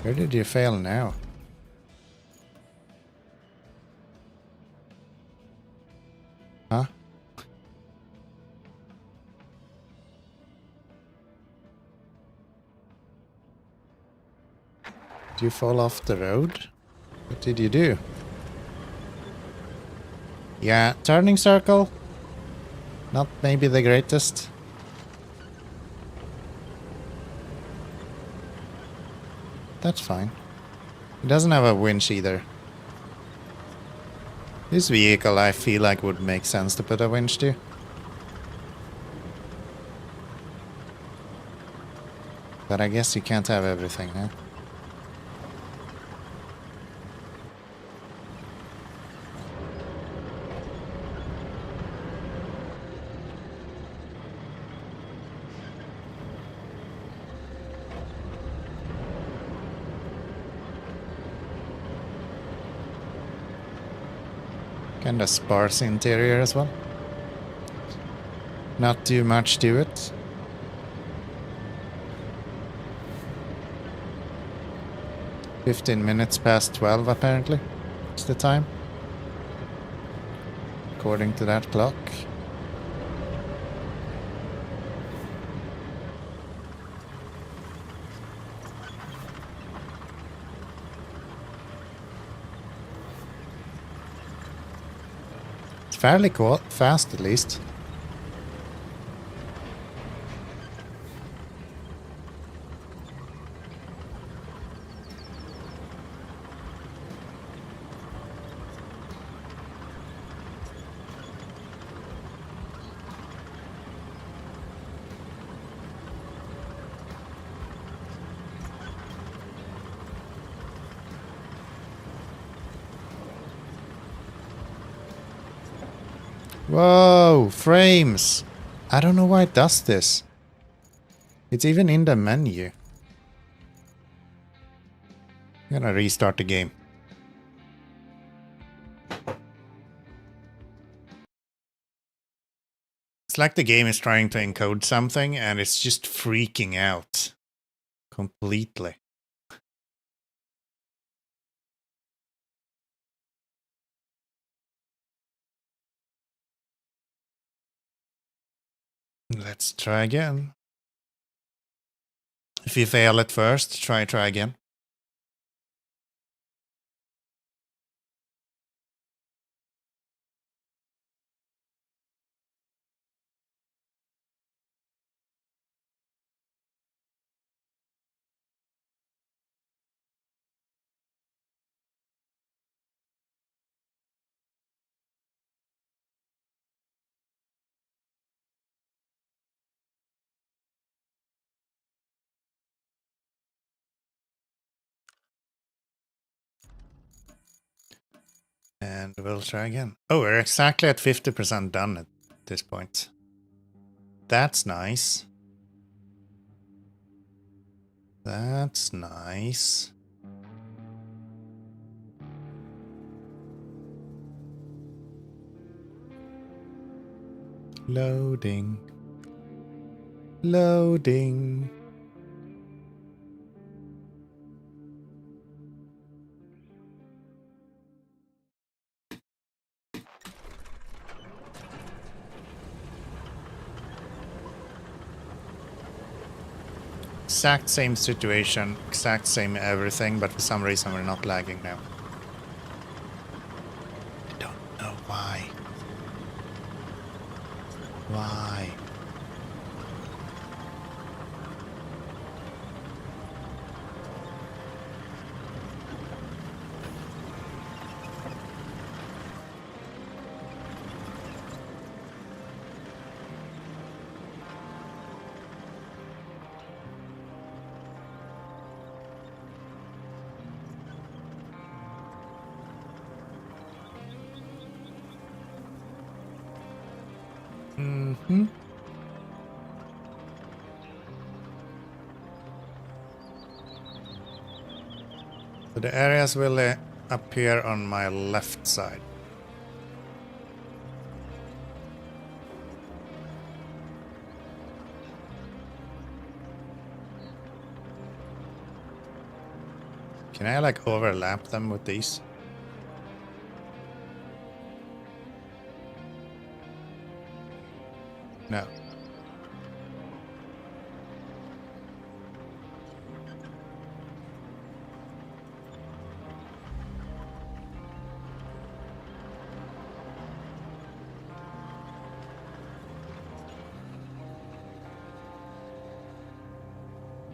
Where did you fail now? Huh? Did you fall off the road? What did you do? Yeah, turning circle. Not maybe the greatest. That's fine. It doesn't have a winch either. This vehicle I feel like would make sense to put a winch to. But I guess you can't have everything, huh? Kinda sparse interior as well. Not too much to it. "15 minutes past 12 apparently. It's the time. According to that clock. Fairly cool, fast at least. Whoa, frames! I don't know why it does this. It's even in the menu. I'm gonna restart the game. It's like the game is trying to encode something and it's just freaking out. Completely. Let's try again. If you fail at first, try again. And we'll try again. Oh, we're exactly at 50% done at this point. That's nice. That's nice. Loading. Loading. Exact same situation, exact same everything, but for some reason we're not lagging now. I don't know why. Why? Mm-hmm. So the areas will appear on my left side. Can I like overlap them with these? No.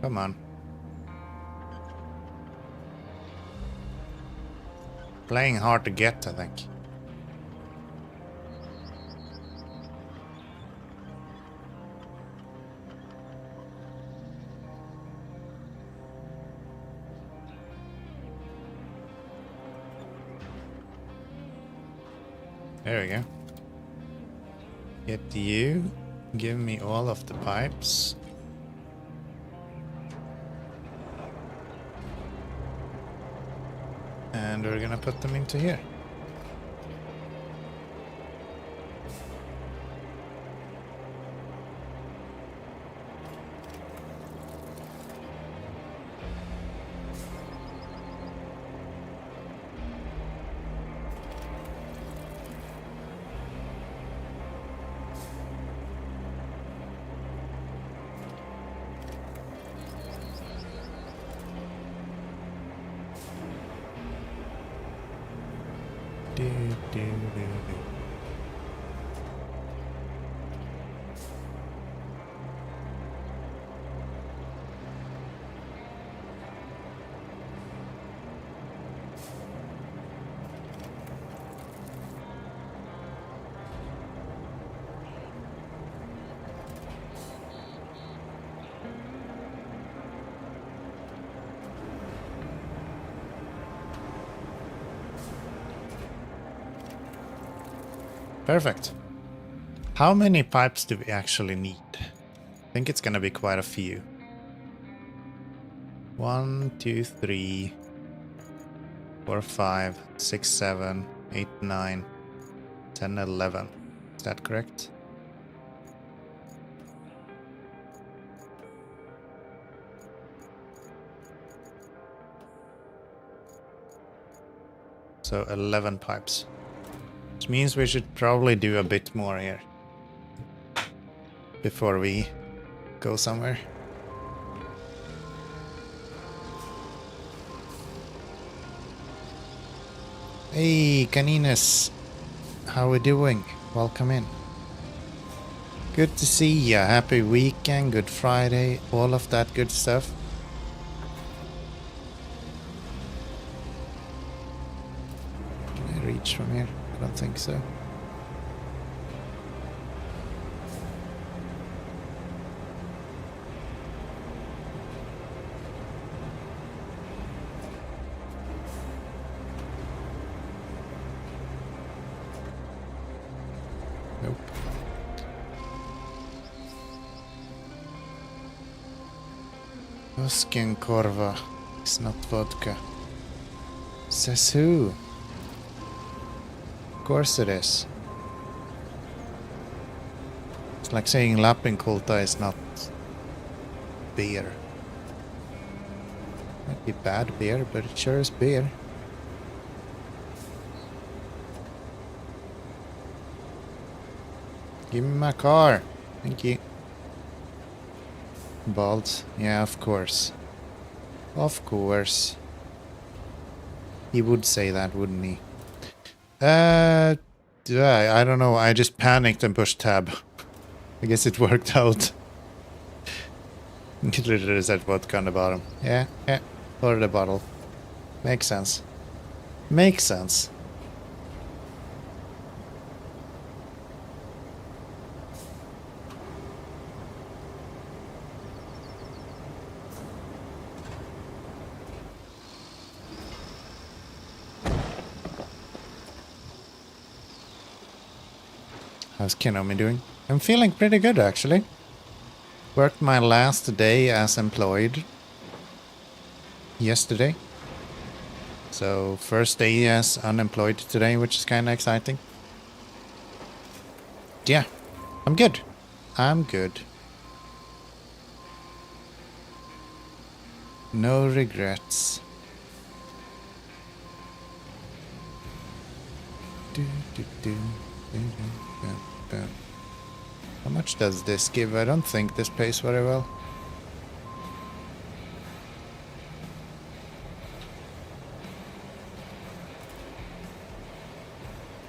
Come on. Playing hard to get, I think. There we go. Get you. Give me all of the pipes. And we're gonna put them into here. Do. Perfect. How many pipes do we actually need? I think it's gonna be quite a few. 1, 2, 3, 4, 5, 6, 7, 8, 9, 10, 11. Is that correct? So 11 pipes. Which means we should probably do a bit more here before we go somewhere. Hey, Canines. How we doing? Welcome in. Good to see ya. Happy weekend, good Friday, all of that good stuff. Can I reach from here? I don't think so. Koskenkorva. It's not vodka. Says who? Of course it is. It's like saying Lappinkulta is not beer. Might be bad beer, but it sure is beer. Give me my car. Thank you. Bald. Yeah, of course. Of course. He would say that, wouldn't he? I don't know. I just panicked and pushed tab. I guess it worked out. It literally said vodka on the bottom. Yeah. Or the bottle. Makes sense. Makes sense. How's Keanomy doing? I'm feeling pretty good, actually. Worked my last day as employed yesterday. So first day as unemployed today, which is kind of exciting. Yeah, I'm good. I'm good. No regrets. How much does this give? I don't think this pays very well.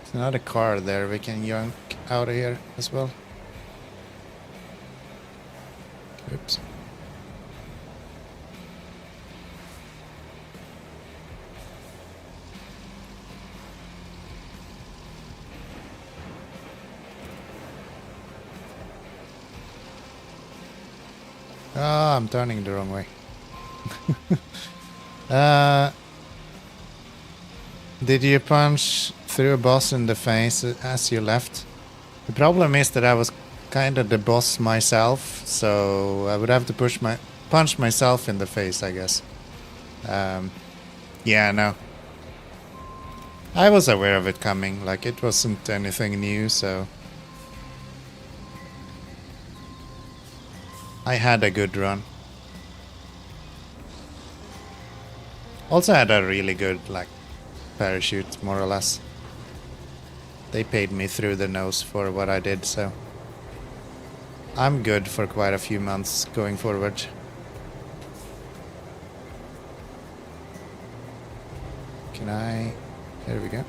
There's another car there we can yank out of here as well. Oops. Ah, I'm turning the wrong way. Did you punch through a boss in the face as you left? The problem is that I was kind of the boss myself, so I would have to punch myself in the face, I guess. Yeah, no. I was aware of it coming, like it wasn't anything new, so... I had a good run. Also had a really good, like, parachute, more or less. They paid me through the nose for what I did, so... I'm good for quite a few months going forward. Can I... There we go.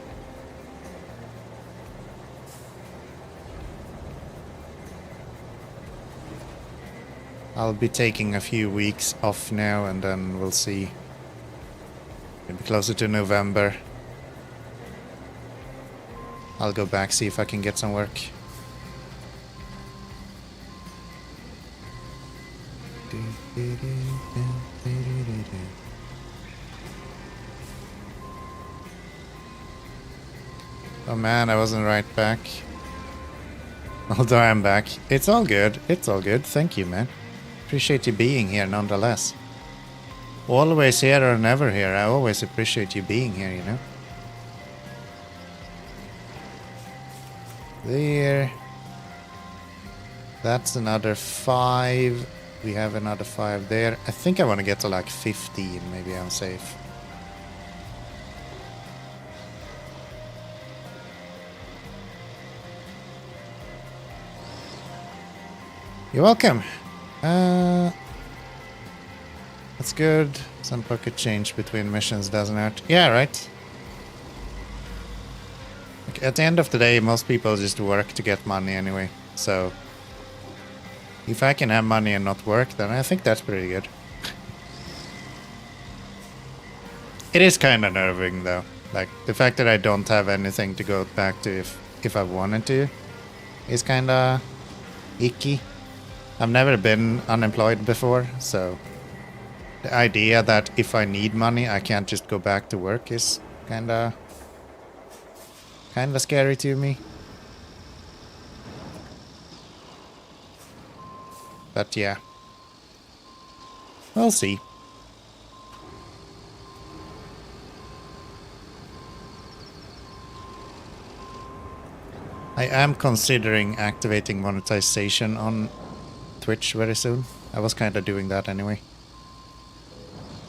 I'll be taking a few weeks off now and then we'll see. Maybe closer to November. I'll go back, see if I can get some work. Oh man, I wasn't right back. Although I'm back. It's all good. It's all good. Thank you, man. Appreciate you being here nonetheless. Always here or never here. I always appreciate you being here, you know. There. That's another 5. We have another 5 there. I think I want to get to like 15. Maybe I'm safe. You're welcome. That's good. Some pocket change between missions doesn't hurt. Yeah, right. Like, at the end of the day, most people just work to get money anyway. So, if I can have money and not work, then I think that's pretty good. It is kind of nerving, though. Like, the fact that I don't have anything to go back to if I wanted to is kind of icky. I've never been unemployed before, so the idea that if I need money, I can't just go back to work is kind of scary to me. But yeah. We'll see. I am considering activating monetization on Twitch very soon. I was kind of doing that anyway.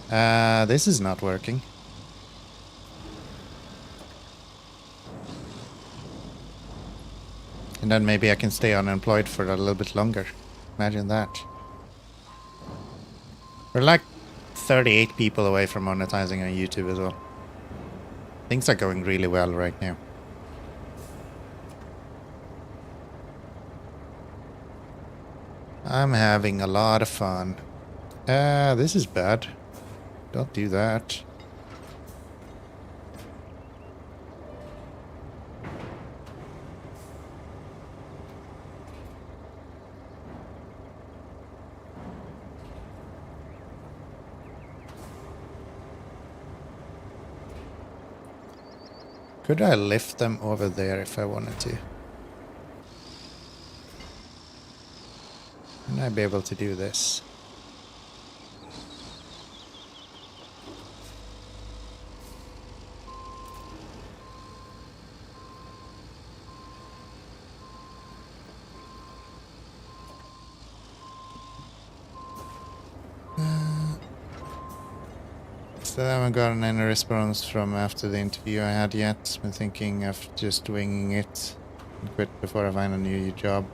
This is not working. And then maybe I can stay unemployed for a little bit longer. Imagine that. We're like 38 people away from monetizing on YouTube as well. Things are going really well right now. I'm having a lot of fun. This is bad. Don't do that. Could I lift them over there if I wanted to? Wouldn't I be able to do this? Still haven't gotten any response from after the interview I had yet. Been thinking of just winging it and quit before I find a new job.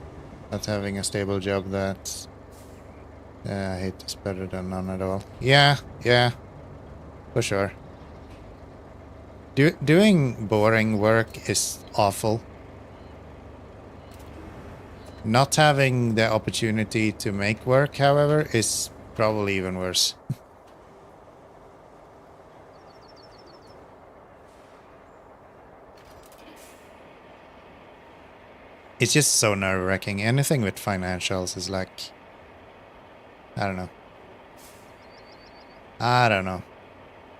Not having a stable job that I hate is better than none at all. Yeah, for sure. Doing boring work is awful. Not having the opportunity to make work, however, is probably even worse. It's just so nerve-wracking. Anything with financials is like... I don't know.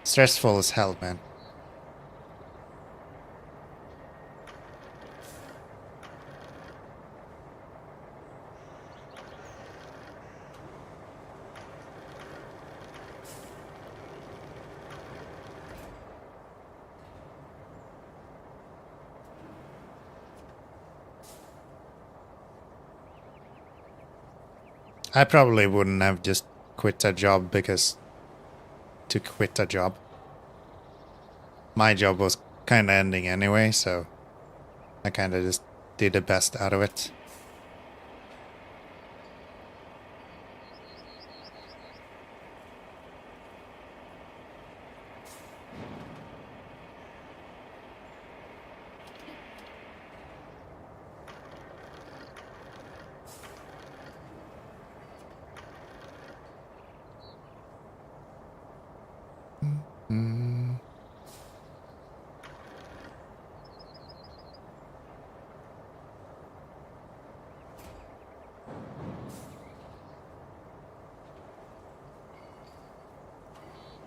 Stressful as hell, man. I probably wouldn't have just quit a job because to quit a job. My job was kind of ending anyway, so I kind of just did the best out of it.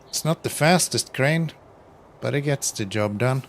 It's not the fastest crane, but it gets the job done.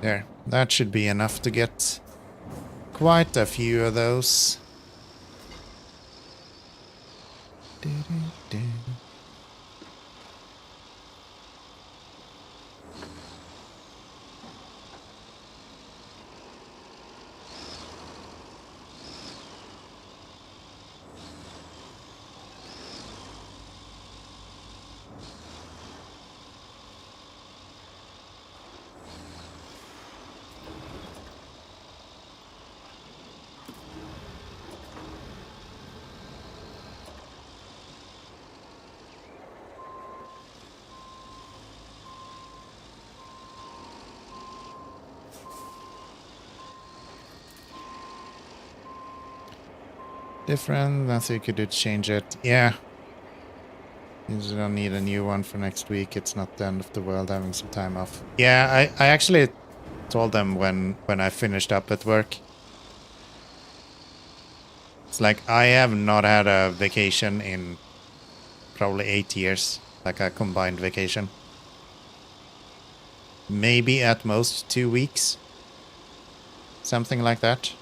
There, that should be enough to get quite a few of those. different. Nothing you could do to change it. Yeah. You just don't need a new one for next week. It's not the end of the world having some time off. Yeah, I actually told them when I finished up at work. It's like I have not had a vacation in probably 8 years, like a combined vacation. Maybe at most 2 weeks. Something like that.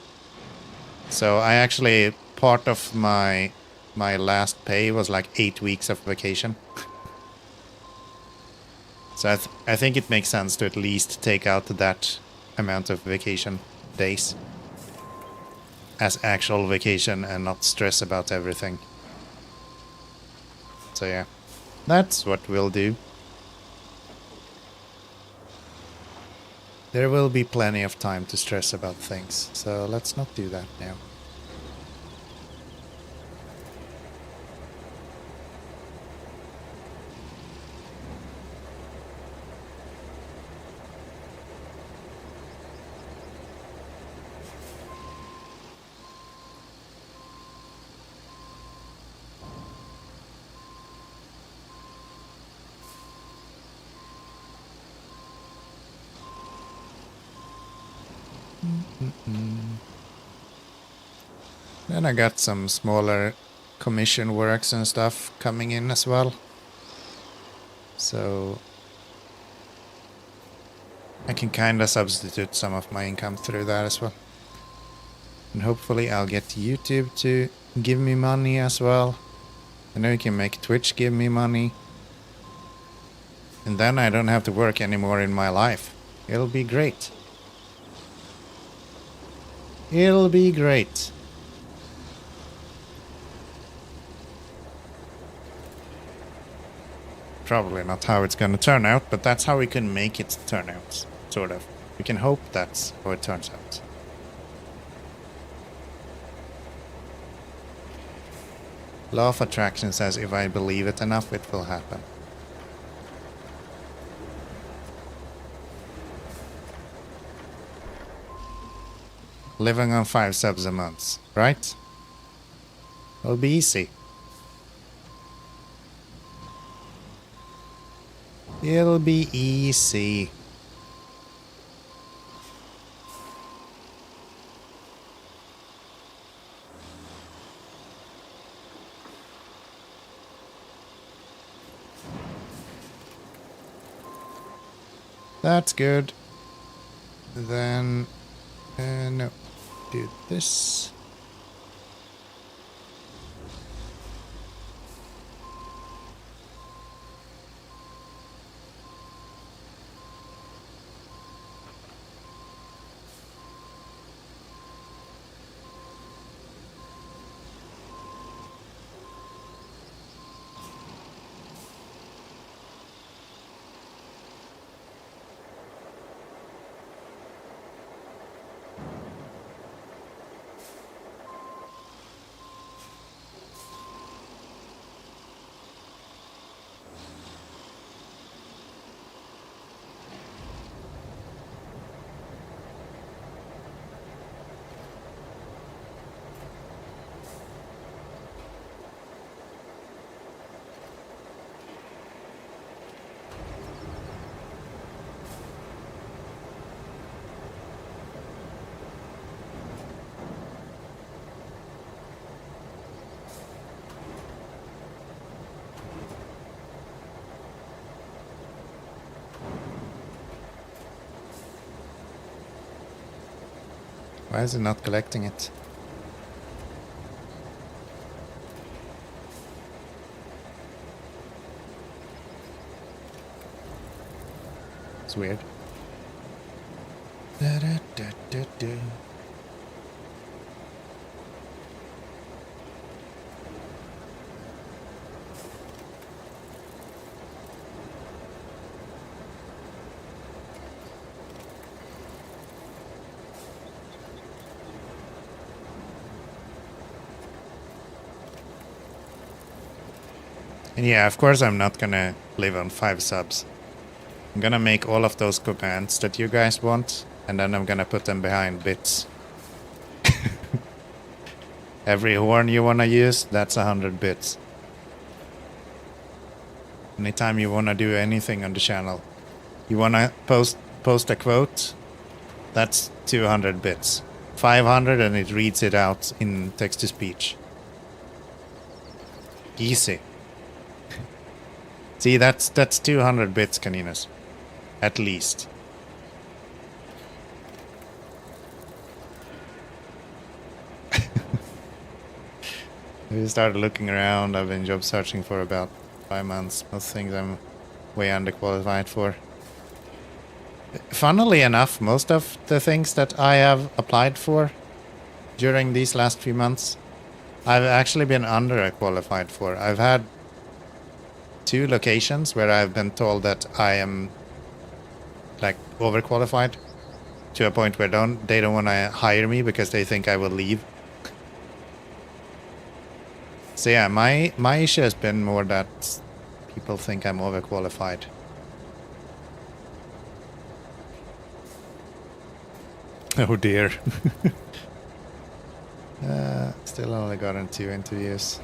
So I actually, part of my last pay was like 8 weeks of vacation. So I think it makes sense to at least take out that amount of vacation days as actual vacation and not stress about everything. So yeah, that's what we'll do. There will be plenty of time to stress about things, so let's not do that now. Then I got some smaller commission works and stuff coming in as well. So I can kind of substitute some of my income through that as well. And hopefully I'll get YouTube to give me money as well. I know you can make Twitch give me money. And then I don't have to work anymore in my life. It'll be great. It'll be great. Probably not how it's gonna turn out, but that's how we can make it turn out, sort of. We can hope that's how it turns out. Law of attraction says if I believe it enough, it will happen. Living on 5 subs a month, right? It'll be easy. It'll be easy. That's good. Then, no, do this. Why is it not collecting it? It's weird. Da, da, da, da, da. And yeah, of course I'm not gonna live on 5 subs. I'm gonna make all of those commands that you guys want, and then I'm gonna put them behind bits. Every horn you want to use, that's 100 bits. Anytime you want to do anything on the channel, you want to post a quote, that's 200 bits. 500 and it reads it out in text-to-speech. Easy. See, that's 200 bits, Caninas. At least. We started looking around. I've been job searching for about 5 months. Most things I'm way underqualified for. Funnily enough, most of the things that I have applied for during these last few months, I've actually been underqualified for. I've had 2 locations where I've been told that I am like overqualified to a point where they don't want to hire me because they think I will leave. So yeah, my issue has been more that people think I'm overqualified. Oh dear. Still only gotten 2 interviews.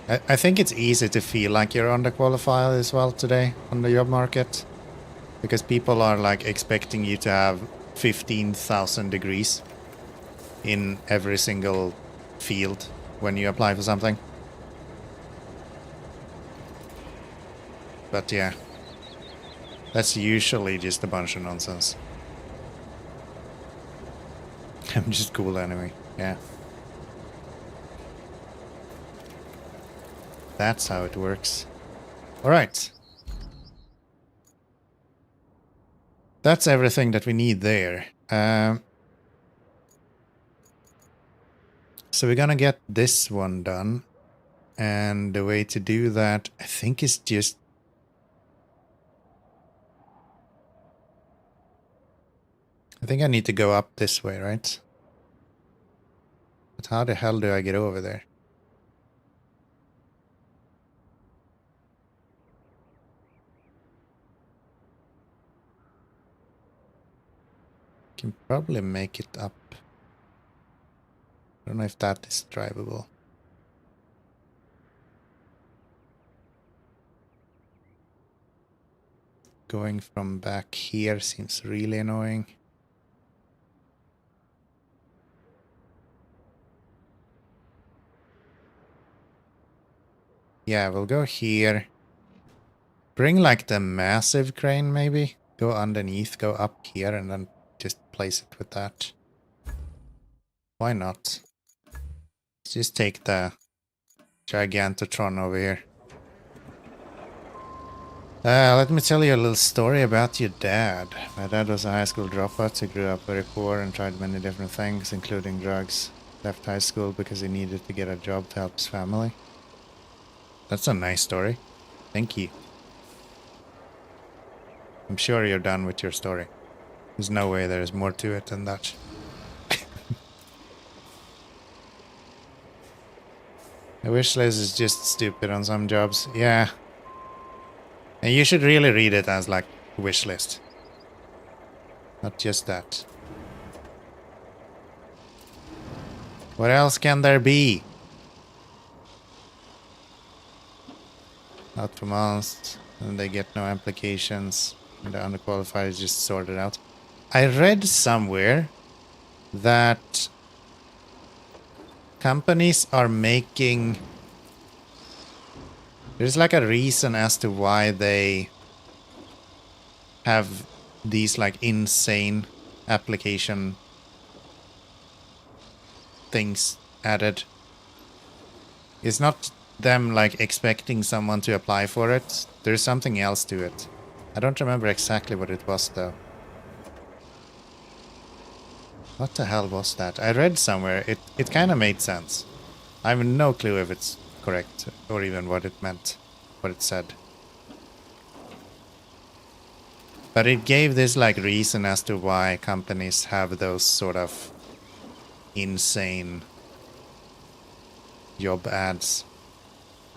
I think it's easy to feel like you're underqualified as well today on the job market. Because people are like expecting you to have 15,000 degrees in every single field when you apply for something. But yeah, that's usually just a bunch of nonsense. I'm just cool anyway, yeah. That's how it works. Alright. That's everything that we need there. So we're gonna get this one done. And the way to do that, I think, is just... I think I need to go up this way, right? But how the hell do I get over there? Can probably make it up. I don't know if that is drivable. Going from back here seems really annoying. Yeah, we'll go here. Bring like the massive crane maybe. Go underneath, go up here and then just place it with that. Why not? Let's just take the Gigantotron over here. Let me tell you a little story about your dad. My dad was a high school dropout. He grew up very poor and tried many different things, including drugs. Left high school because he needed to get a job to help his family. That's a nice story. Thank you. I'm sure you're done with your story. There's no way there's more to it than that. The wish list is just stupid on some jobs. Yeah. And you should really read it as like wish list. Not just that. What else can there be? Out for months, and they get no applications, and the underqualified is just sorted out. I read somewhere that companies are making... There's like a reason as to why they have these like insane application things added. It's not them like expecting someone to apply for it. There's something else to it. I don't remember exactly what it was though. What the hell was that? I read somewhere. It kind of made sense. I have no clue if it's correct or even what it meant, what it said. But it gave this like reason as to why companies have those sort of insane job ads,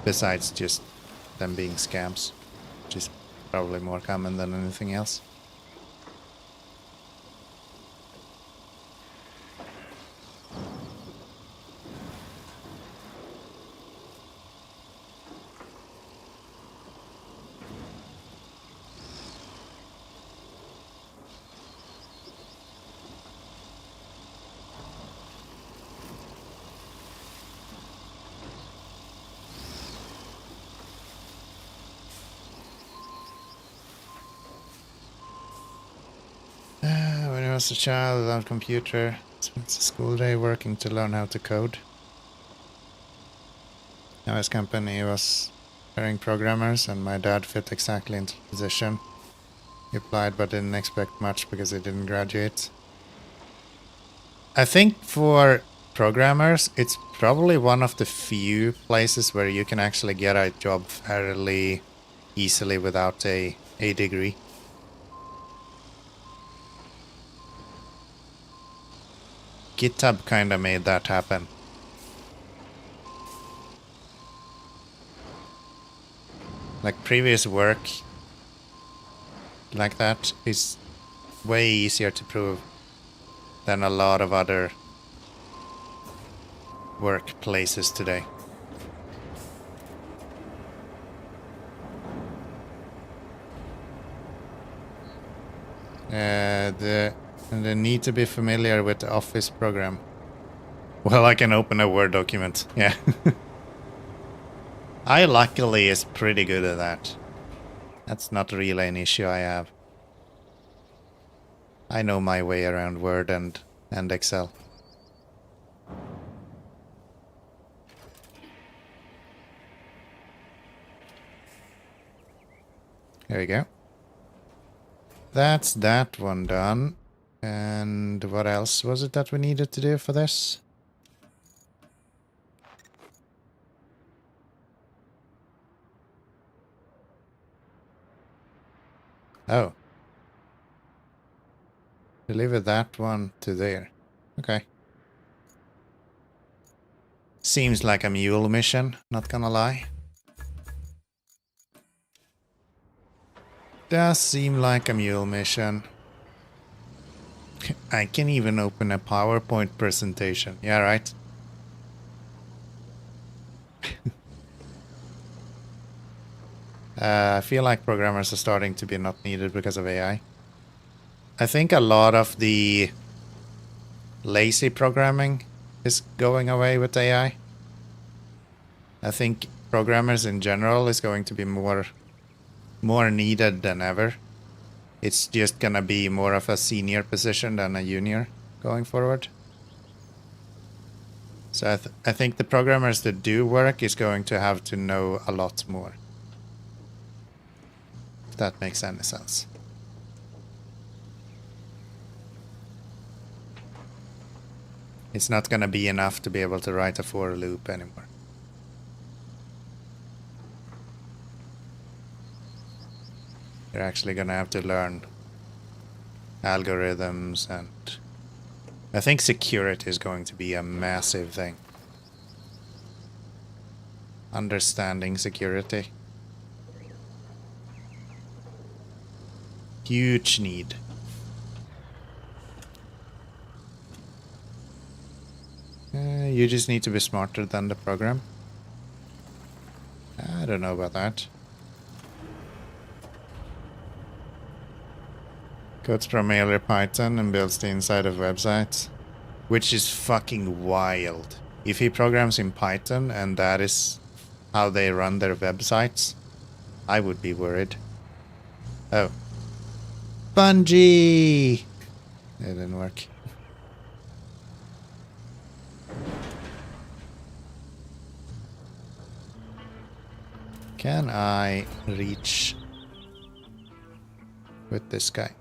besides just them being scams, which is probably more common than anything else. was a child without computer. Spent the school day working to learn how to code. Now his company was hiring programmers, and my dad fit exactly into the position. He applied but didn't expect much because he didn't graduate. I think for programmers, it's probably one of the few places where you can actually get a job fairly easily without a degree. GitHub kinda made that happen. Like previous work like that is way easier to prove than a lot of other workplaces today. The need to be familiar with the Office program. Well, I can open a Word document. Yeah. I luckily is pretty good at that. That's not really an issue I have. I know my way around Word and Excel. There we go. That's that one done. And what else was it that we needed to do for this? Oh. Deliver that one to there. Okay. Seems like a mule mission, not gonna lie. Does seem like a mule mission. I can even open a PowerPoint presentation. Yeah, right. I feel like programmers are starting to be not needed because of AI. I think a lot of the lazy programming is going away with AI. I think programmers in general is going to be more needed than ever. It's just gonna be more of a senior position than a junior going forward. So I think the programmers that do work is going to have to know a lot more. If that makes any sense. It's not gonna be enough to be able to write a for loop anymore. You're actually gonna have to learn algorithms, and I think security is going to be a massive thing. Understanding security. Huge need. You just need to be smarter than the program. I don't know about that. Codes primarily Python and builds the inside of websites, which is fucking wild. If he programs in Python and that is how they run their websites, I would be worried. Oh. Bungie! It didn't work. Can I reach with this guy?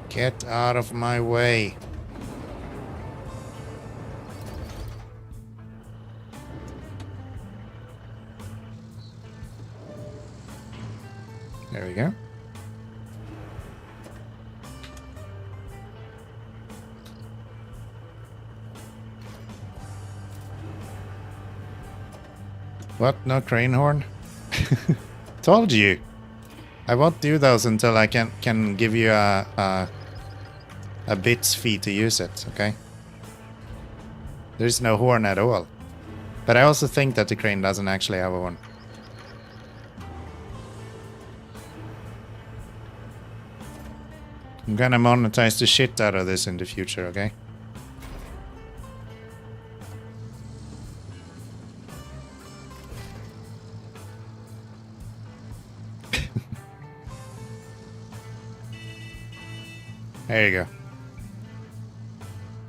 Get out of my way. There we go. What? No crane horn? Told you. I won't do those until I can give you a bits fee to use it, okay? There's no horn at all. But I also think that the crane doesn't actually have a horn. I'm gonna monetize the shit out of this in the future, okay? There you go.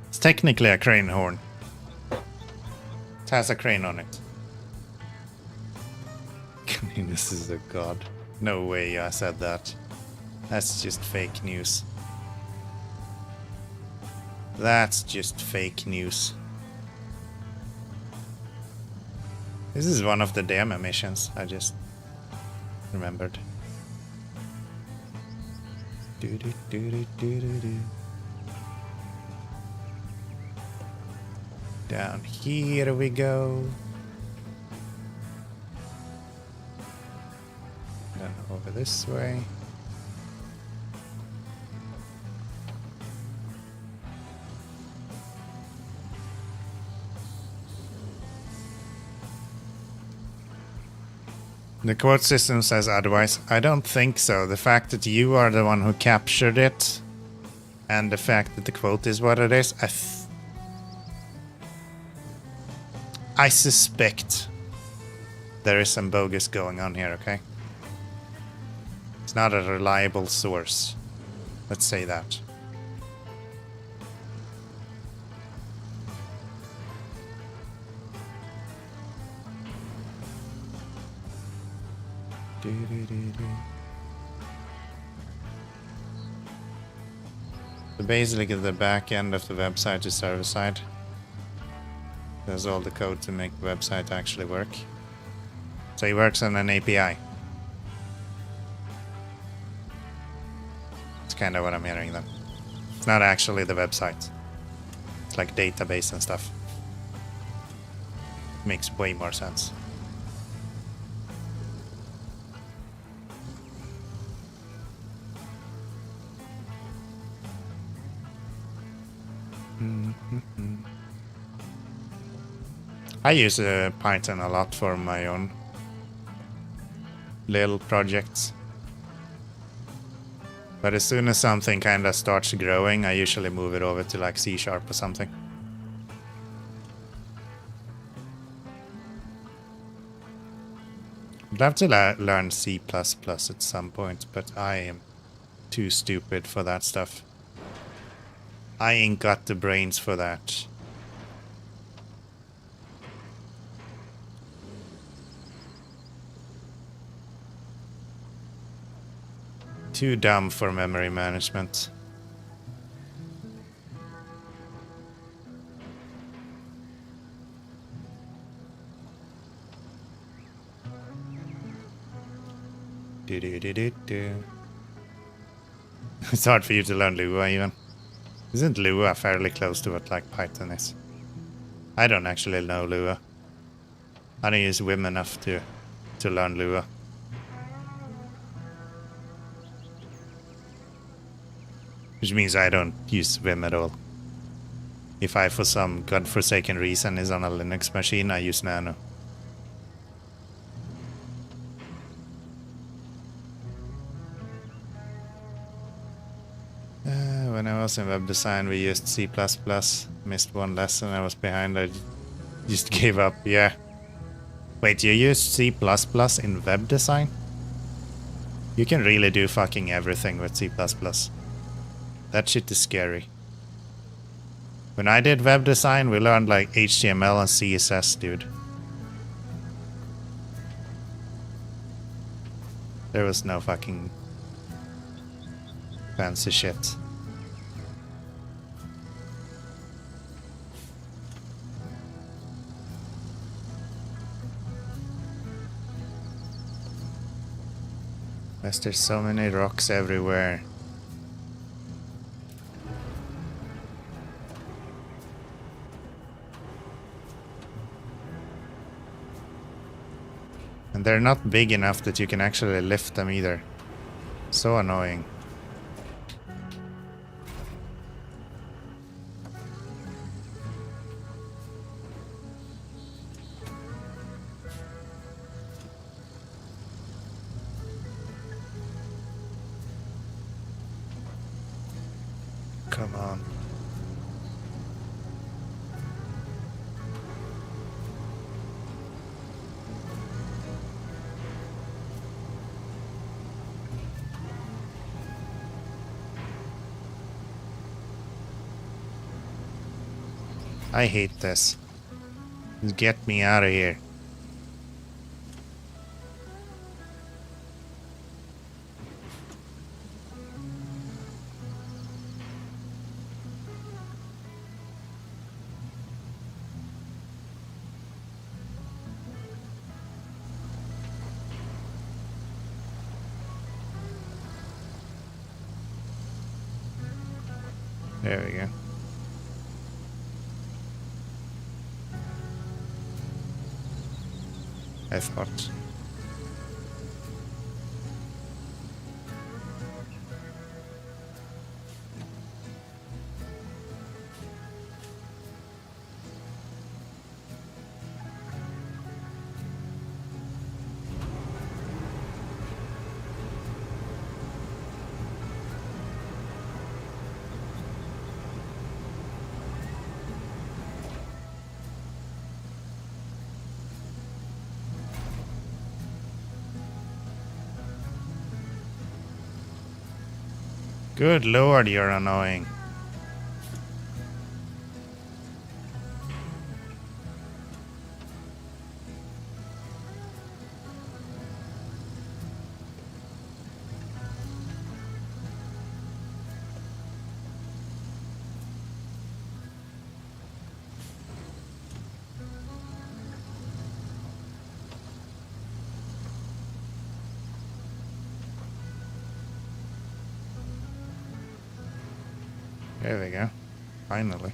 It's technically a crane horn. It has a crane on it. I mean, this is a god. No way I said that. That's just fake news. That's just fake news. This is one of the demo missions, I just remembered. Down here we go. Then over this way. The quote system says otherwise. I don't think so. The fact that you are the one who captured it, and the fact that the quote is what it is, I suspect there is some bogus going on here, okay? It's not a reliable source. Let's say that. So basically the back end of the website is server side. There's all the code to make the website actually work. So it works on an API. It's kind of what I'm hearing then. It's not actually the website. It's like database and stuff. Makes way more sense. I use Python a lot for my own little projects. But as soon as something kind of starts growing, I usually move it over to like C# or something. I'd love to learn C++ at some point, but I am too stupid for that stuff. I ain't got the brains for that. Too dumb for memory management. It's hard for you to learn Lua even. Isn't Lua fairly close to what like Python is? I don't actually know Lua. I don't use Vim enough to learn Lua. Which means I don't use Vim at all. If I, for some godforsaken reason, is on a Linux machine, I use Nano. When I was in web design, we used C++. Missed one lesson, I was behind, I just gave up, yeah. Wait, you used C++ in web design? You can really do fucking everything with C++. That shit is scary. When I did web design, we learned like HTML and CSS, dude. There was no fucking fancy shit. There's so many rocks everywhere. And they're not big enough that you can actually lift them either. So annoying. Come on. I hate this. Get me out of here. There we go. I thought. Good lord, you're annoying. There we go. Finally.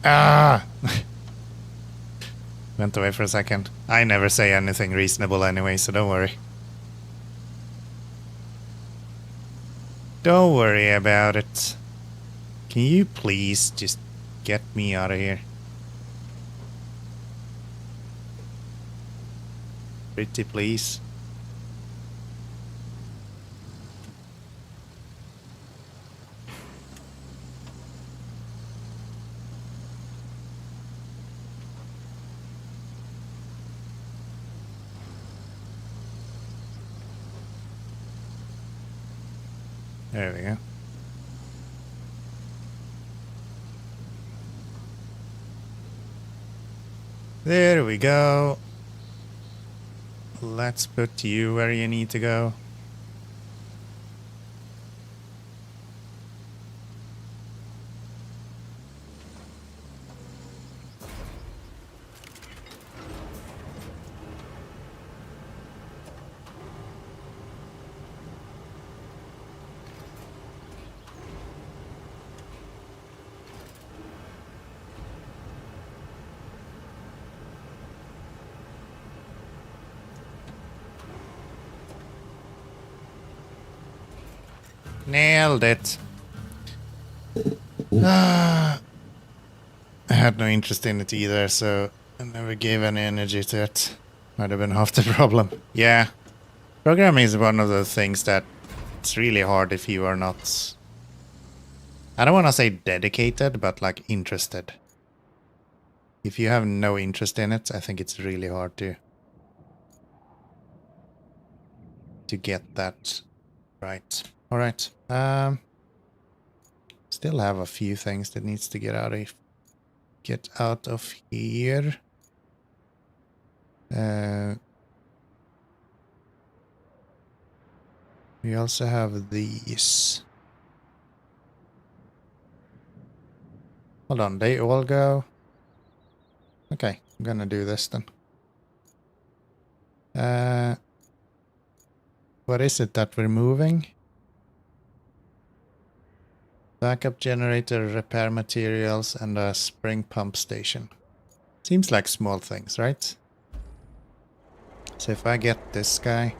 Ah! Went away for a second. I never say anything reasonable anyway, so don't worry. Don't worry about it. Can you please just get me out of here? Pretty please. There we go. There we go. Let's put you where you need to go. Nailed it. I had no interest in it either, so I never gave any energy to it. Might have been half the problem. Yeah. Programming is one of those things that it's really hard if you are not... I don't want to say dedicated, but like interested. If you have no interest in it, I think it's really hard to get that right. All right. Still have a few things that needs to get out of here. We also have these. Hold on, they all go. Okay, I'm gonna do this then. What is it that we're moving? Backup generator, repair materials, and a spring pump station. Seems like small things, right? So if I get this guy,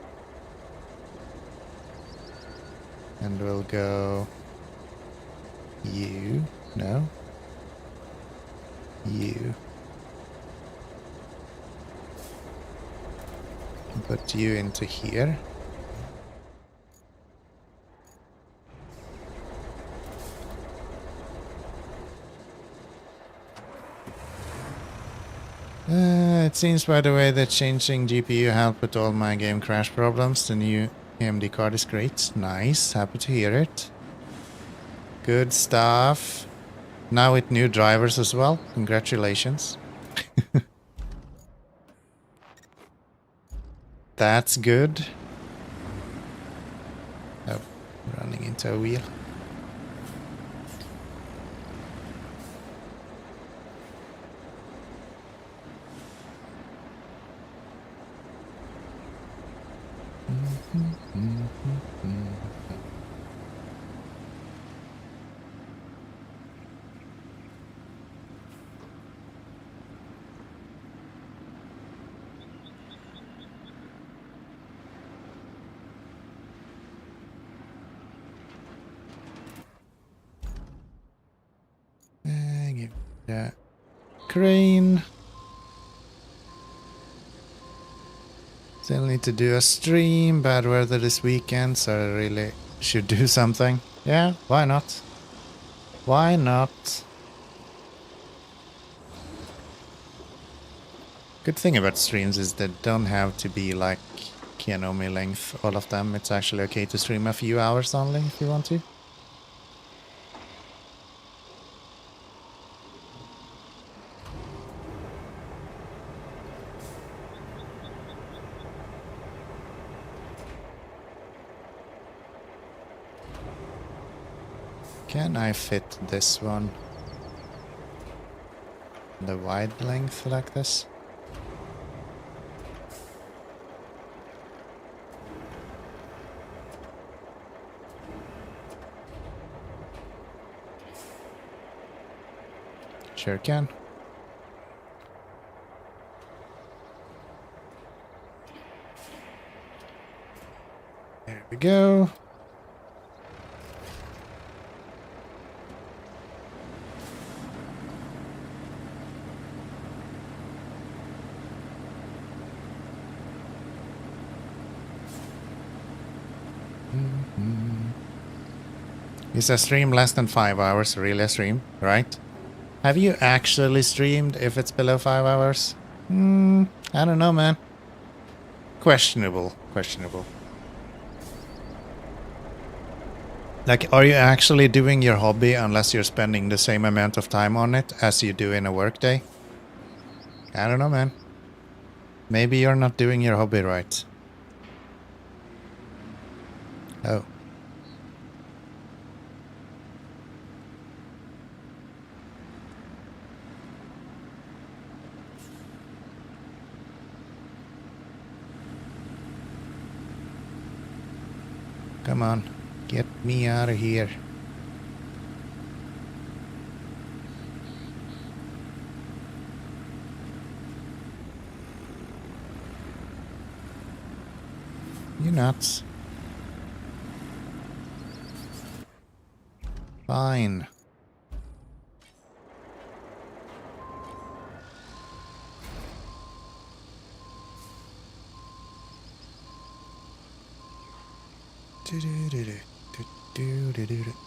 and we'll go you, no, you. Put you into here. It seems, by the way, that changing GPU helped with all my game crash problems. The new AMD card is great. Nice. Happy to hear it. Good stuff. Now with new drivers as well. Congratulations. That's good. Oh, running into a wheel. Give that crane. Still need to do a stream. Bad weather this weekend, so I really should do something. Yeah, why not? Why not? Good thing about streams is they don't have to be like Keanomy length, all of them. It's actually okay to stream a few hours only if you want to. Can I fit this one? The wide length like this? Sure can. There we go. Is a stream less than 5 hours really a stream, right? Have you actually streamed if it's below 5 hours? I don't know, man. Questionable. Questionable. Like, are you actually doing your hobby unless you're spending the same amount of time on it as you do in a workday? I don't know, man. Maybe you're not doing your hobby right. Oh. Come on, get me out of here. You nuts. Fine.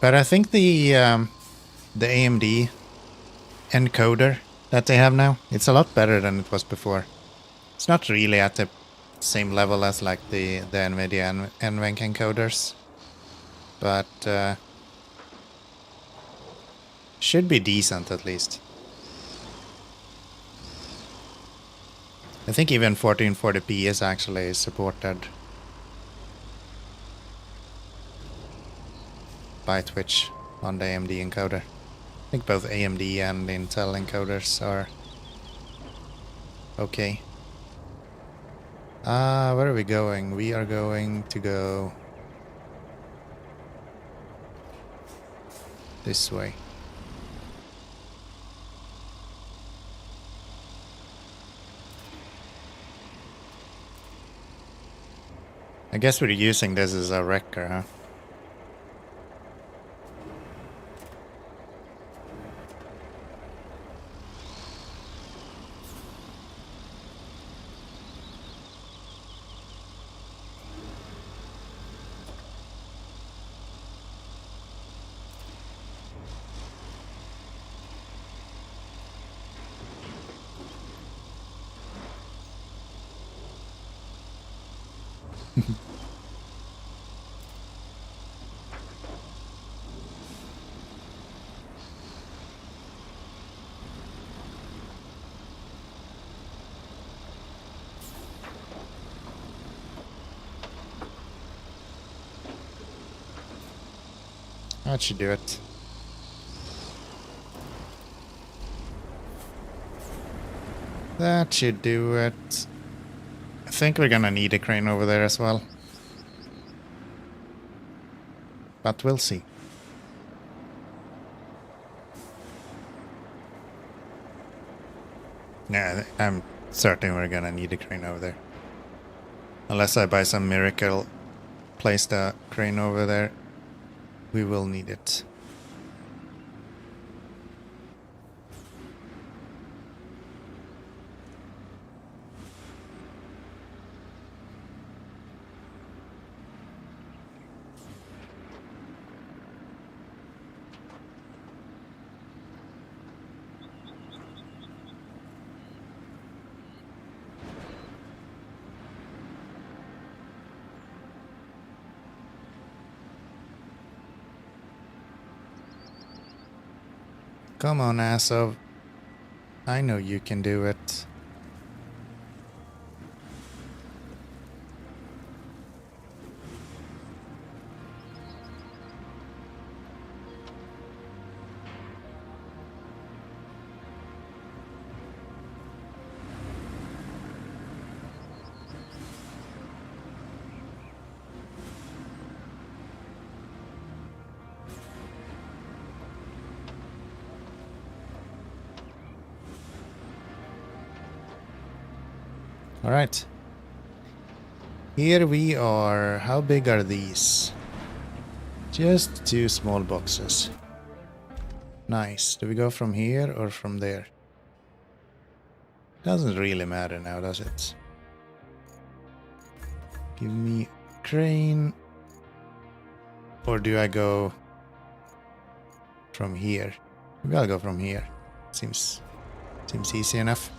But I think the AMD encoder that they have now, it's a lot better than it was before. It's not really at the same level as like the NVIDIA NVENC encoders, but should be decent at least. I think even 1440p is actually supported by Twitch on the AMD encoder. think both AMD and Intel encoders are okay. Where are we going? We are going to go this way. I guess we're using this as a wrecker, huh? That should do it. That should do it. I think we're gonna need a crane over there as well. But we'll see. Yeah, I'm certain we're gonna need a crane over there. Unless I buy some miracle, place the crane over there, we will need it. Come on, Asov. I know you can do it. All right. Here we are. How big are these? Just 2 small boxes. Nice. Do we go from here or from there? Doesn't really matter now, does it? Give me crane. Or do I go from here? Maybe I'll go from here. Seems easy enough.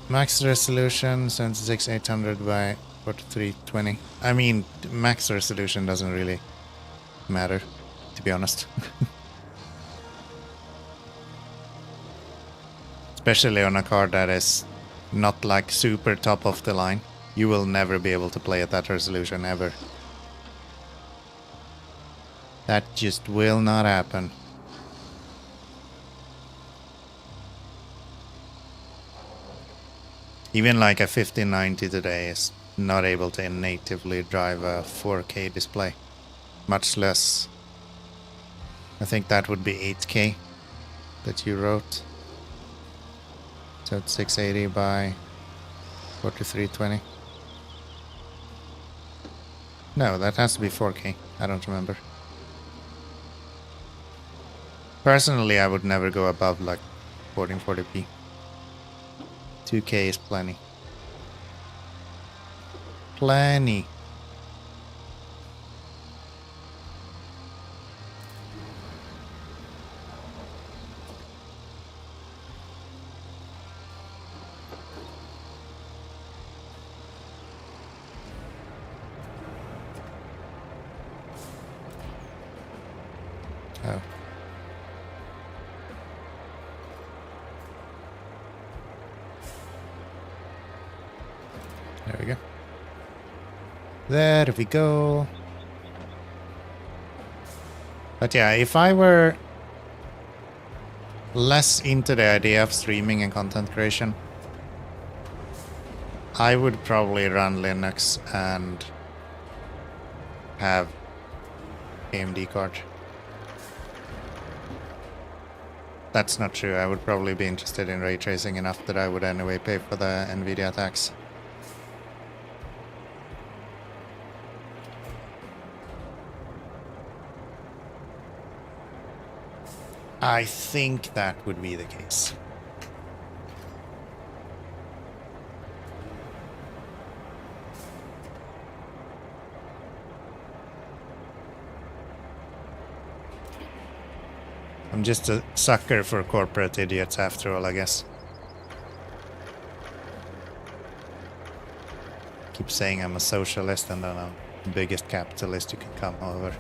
Max resolution 76800 by 4320. I mean, max resolution doesn't really matter, to be honest. Especially on a card that is not like super top of the line. You will never be able to play at that resolution ever. That just will not happen. Even like a 1590 today is not able to natively drive a 4K display. Much less, I think that would be 8K that you wrote. So it's 680 by 4320. No, that has to be 4K. I don't remember. Personally, I would never go above like 1440p. 2K is plenty. Plenty. Oh. There we go. There we go. But yeah, if I were less into the idea of streaming and content creation, I would probably run Linux and have AMD card. That's not true. I would probably be interested in ray tracing enough that I would anyway pay for the Nvidia tax. I think that would be the case. I'm just a sucker for corporate idiots after all, I guess. Keep saying I'm a socialist and then I'm the biggest capitalist you can come over.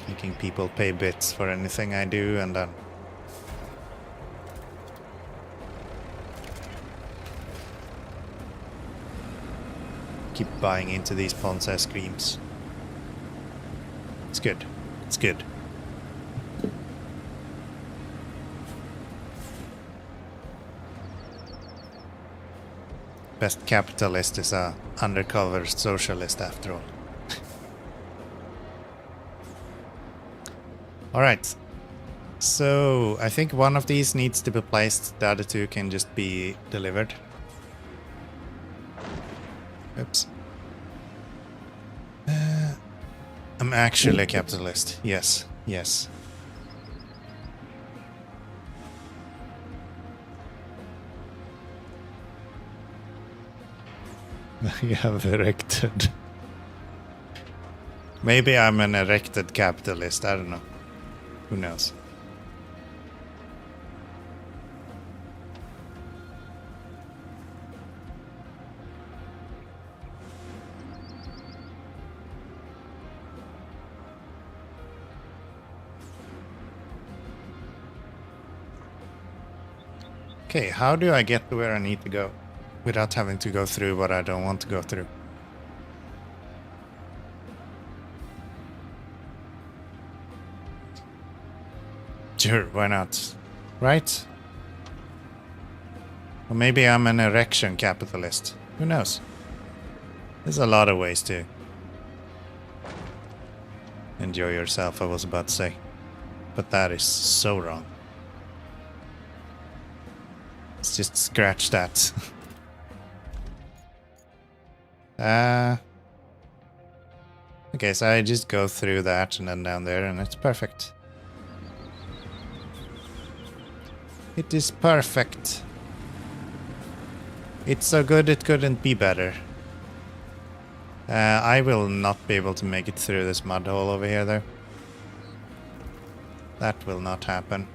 Making people pay bits for anything I do and then keep buying into these Ponzi schemes. It's good. It's good. Best capitalist is a undercover socialist after all. Alright. So I think one of these needs to be placed, the other two can just be delivered. Oops. I'm actually a capitalist. Yes, yes. You have erected. Maybe I'm an erected capitalist, I don't know. Who knows? Okay, how do I get to where I need to go without having to go through what I don't want to go through? Sure, why not? Right? Or maybe I'm an erection capitalist. Who knows? There's a lot of ways to enjoy yourself, I was about to say. But that is so wrong. Let's just scratch that. Okay, so I just go through that and then down there and it's perfect. It is perfect. It's so good it couldn't be better. I will not be able to make it through this mud hole over here though. That will not happen.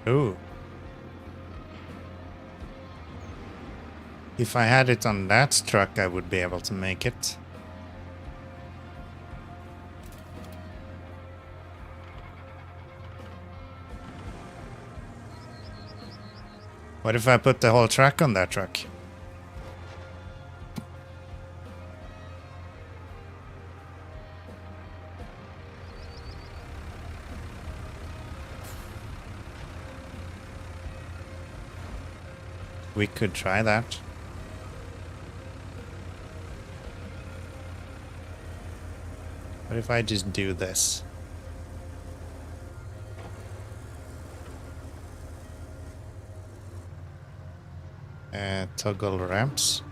Ooh. If I had it on that truck, I would be able to make it. What if I put the whole truck on that truck? We could try that. What if I just do this? Toggle ramps.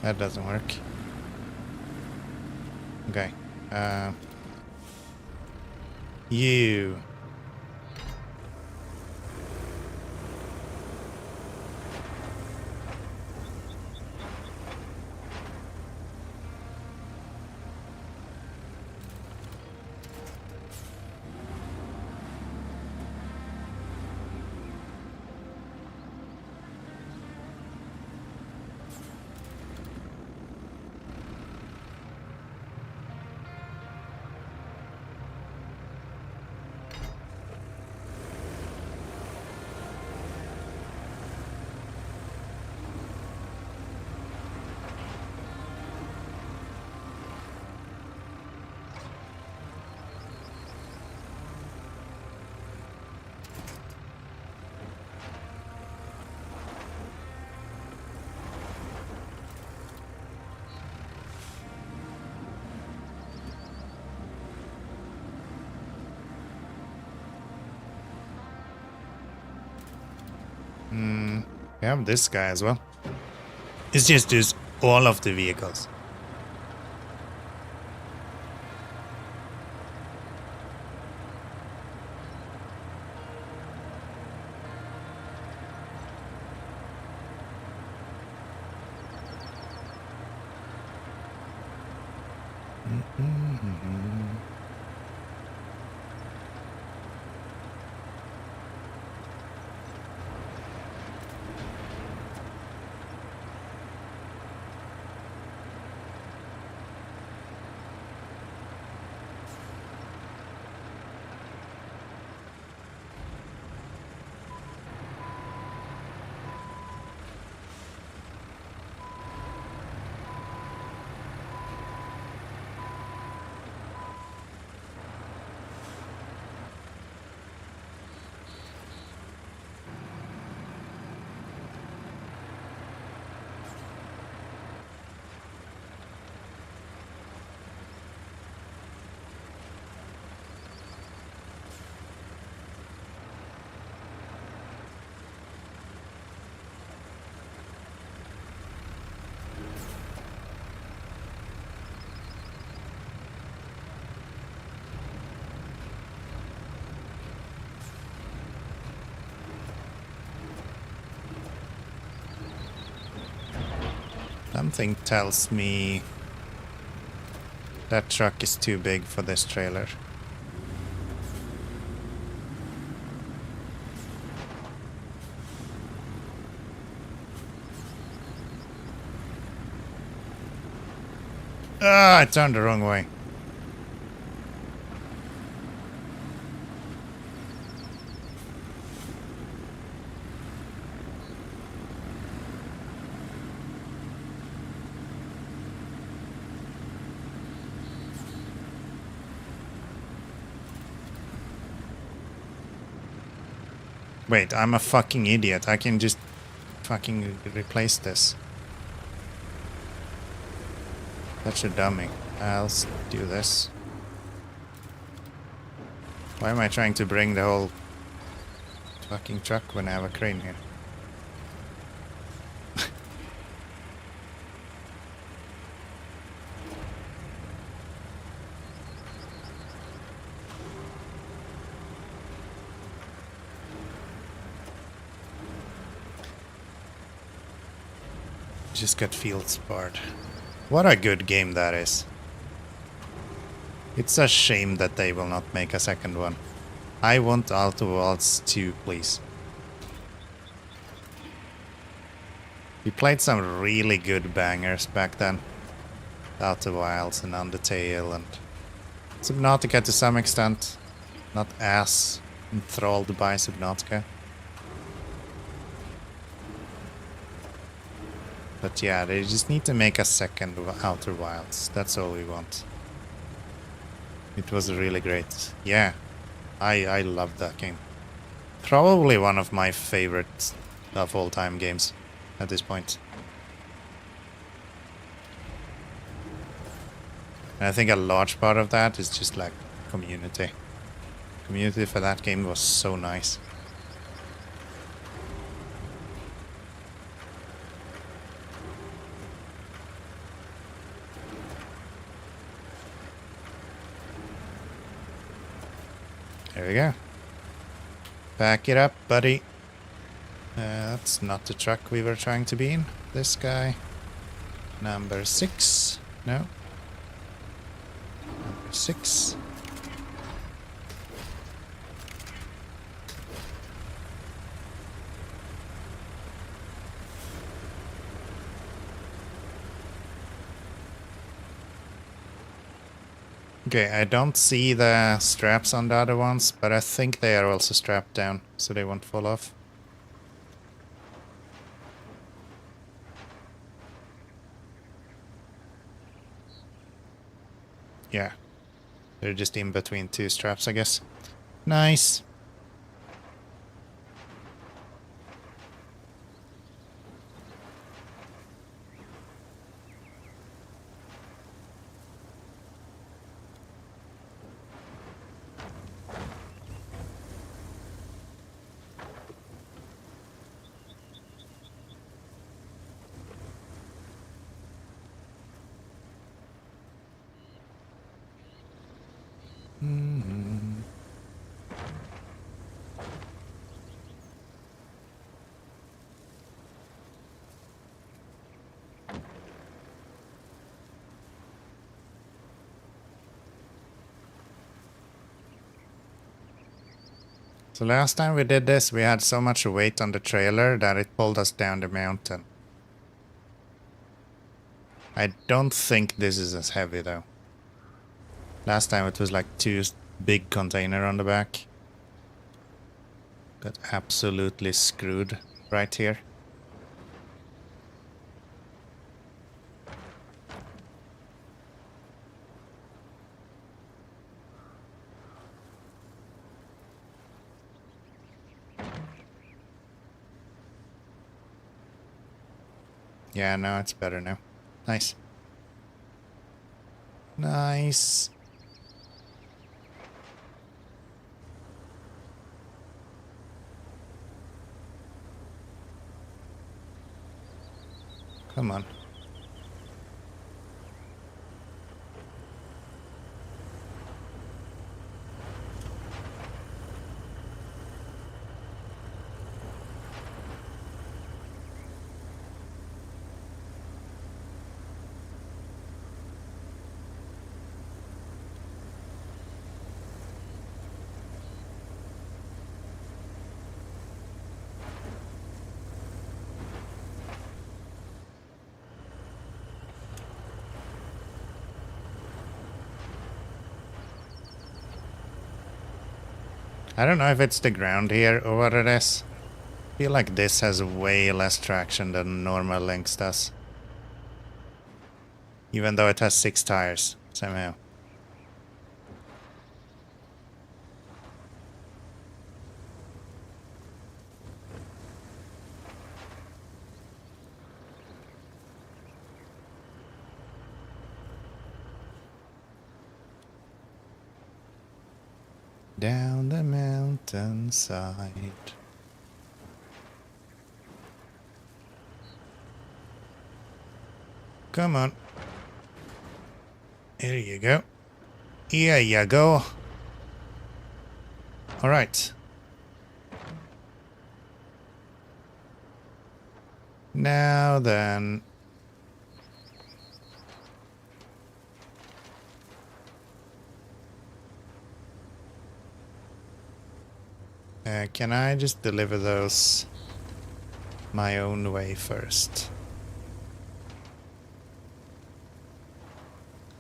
That doesn't work. Okay. You. We have this guy as well. It's just all of the vehicles. Something tells me that truck is too big for this trailer. Ah, I turned the wrong way. Wait, I'm a fucking idiot. I can just fucking replace this. Such a dummy. I'll do this. Why am I trying to bring the whole fucking truck when I have a crane here? Just got field sparred. What a good game that is. It's a shame that they will not make a second one. I want Outer Wilds 2, please. We played some really good bangers back then. Outer Wilds and Undertale and Subnautica to some extent. Not as enthralled by Subnautica. But yeah, they just need to make a second Outer Wilds. That's all we want. It was really great. Yeah, I loved that game. Probably one of my favorite of all time games at this point. And I think a large part of that is just like community. Community for that game was so nice. There we go. Back it up, buddy. That's not the truck we were trying to be in. This guy. Number 6. No. Number 6. Okay, I don't see the straps on the other ones, but I think they are also strapped down, so they won't fall off. Yeah. They're just in between 2 straps, I guess. Nice. So last time we did this, we had so much weight on the trailer that it pulled us down the mountain. I don't think this is as heavy though. Last time it was like 2 big container on the back. Got absolutely screwed right here. Yeah, no, it's better now. Nice. Nice. Come on. I don't know if it's the ground here or what it is. I feel like this has way less traction than normal Lynx does. Even though it has 6 tires, somehow. Down the mountainside. Come on. Here you go. Here you go. All right. Now then. Can I just deliver those my own way first?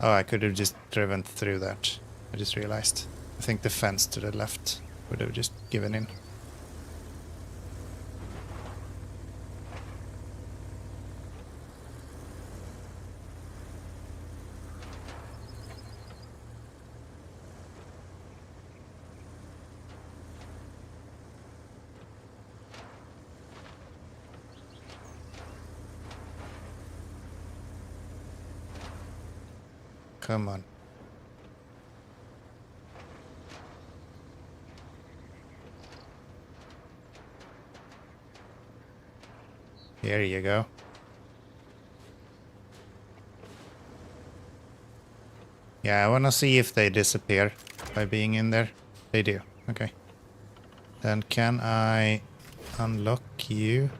Oh, I could have just driven through that. I just realized. I think the fence to the left would have just given in. Come on. Here you go. Yeah, I want to see if they disappear by being in there. They do. Okay. Then can I unlock you?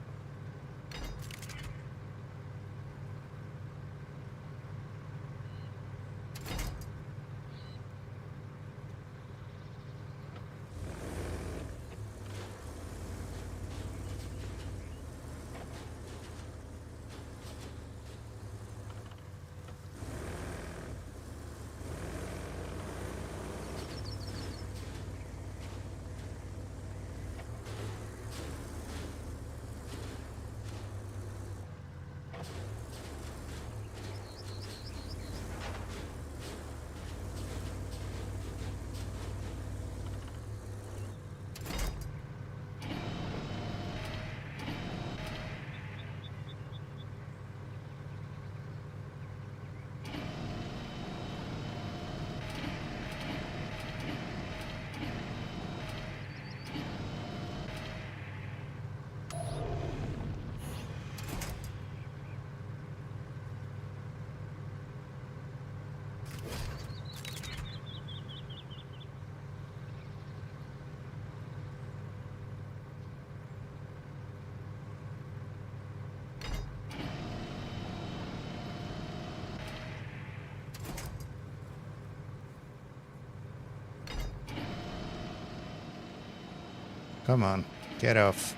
Come on, get off.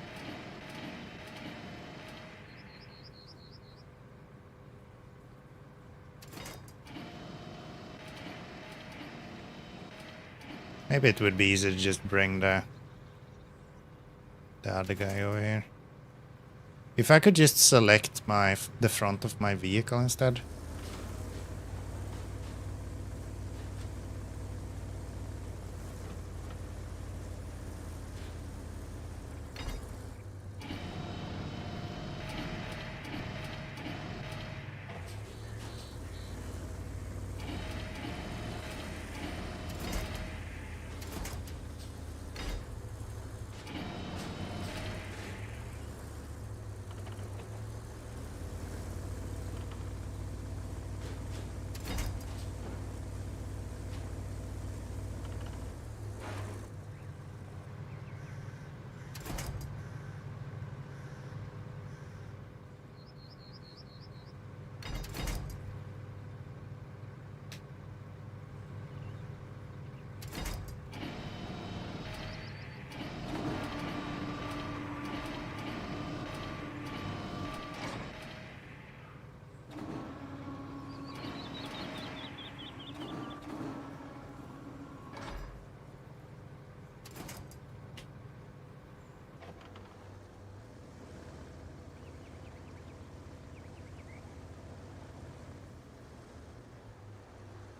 Maybe it would be easier to just bring the other guy over here. If I could just select the front of my vehicle instead.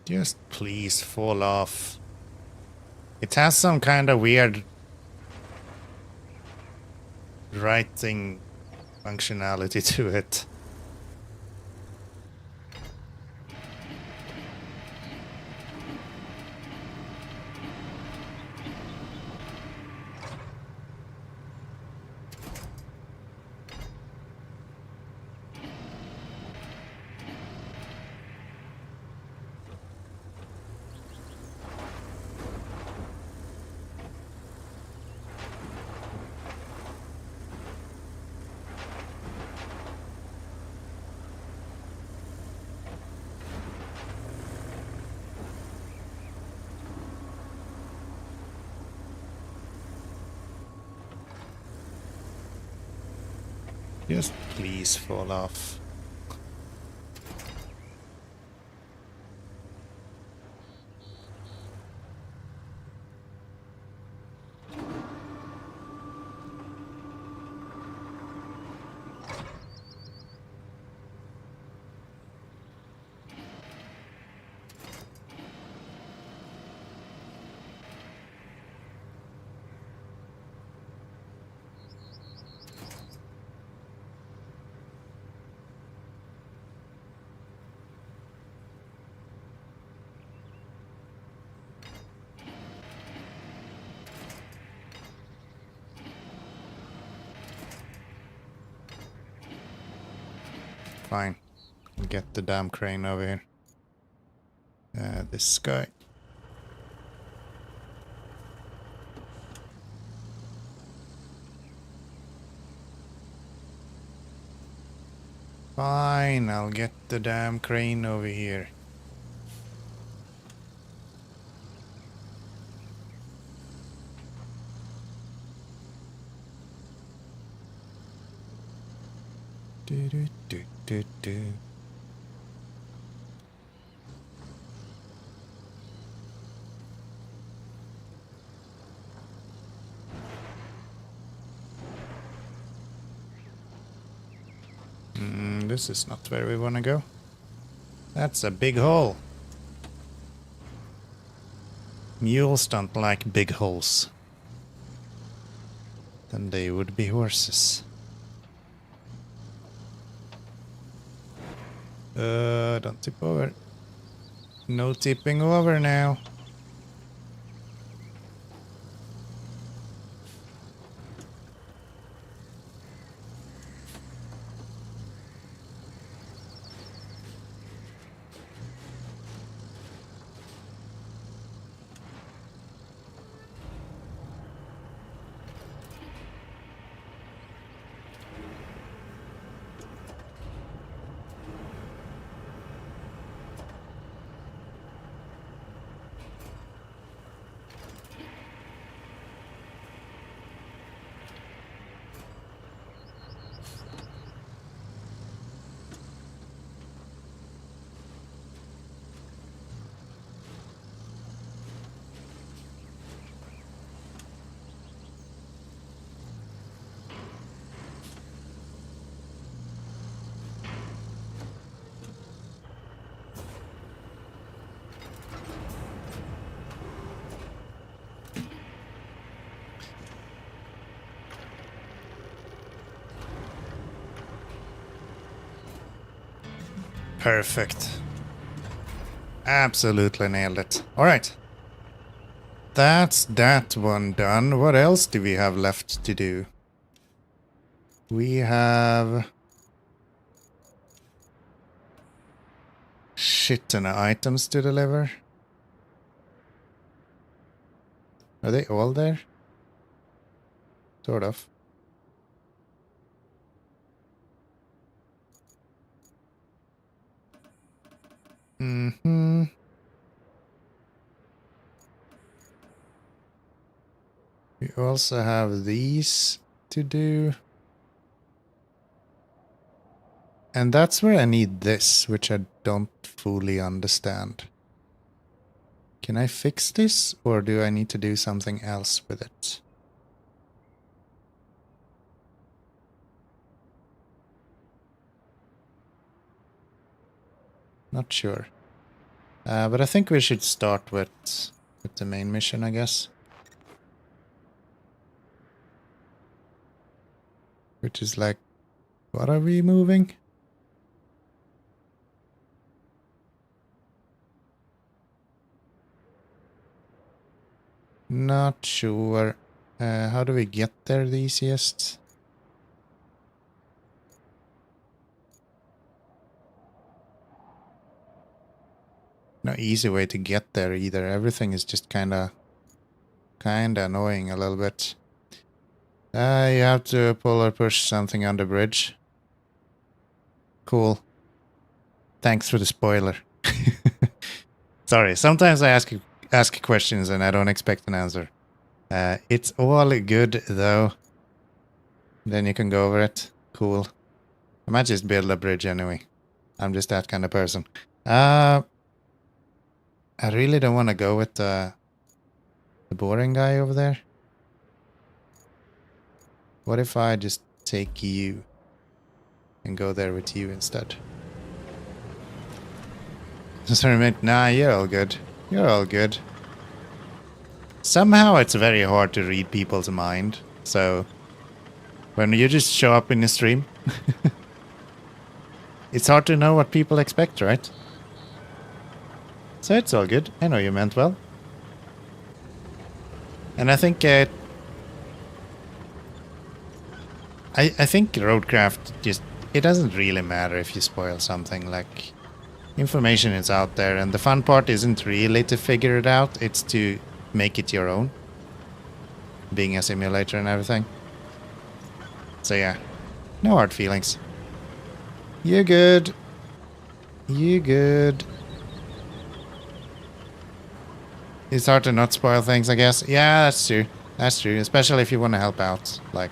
Just please fall off. It has some kind of weird writing functionality to it. Just please fall off. Fine. Get the damn crane over here. This guy. Fine, I'll get the damn crane over here. Do, do, do, do, do. This is not where we want to go. That's a big hole. Mules don't like big holes. Then they would be horses. Don't tip over. No tipping over now. Perfect. Absolutely nailed it. Alright. That's that one done. What else do we have left to do? We have... shit ton of items to deliver. Are they all there? Sort of. Mm-hmm. We also have these to do. And that's where I need this, which I don't fully understand. Can I fix this, or do I need to do something else with it? Not sure. But I think we should start with the main mission, I guess. Which is like, what are we moving? Not sure. How do we get there the easiest? No easy way to get there either. Everything is just kinda annoying a little bit. You have to pull or push something on the bridge. Cool. Thanks for the spoiler. Sorry, sometimes I ask questions and I don't expect an answer. It's all good though. Then you can go over it. Cool. I might just build a bridge anyway. I'm just that kind of person. I really don't want to go with the boring guy over there. What if I just take you and go there with you instead? Sorry, mate. Nah, you're all good. You're all good. Somehow it's very hard to read people's mind. So when you just show up in the stream, it's hard to know what people expect, right? So it's all good. I know you meant well. And I think I think Roadcraft just, it doesn't really matter if you spoil something. Like, information is out there, and the fun part isn't really to figure it out, it's to make it your own, being a simulator and everything. So yeah, no hard feelings. You good? You good? It's hard to not spoil things, I guess. Yeah, that's true. That's true. Especially if you want to help out. Like,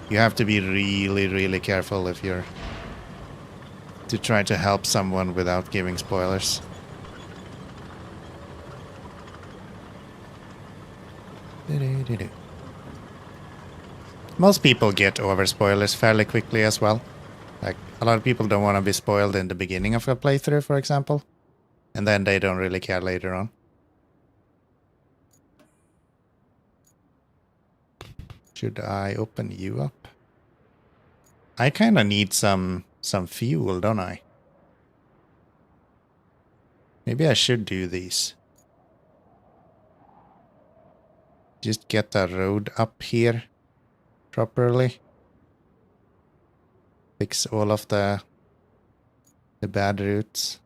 you have to be really, really careful if you're to try to help someone without giving spoilers. Most people get over spoilers fairly quickly as well. Like, a lot of people don't want to be spoiled in the beginning of a playthrough, for example. And then they don't really care later on. Should I open you up? I kind of need some fuel, don't I? Maybe I should do these. Just get the road up here properly. Fix all of the bad routes.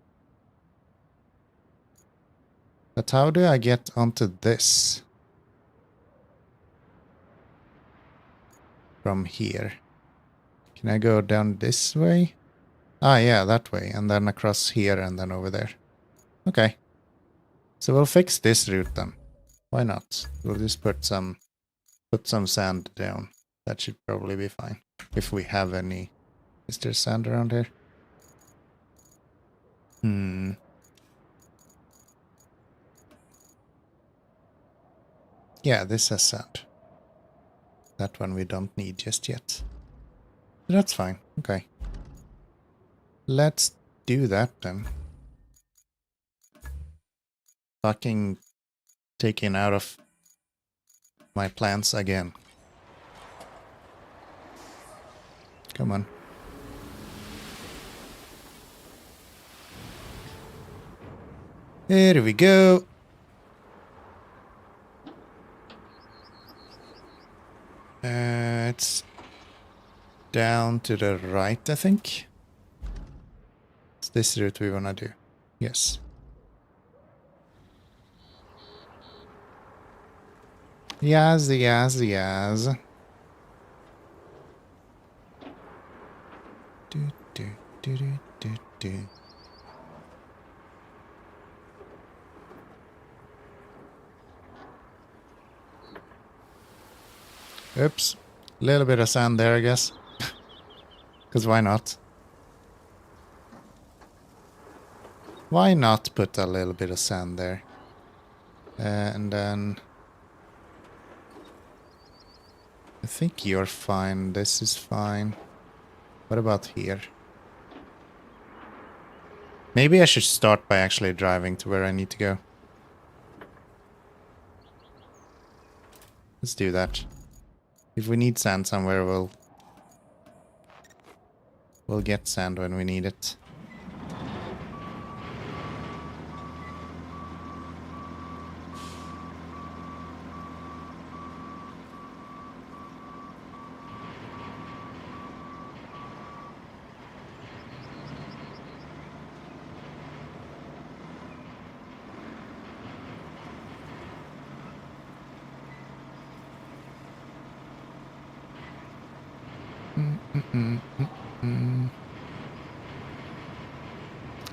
But how do I get onto this? From here. Can I go down this way? Ah, yeah, that way. And then across here and then over there. Okay. So we'll fix this route then. Why not? We'll just put some sand down. That should probably be fine. If we have any. Is there sand around here? Yeah, this has sand. That one we don't need just yet. That's fine. Okay. Let's do that then. Fucking taken out of my plans again. Come on. Here we go. It's down to the right, I think. It's this route we wanna do. Yes. Yes, yes, yes. Do, do, do, do, do, do. Oops. A little bit of sand there, I guess. Because why not? Why not put a little bit of sand there? And then... I think you're fine. This is fine. What about here? Maybe I should start by actually driving to where I need to go. Let's do that. If we need sand somewhere, we'll get sand when we need it.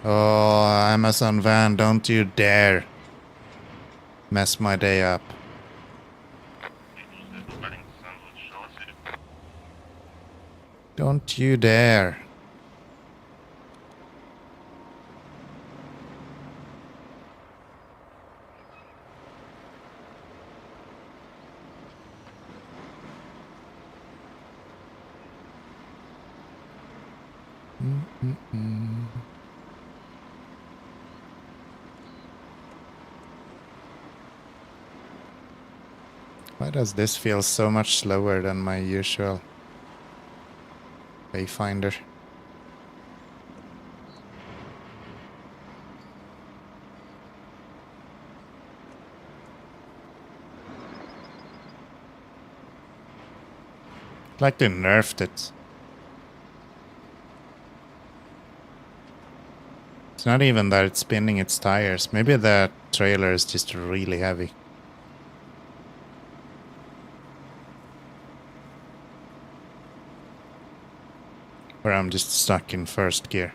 Oh, Amazon van, don't you dare mess my day up. Don't you dare. Why does this feel so much slower than my usual wayfinder? Like they nerfed it. It's not even that it's spinning its tires. Maybe the trailer is just really heavy. Or I'm just stuck in first gear.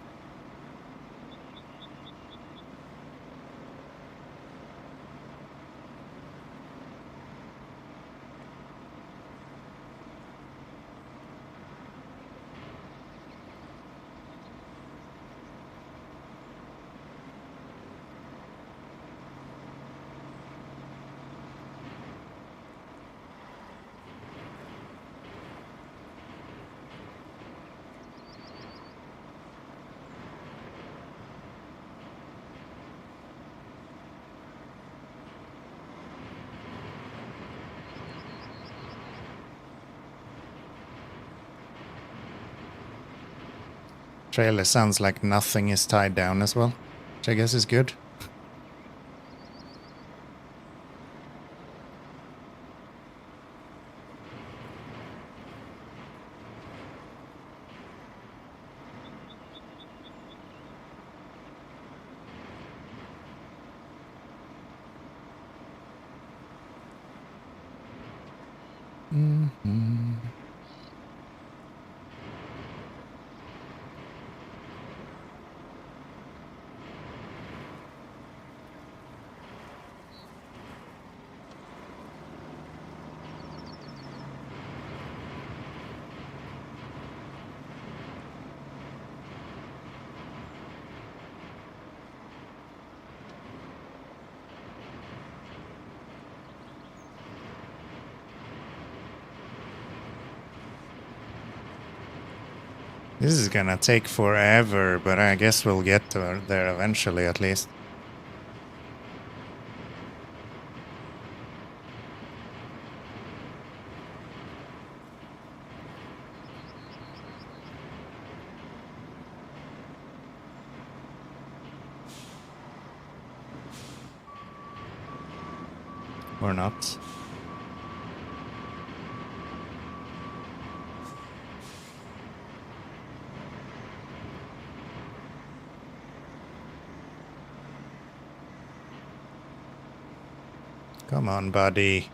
Trailer sounds like nothing is tied down as well, which I guess is good. This is gonna take forever, but I guess we'll get there eventually at least. Or not. Come on, buddy.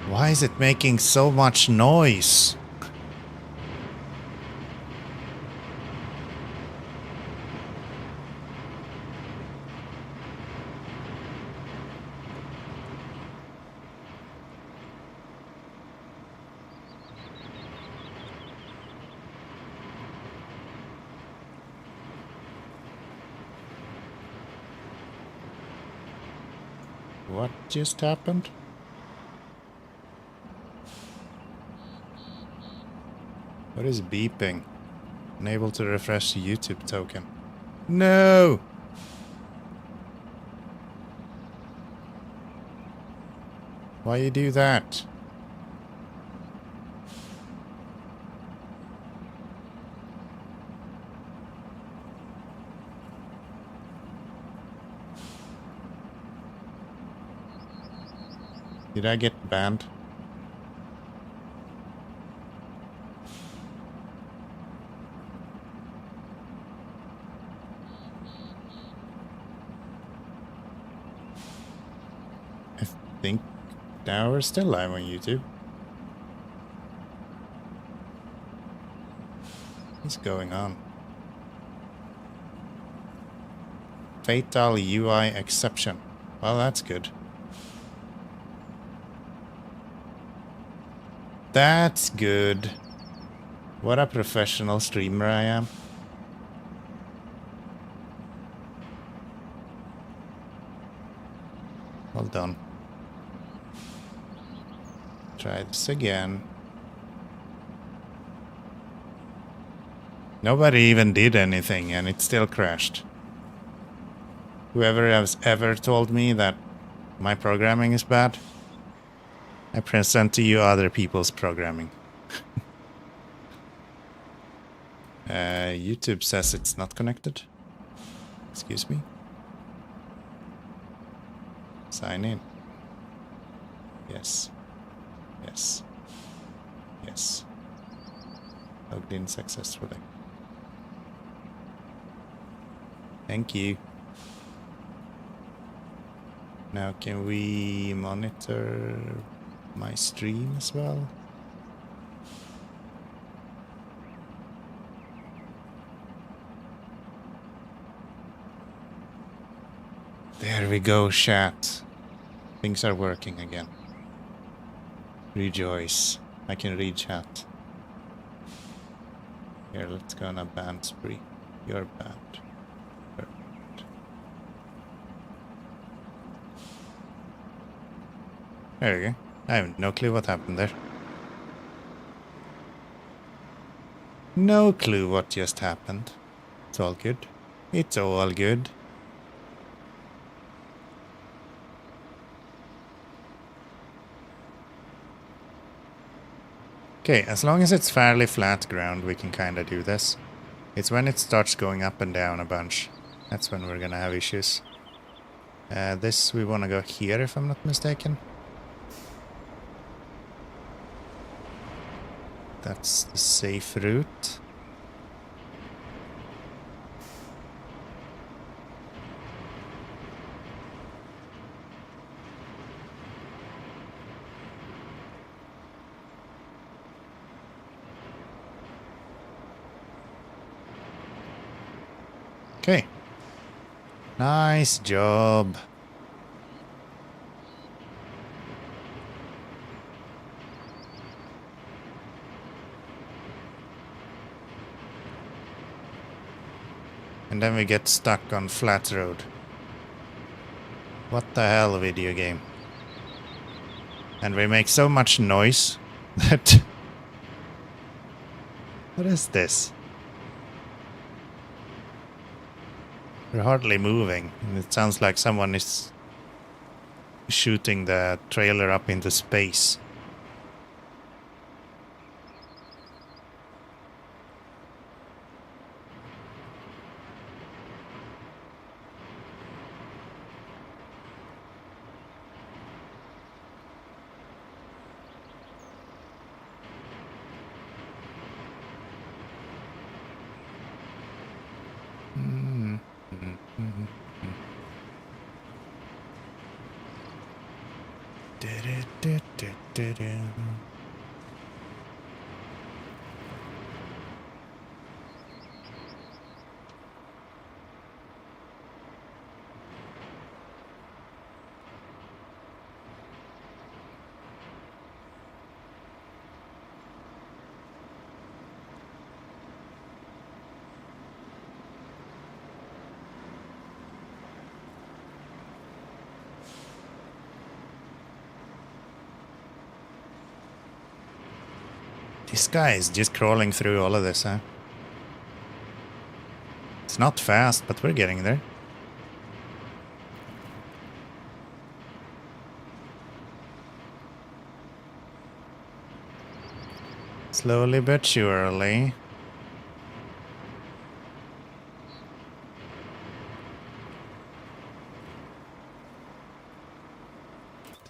Why is it making so much noise? What just happened? What is beeping? Unable to refresh the YouTube token. No! Why you do that? Did I get banned? I think now we're still live on YouTube. What's going on? Fatal UI exception. Well, that's good. That's good. What a professional streamer I am. Well done. Try this again. Nobody even did anything and it still crashed. Whoever has ever told me that my programming is bad, I present to you other people's programming. YouTube says it's not connected. Excuse me. Sign in. Yes. Yes. Yes. Logged in successfully. Thank you. Now can we monitor my stream as well? There we go, chat. Things are working again. Rejoice. I can read chat. Here, let's go on a band spree. You're banned. Perfect. There we go. I have no clue what happened there. No clue what just happened. It's all good. It's all good. Okay, as long as it's fairly flat ground, we can kind of do this. It's when it starts going up and down a bunch. That's when we're gonna have issues. This, we want to go here, if I'm not mistaken. That's the safe route. Okay. Nice job. And then we get stuck on flat road. What the hell, video game? And we make so much noise that... What is this? We're hardly moving. And it sounds like someone is shooting the trailer up into space. This guy is just crawling through all of this, huh? It's not fast, but we're getting there. Slowly but surely.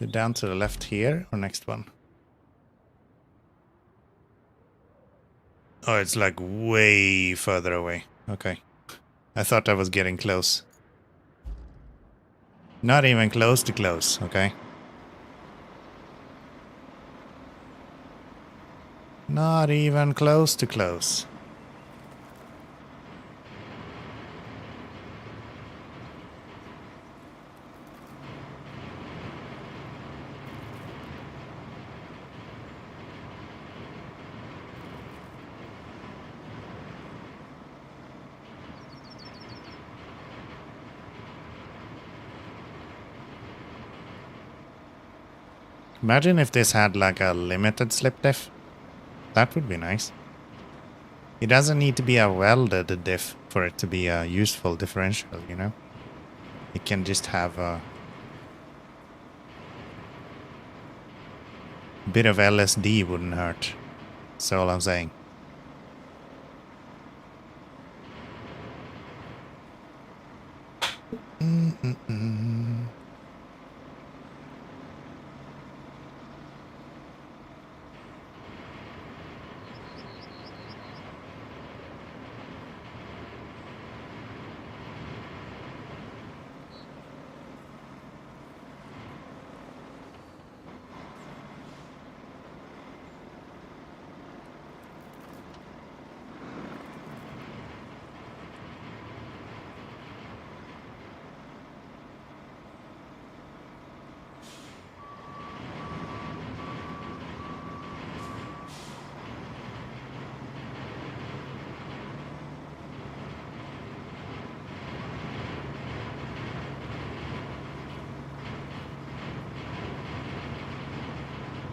Down to the left here, or next one? Oh, it's like way further away. Okay. I thought I was getting close. Not even close to close, okay? Not even close to close. Imagine if this had like a limited slip diff. That would be nice. It doesn't need to be a welded diff for it to be a useful differential, you know? It can just have a bit of LSD wouldn't hurt. That's all I'm saying.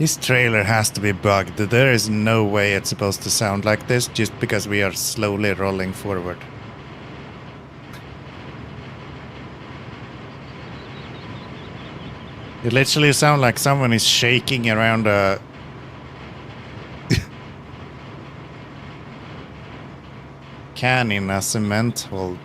This trailer has to be bugged. There is no way it's supposed to sound like this just because we are slowly rolling forward. It literally sounds like someone is shaking around a... can in a cement roller.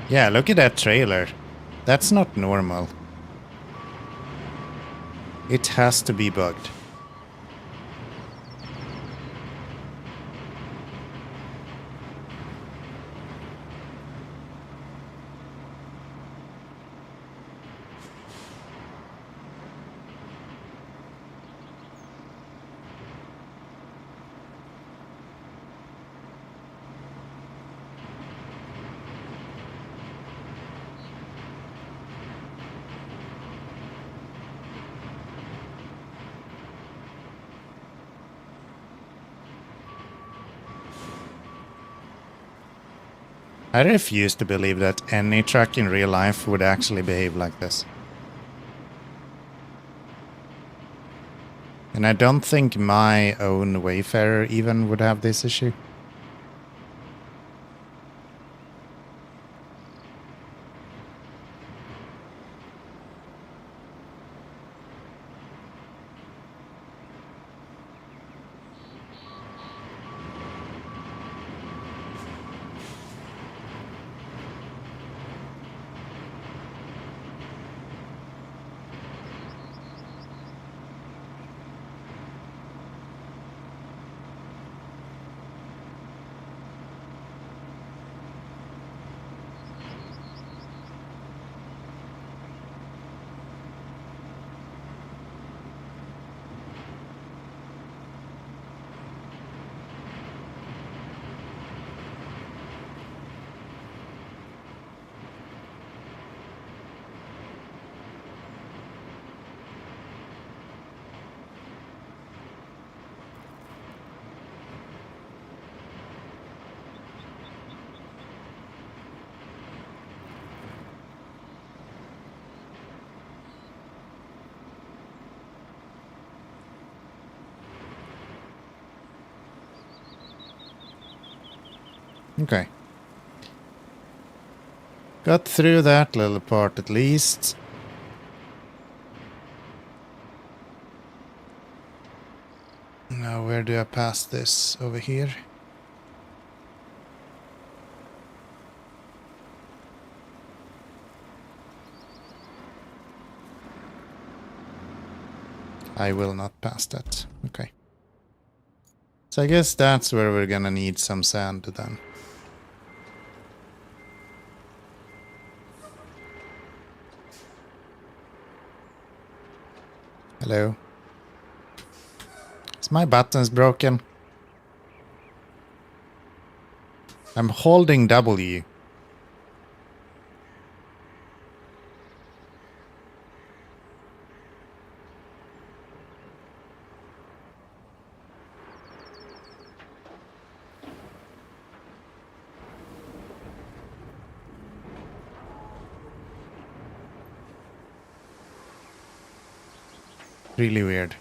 Yeah, look at that trailer. That's not normal. It has to be bugged. I refuse to believe that any truck in real life would actually behave like this. And I don't think my own Wayfarer even would have this issue. Okay. Got through that little part at least. Now where do I pass this? Over here? I will not pass that. Okay. So I guess that's where we're gonna need some sand then. Hello? Is my buttons broken? I'm holding W. Really weird.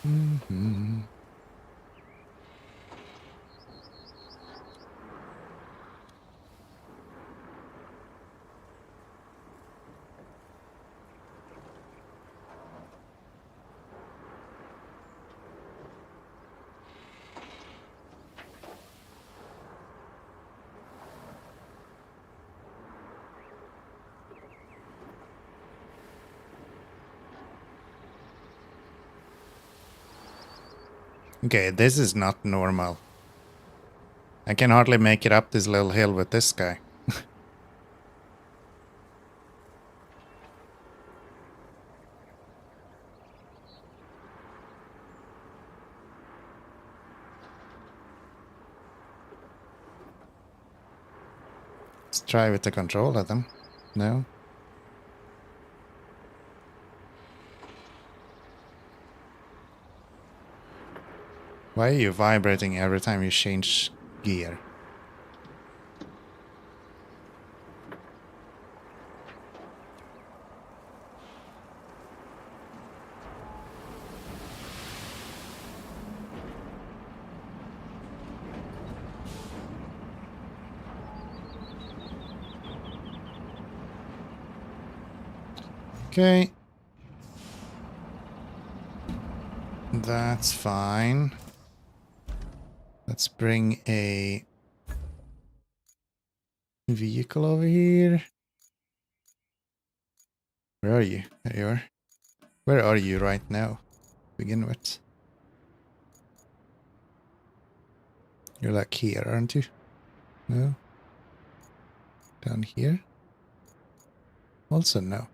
Mm-hmm. Okay, this is not normal. I can hardly make it up this little hill with this guy. Let's try with the controller then. No? Why are you vibrating every time you change gear? Okay. That's fine. Let's bring a vehicle over here. Where are you? There you are. Where are you right now? Begin with. You're like here, aren't you? No? Down here? Also no.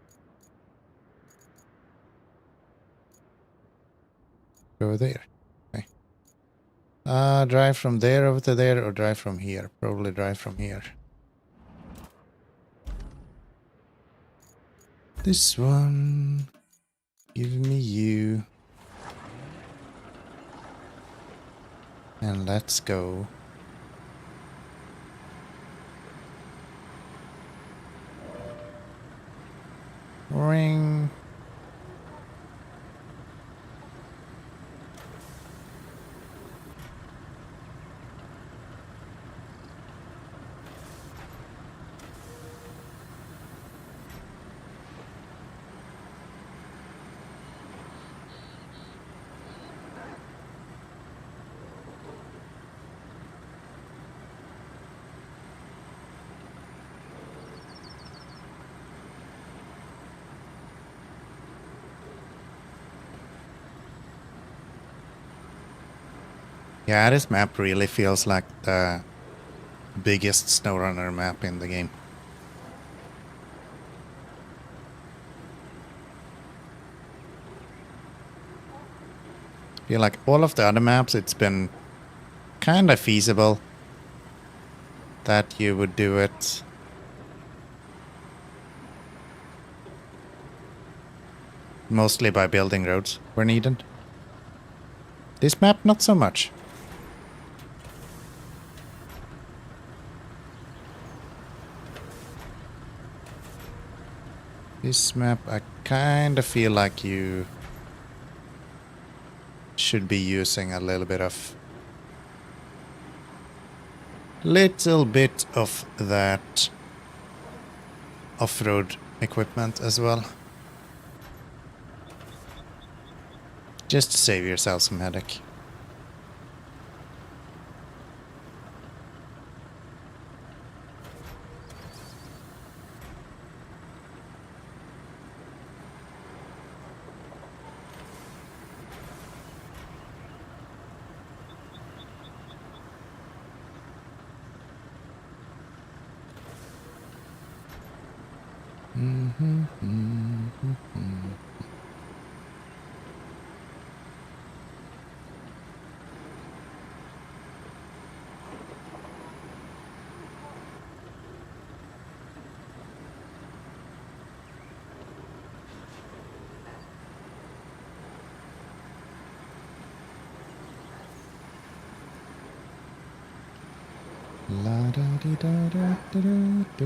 Over there. Okay. Drive from there over to there or drive from here? Probably drive from here. This one. Give me you. And let's go. Ring. Yeah, this map really feels like the biggest SnowRunner map in the game. I feel like all of the other maps, it's been kind of feasible that you would do it. Mostly by building roads where needed. This map, not so much. This map, I kind of feel like you should be using a little bit of that off-road equipment as well. Just to save yourself some headache. La da di da da da da da.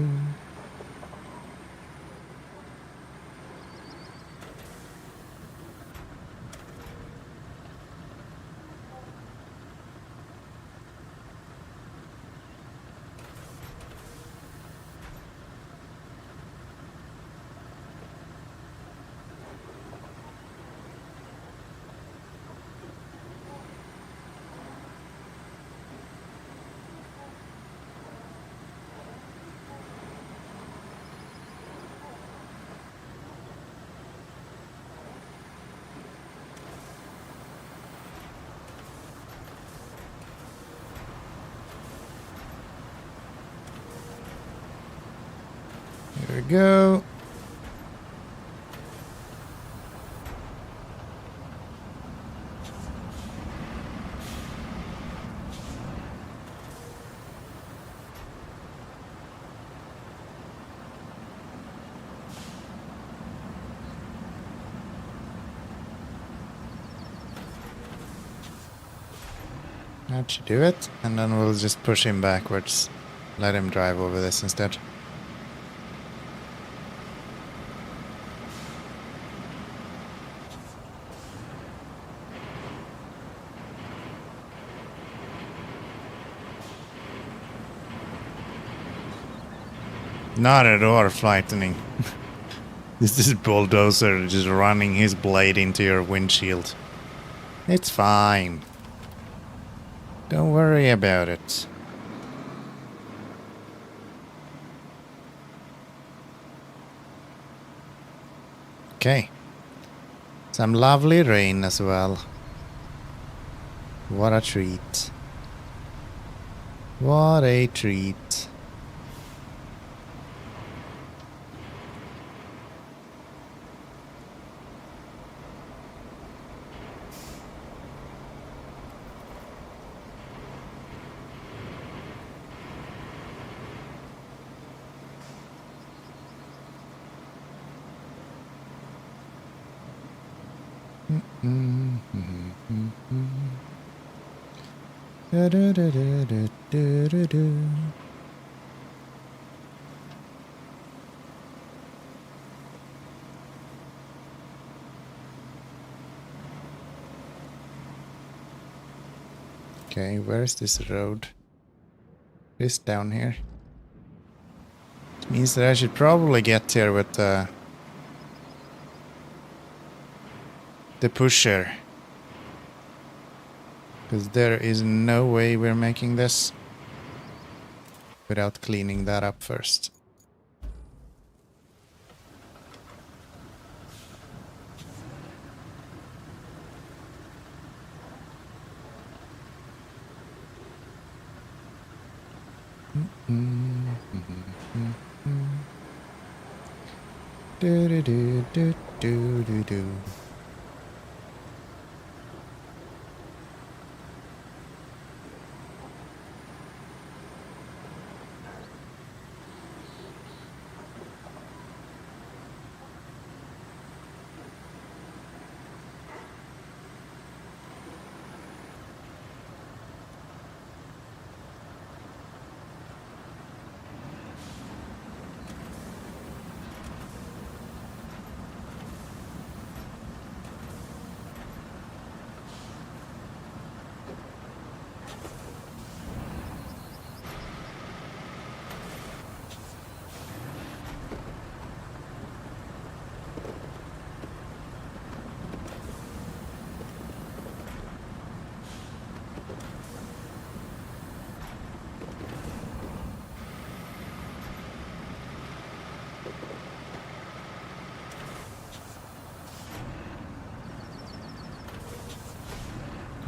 we go. That should do it, and then we'll just push him backwards. Let him drive over this instead. Not at all frightening. This is bulldozer just running his blade into your windshield. It's fine. Don't worry about it. Okay. Some lovely rain as well. What a treat. What a treat. Okay, where's this road? This down here. It means that I should probably get here with the pusher. Because there is no way we're making this without cleaning that up first. Do do do do do do do.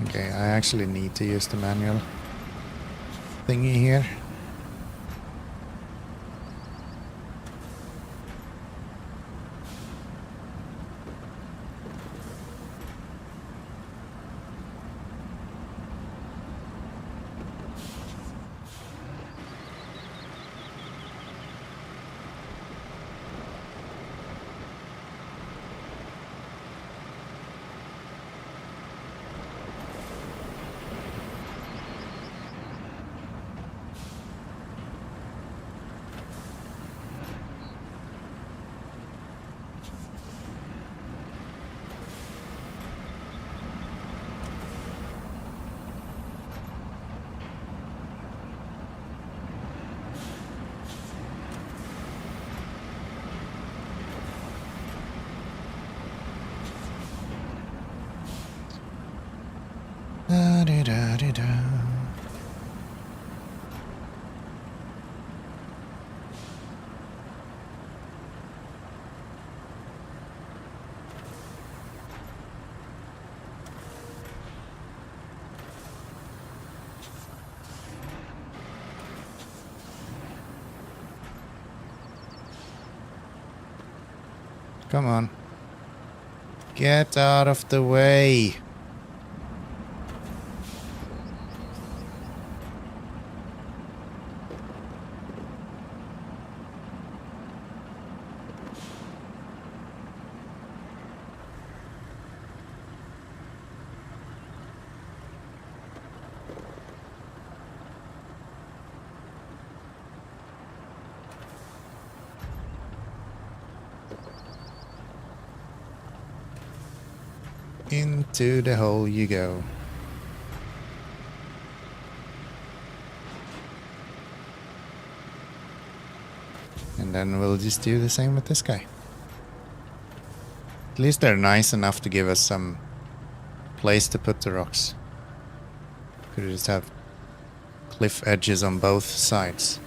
Okay, I actually need to use the manual thingy here. Da-da-da-da-da. Come on. Get out of the way. Into the hole you go. And then we'll just do the same with this guy. At least they're nice enough to give us some place to put the rocks. Could just have cliff edges on both sides.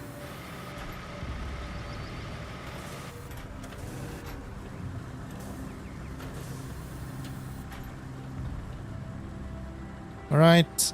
All right.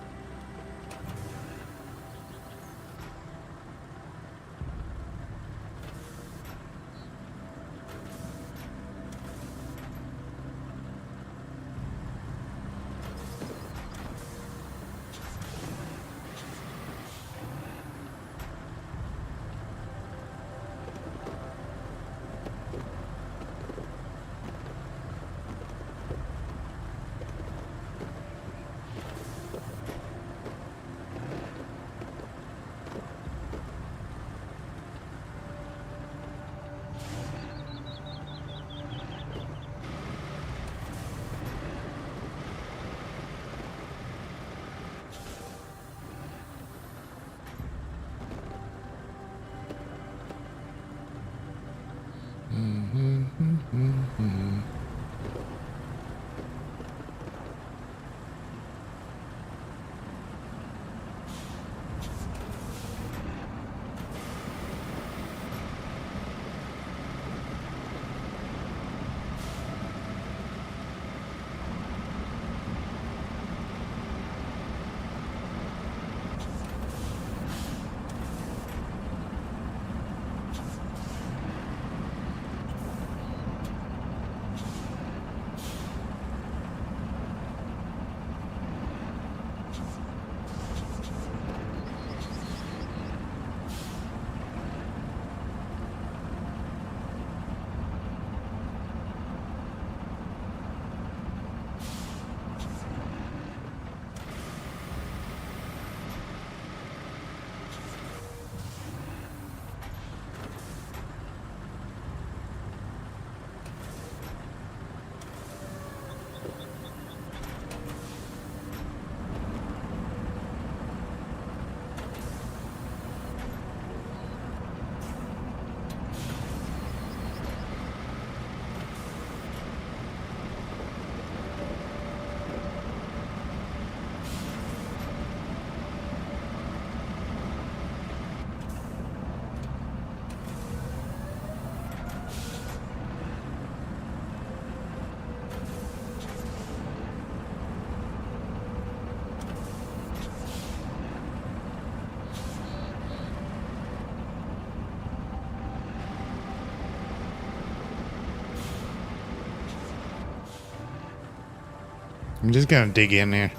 I'm just gonna dig in here.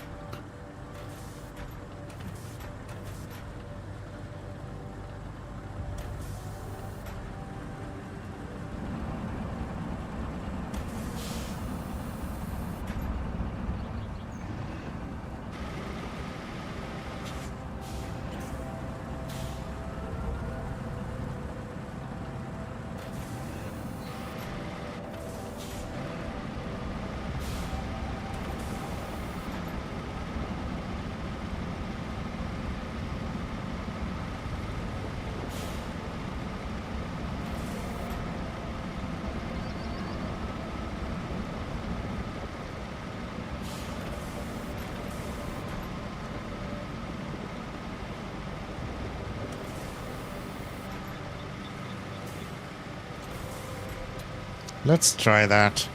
Let's try that.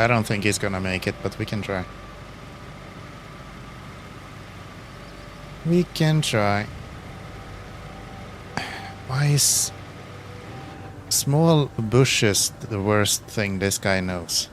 I don't think he's gonna make it, but we can try. We can try. Why is... Small bushes, the worst thing this guy knows.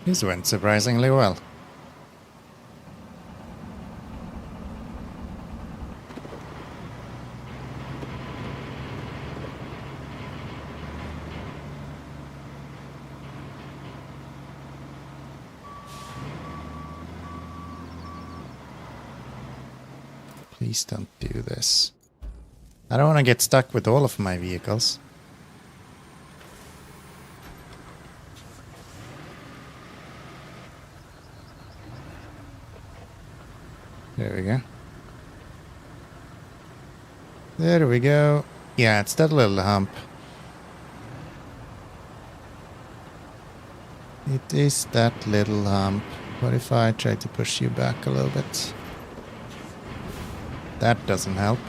This went surprisingly well. Please don't do this. I don't want to get stuck with all of my vehicles. There we go. There we go. Yeah, it's that little hump. It is that little hump. What if I try to push you back a little bit? That doesn't help.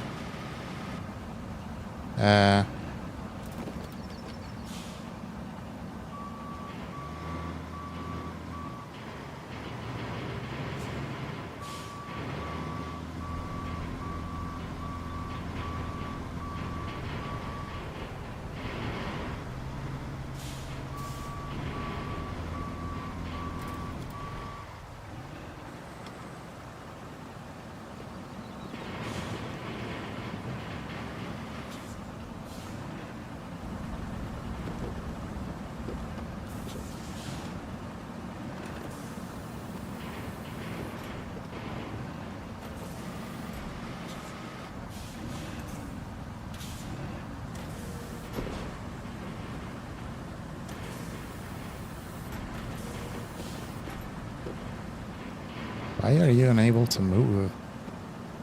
Why are you unable to move?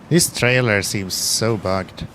This trailer seems so bugged.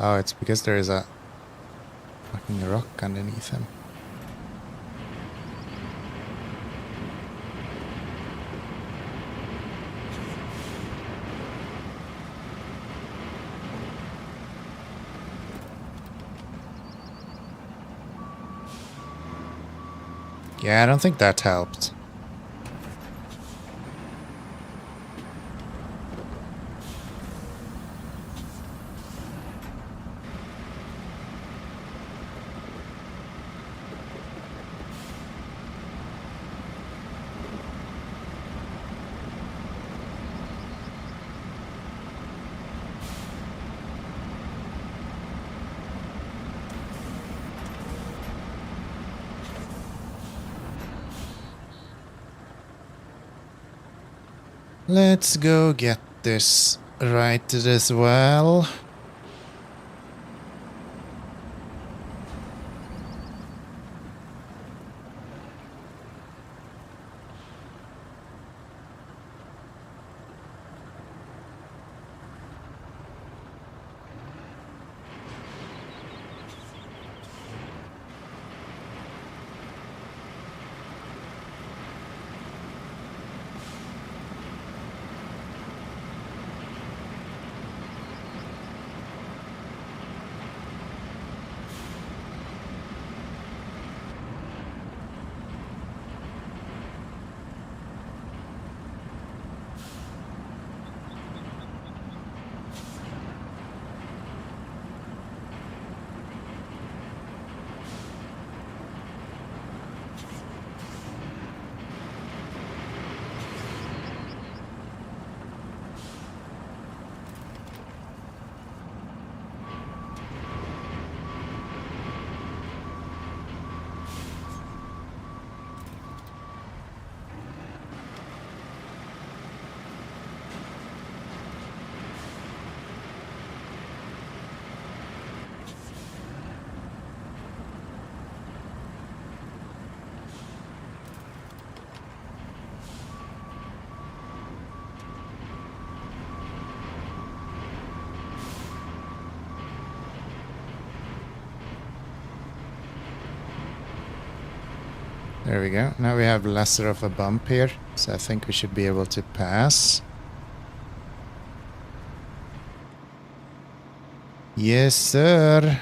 Oh, it's because there is a fucking rock underneath him. Yeah, I don't think that helped. Let's go get this righted as well. There we go. Now we have lesser of a bump here, so I think we should be able to pass. Yes, sir.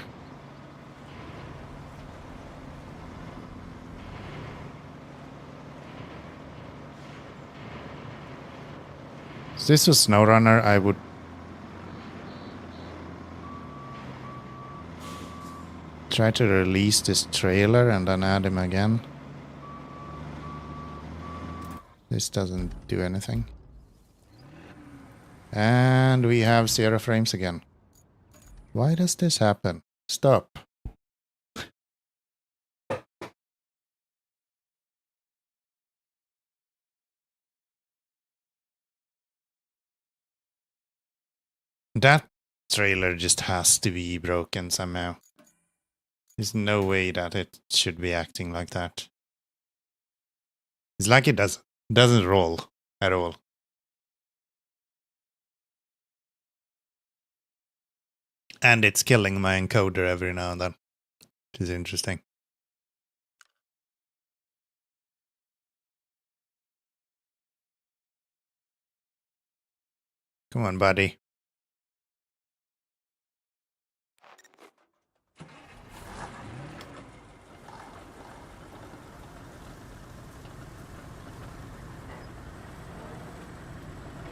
If this was Snowrunner, I would try to release this trailer and then add him again. This doesn't do anything. And we have 0 frames again. Why does this happen? Stop. That trailer just has to be broken somehow. There's no way that it should be acting like that. It's like it doesn't roll at all. And it's killing my encoder every now and then, which is interesting. Come on, buddy.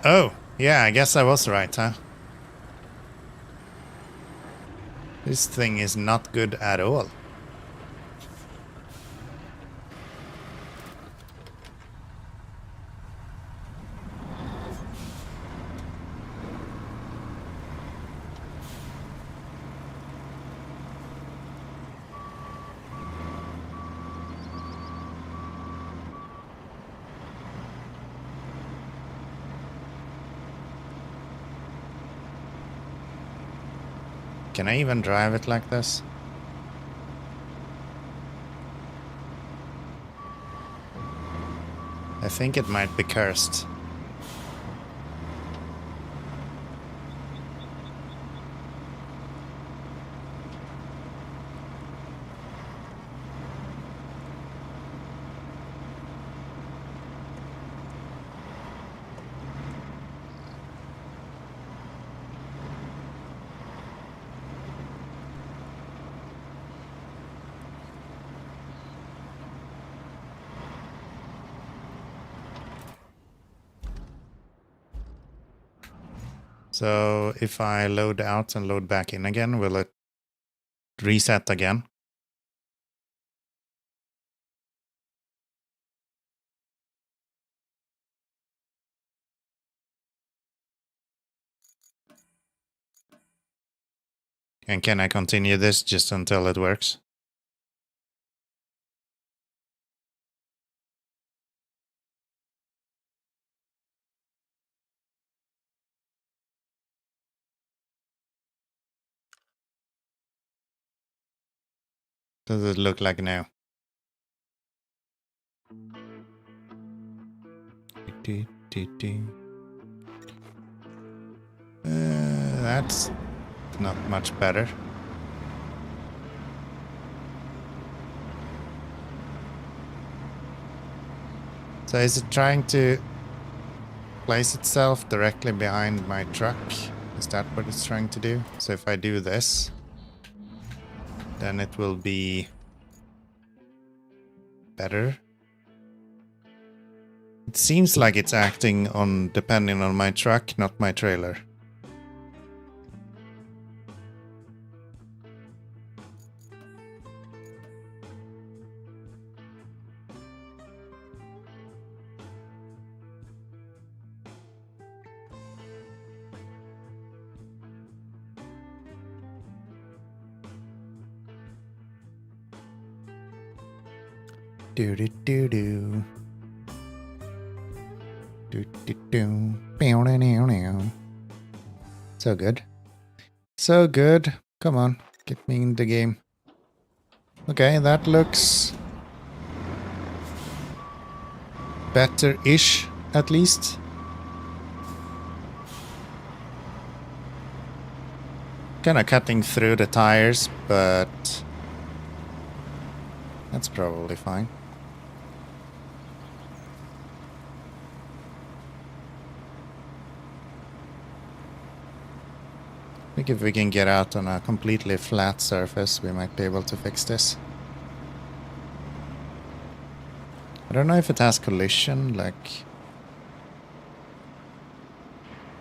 Oh, yeah, I guess I was right, huh? This thing is not good at all. Can I even drive it like this? I think it might be cursed. So if I load out and load back in again, will it reset again? And can I continue this just until it works? Does it look like now? That's not much better. So is it trying to place itself directly behind my truck? Is that what it's trying to do? So if I do this, then it will be better. It seems like it's acting on depending on my truck, not my trailer. Do do do do. Do do do. Bow, dow, dow, dow. So good. So good. Come on, get me in the game. Okay, that looks better-ish, at least. Kinda cutting through the tires, but that's probably fine. think if we can get out on a completely flat surface, we might be able to fix this. I don't know if it has collision, like...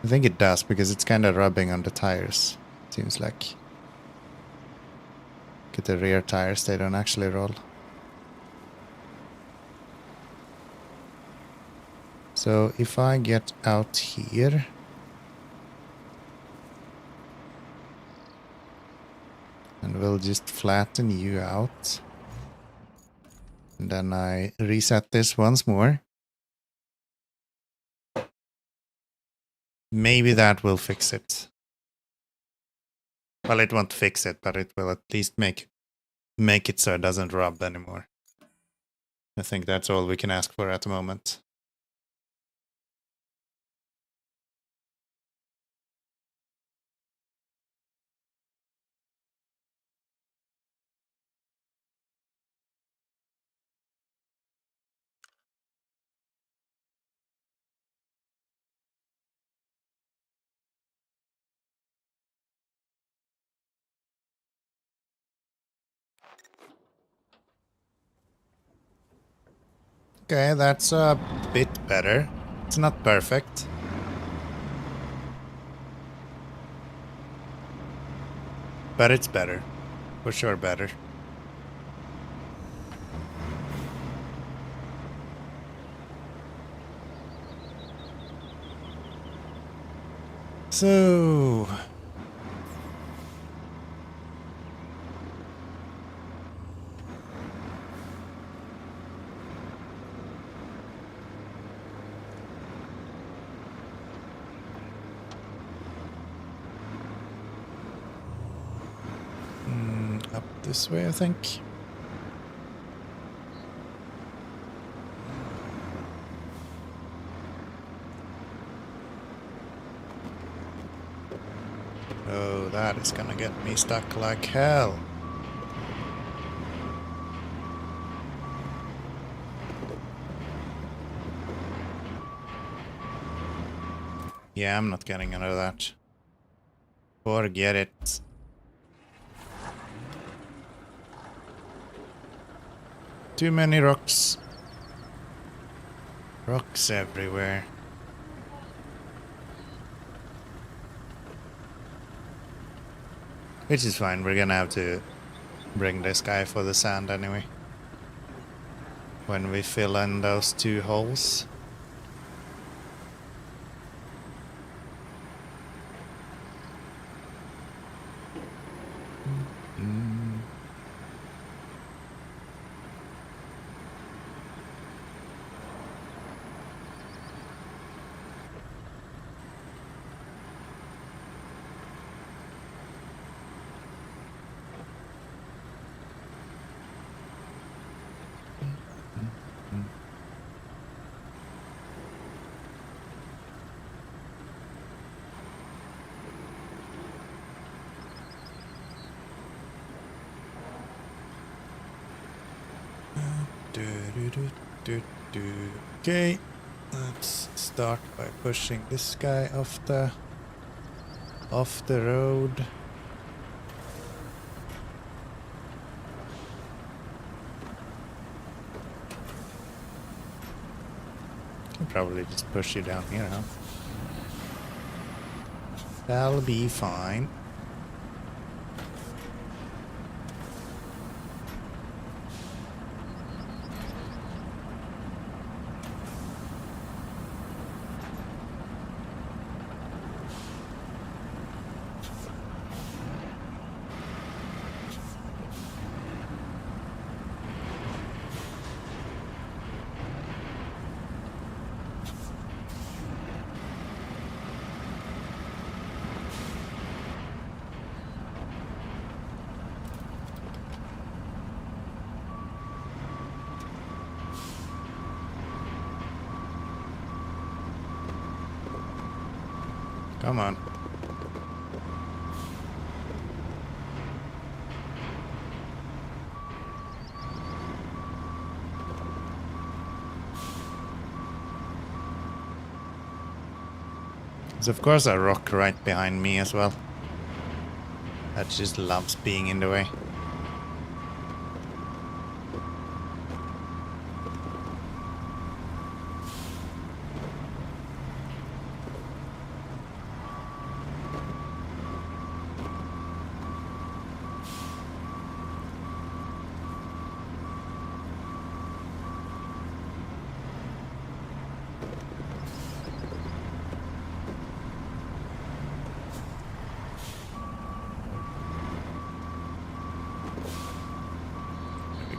I think it does, because it's kind of rubbing on the tires, seems like. Look at the rear tires, they don't actually roll. So if I get out here... and we'll just flatten you out. And then I reset this once more. Maybe that will fix it. Well, it won't fix it, but it will at least make it so it doesn't rub anymore. I think that's all we can ask for at the moment. Okay, that's a bit better. It's not perfect. But it's better. For sure better. So... up this way, I think. Oh, that is gonna get me stuck like hell. Yeah, I'm not getting out of that. Forget it. Too many rocks. Rocks everywhere. Which is fine, we're gonna have to bring this guy for the sand anyway. When we fill in those 2 holes. Okay, let's start by pushing this guy off the road. I'll probably just push you down here, huh? That'll be fine. Come on. There's of course a rock right behind me as well. That just loves being in the way.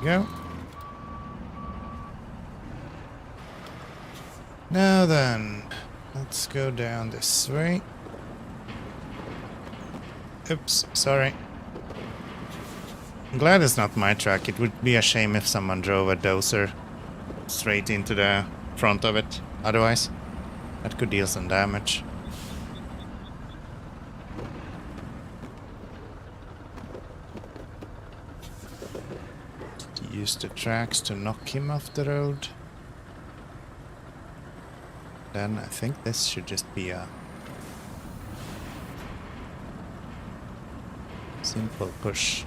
Go. Now then, let's go down this way. Oops, sorry. I'm glad it's not my truck. It would be a shame if someone drove a dozer straight into the front of it. Otherwise, that could deal some damage. Use the tracks to knock him off the road. Then I think this should just be a simple push.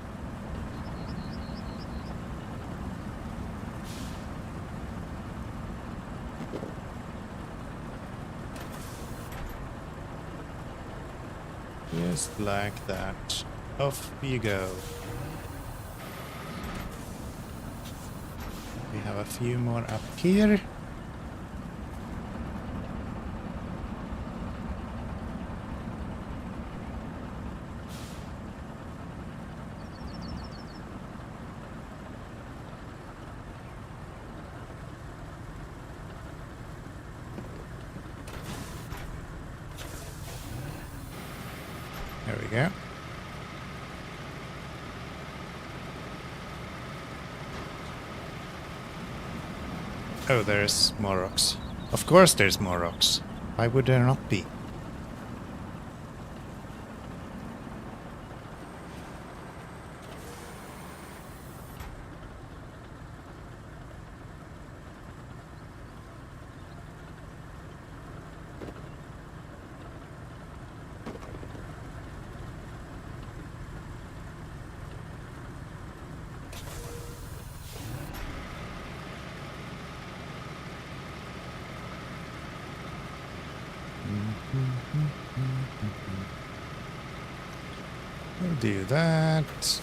Just like that. Off you go. We have a few more up here. There we go. Oh, there's more rocks. Of course there's more rocks. Why would there not be? We'll do that.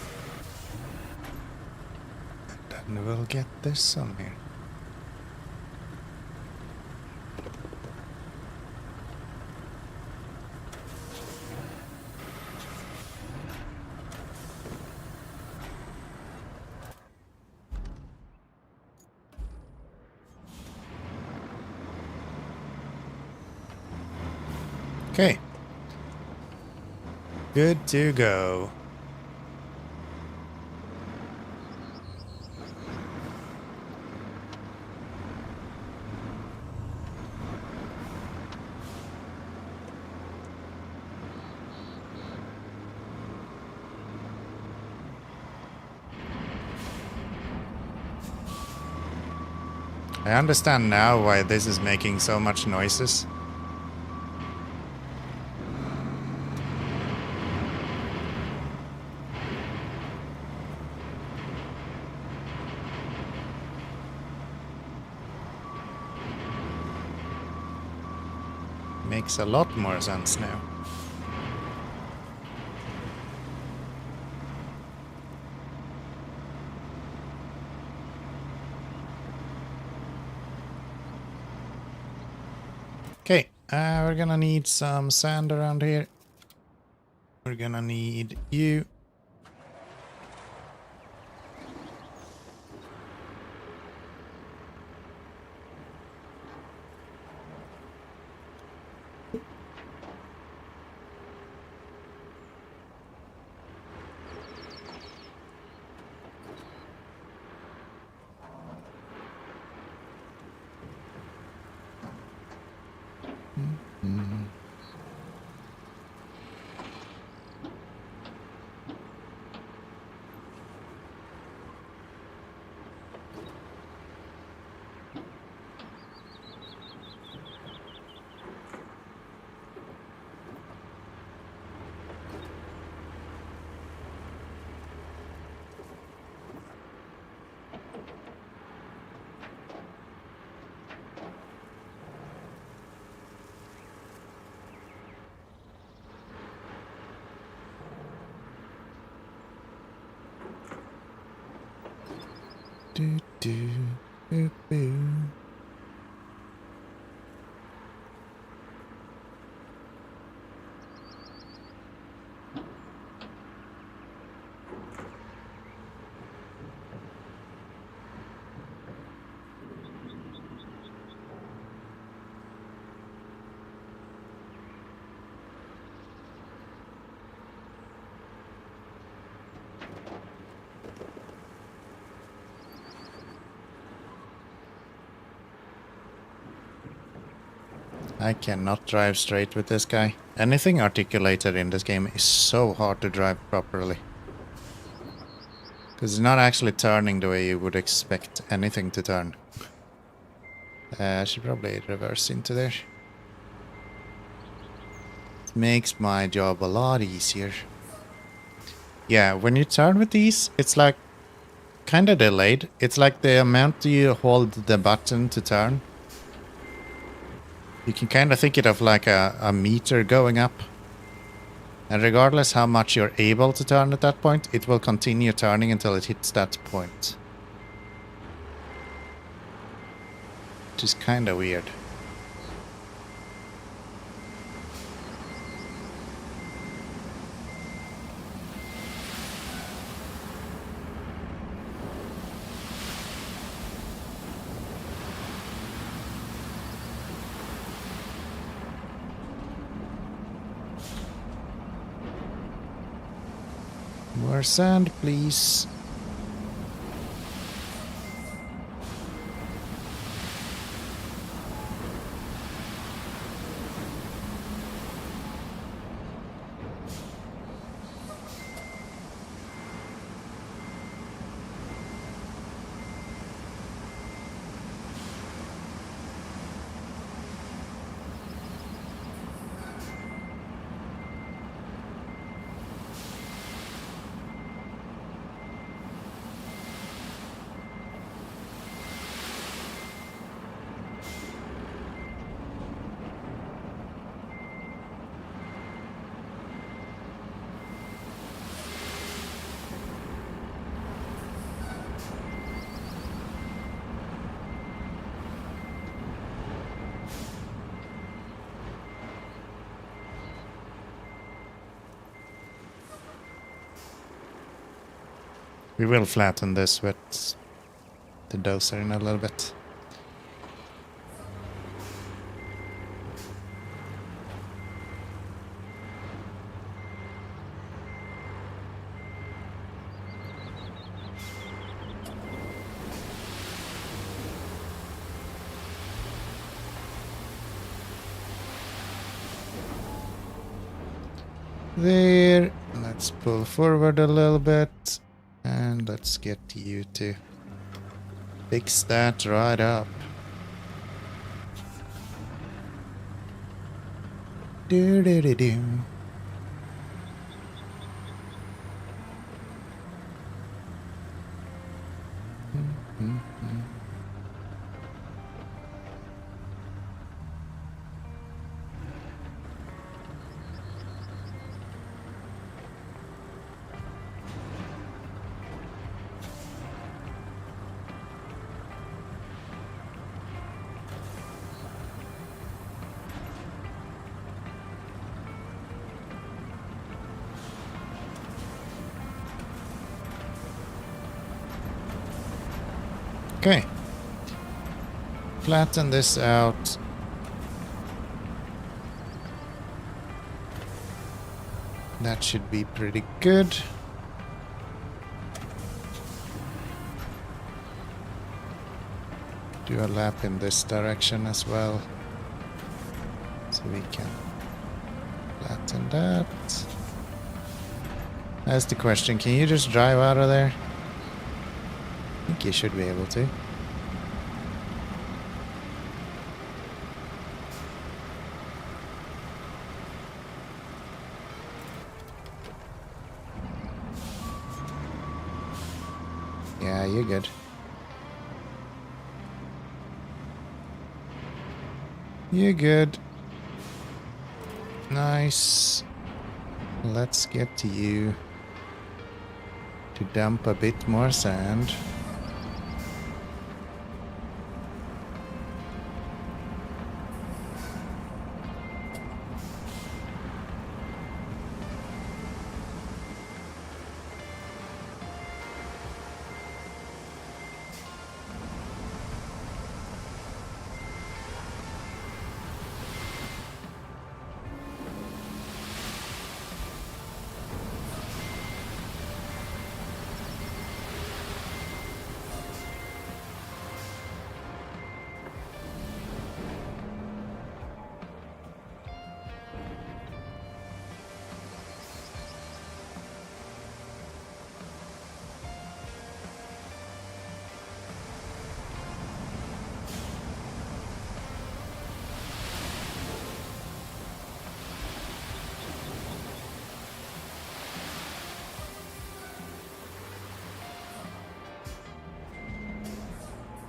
And then we'll get this on here. Okay. Good to go. I understand now why this is making so much noises. Makes a lot more sense now. Okay, we're gonna need some sand around here. We're gonna need you. Do, do, boo, boo. I cannot drive straight with this guy. Anything articulated in this game is so hard to drive properly. Because it's not actually turning the way you would expect anything to turn. I should probably reverse into there. It makes my job a lot easier. Yeah, when you turn with these, it's like kind of delayed. It's like the amount you hold the button to turn. You can kind of think it of like a meter going up. And regardless how much you're able to turn at that point, it will continue turning until it hits that point. Which is kind of weird. More sand, please. We will flatten this with the dozer in a little bit. There. Let's pull forward a little bit. And let's get you to fix that right up. Do do do do. Okay. Flatten this out. That should be pretty good. Do a lap in this direction as well. So we can flatten that. That's the question. Can you just drive out of there? I think you should be able to. Yeah, you're good. You're good. Nice. Let's get to you to dump a bit more sand.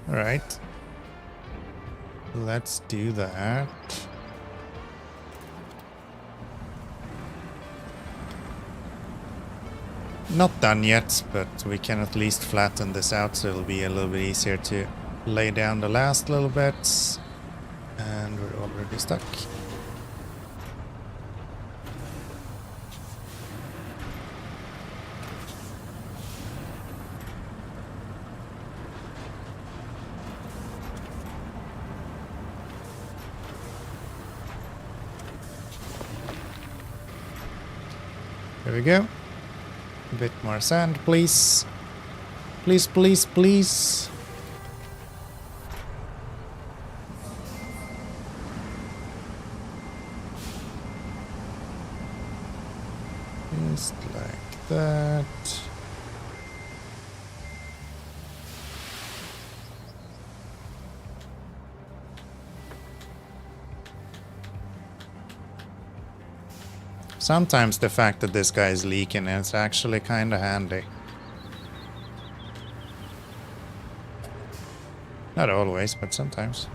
Alright. Let's do that. Not done yet, but we can at least flatten this out so it'll be a little bit easier to lay down the last little bits. And we're already stuck. There we go. A bit more sand, please. Please, please, please. Just like that. Sometimes the fact that this guy is leaking is actually kind of handy. Not always, but sometimes.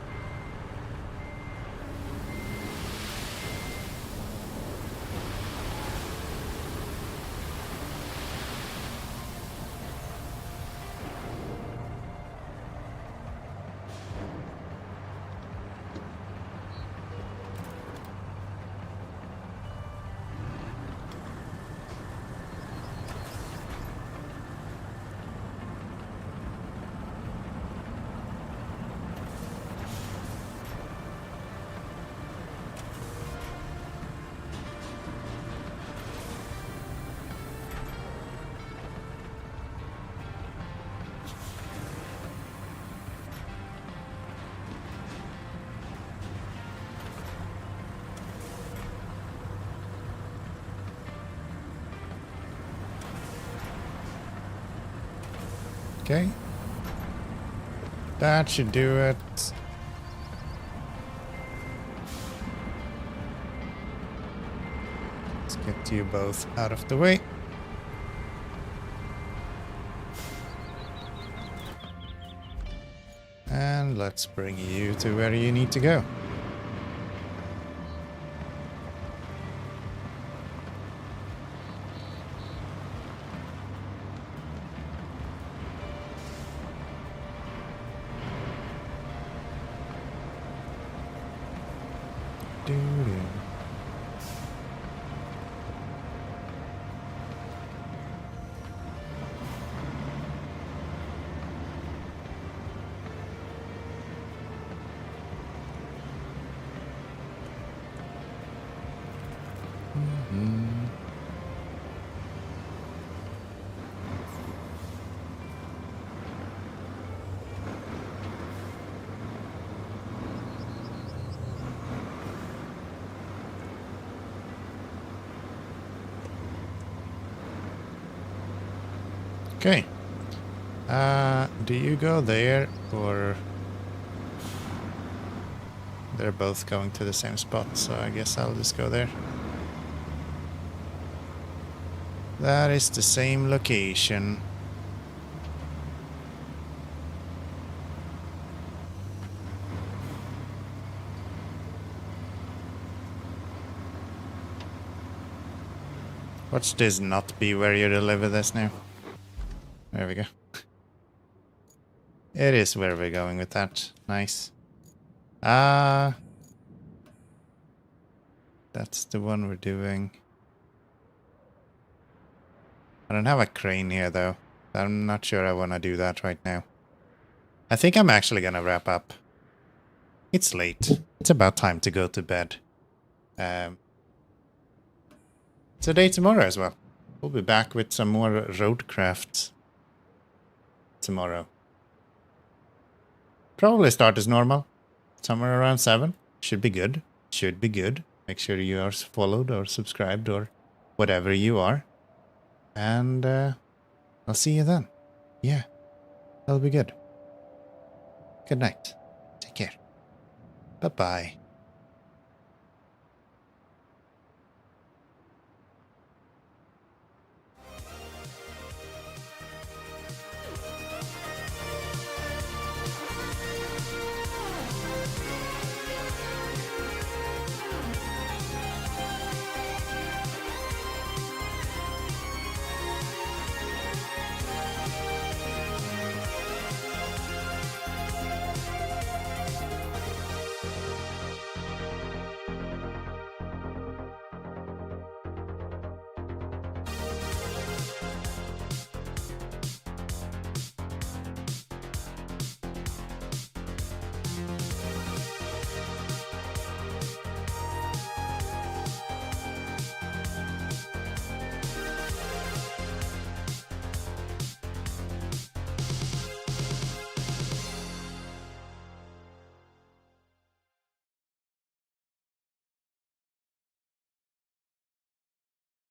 Okay. That should do it. Let's get you both out of the way. And let's bring you to where you need to go. Doo-doo. Okay. Do you go there, or they're both going to the same spot, so I guess I'll just go there. That is the same location. Watch this not be where you deliver this now. There we go. It is where we're going with that. Nice. That's the one we're doing. I don't have a crane here though. I'm not sure I want to do that right now. I think I'm actually gonna wrap up. It's late. It's about time to go to bed. It's a day tomorrow as well. We'll be back with some more Roadcraft tomorrow. Probably start as normal. Somewhere around 7. Should be good. Should be good. Make sure you are followed or subscribed or whatever you are. And I'll see you then. Yeah, that'll be good. Good night. Take care. Bye-bye.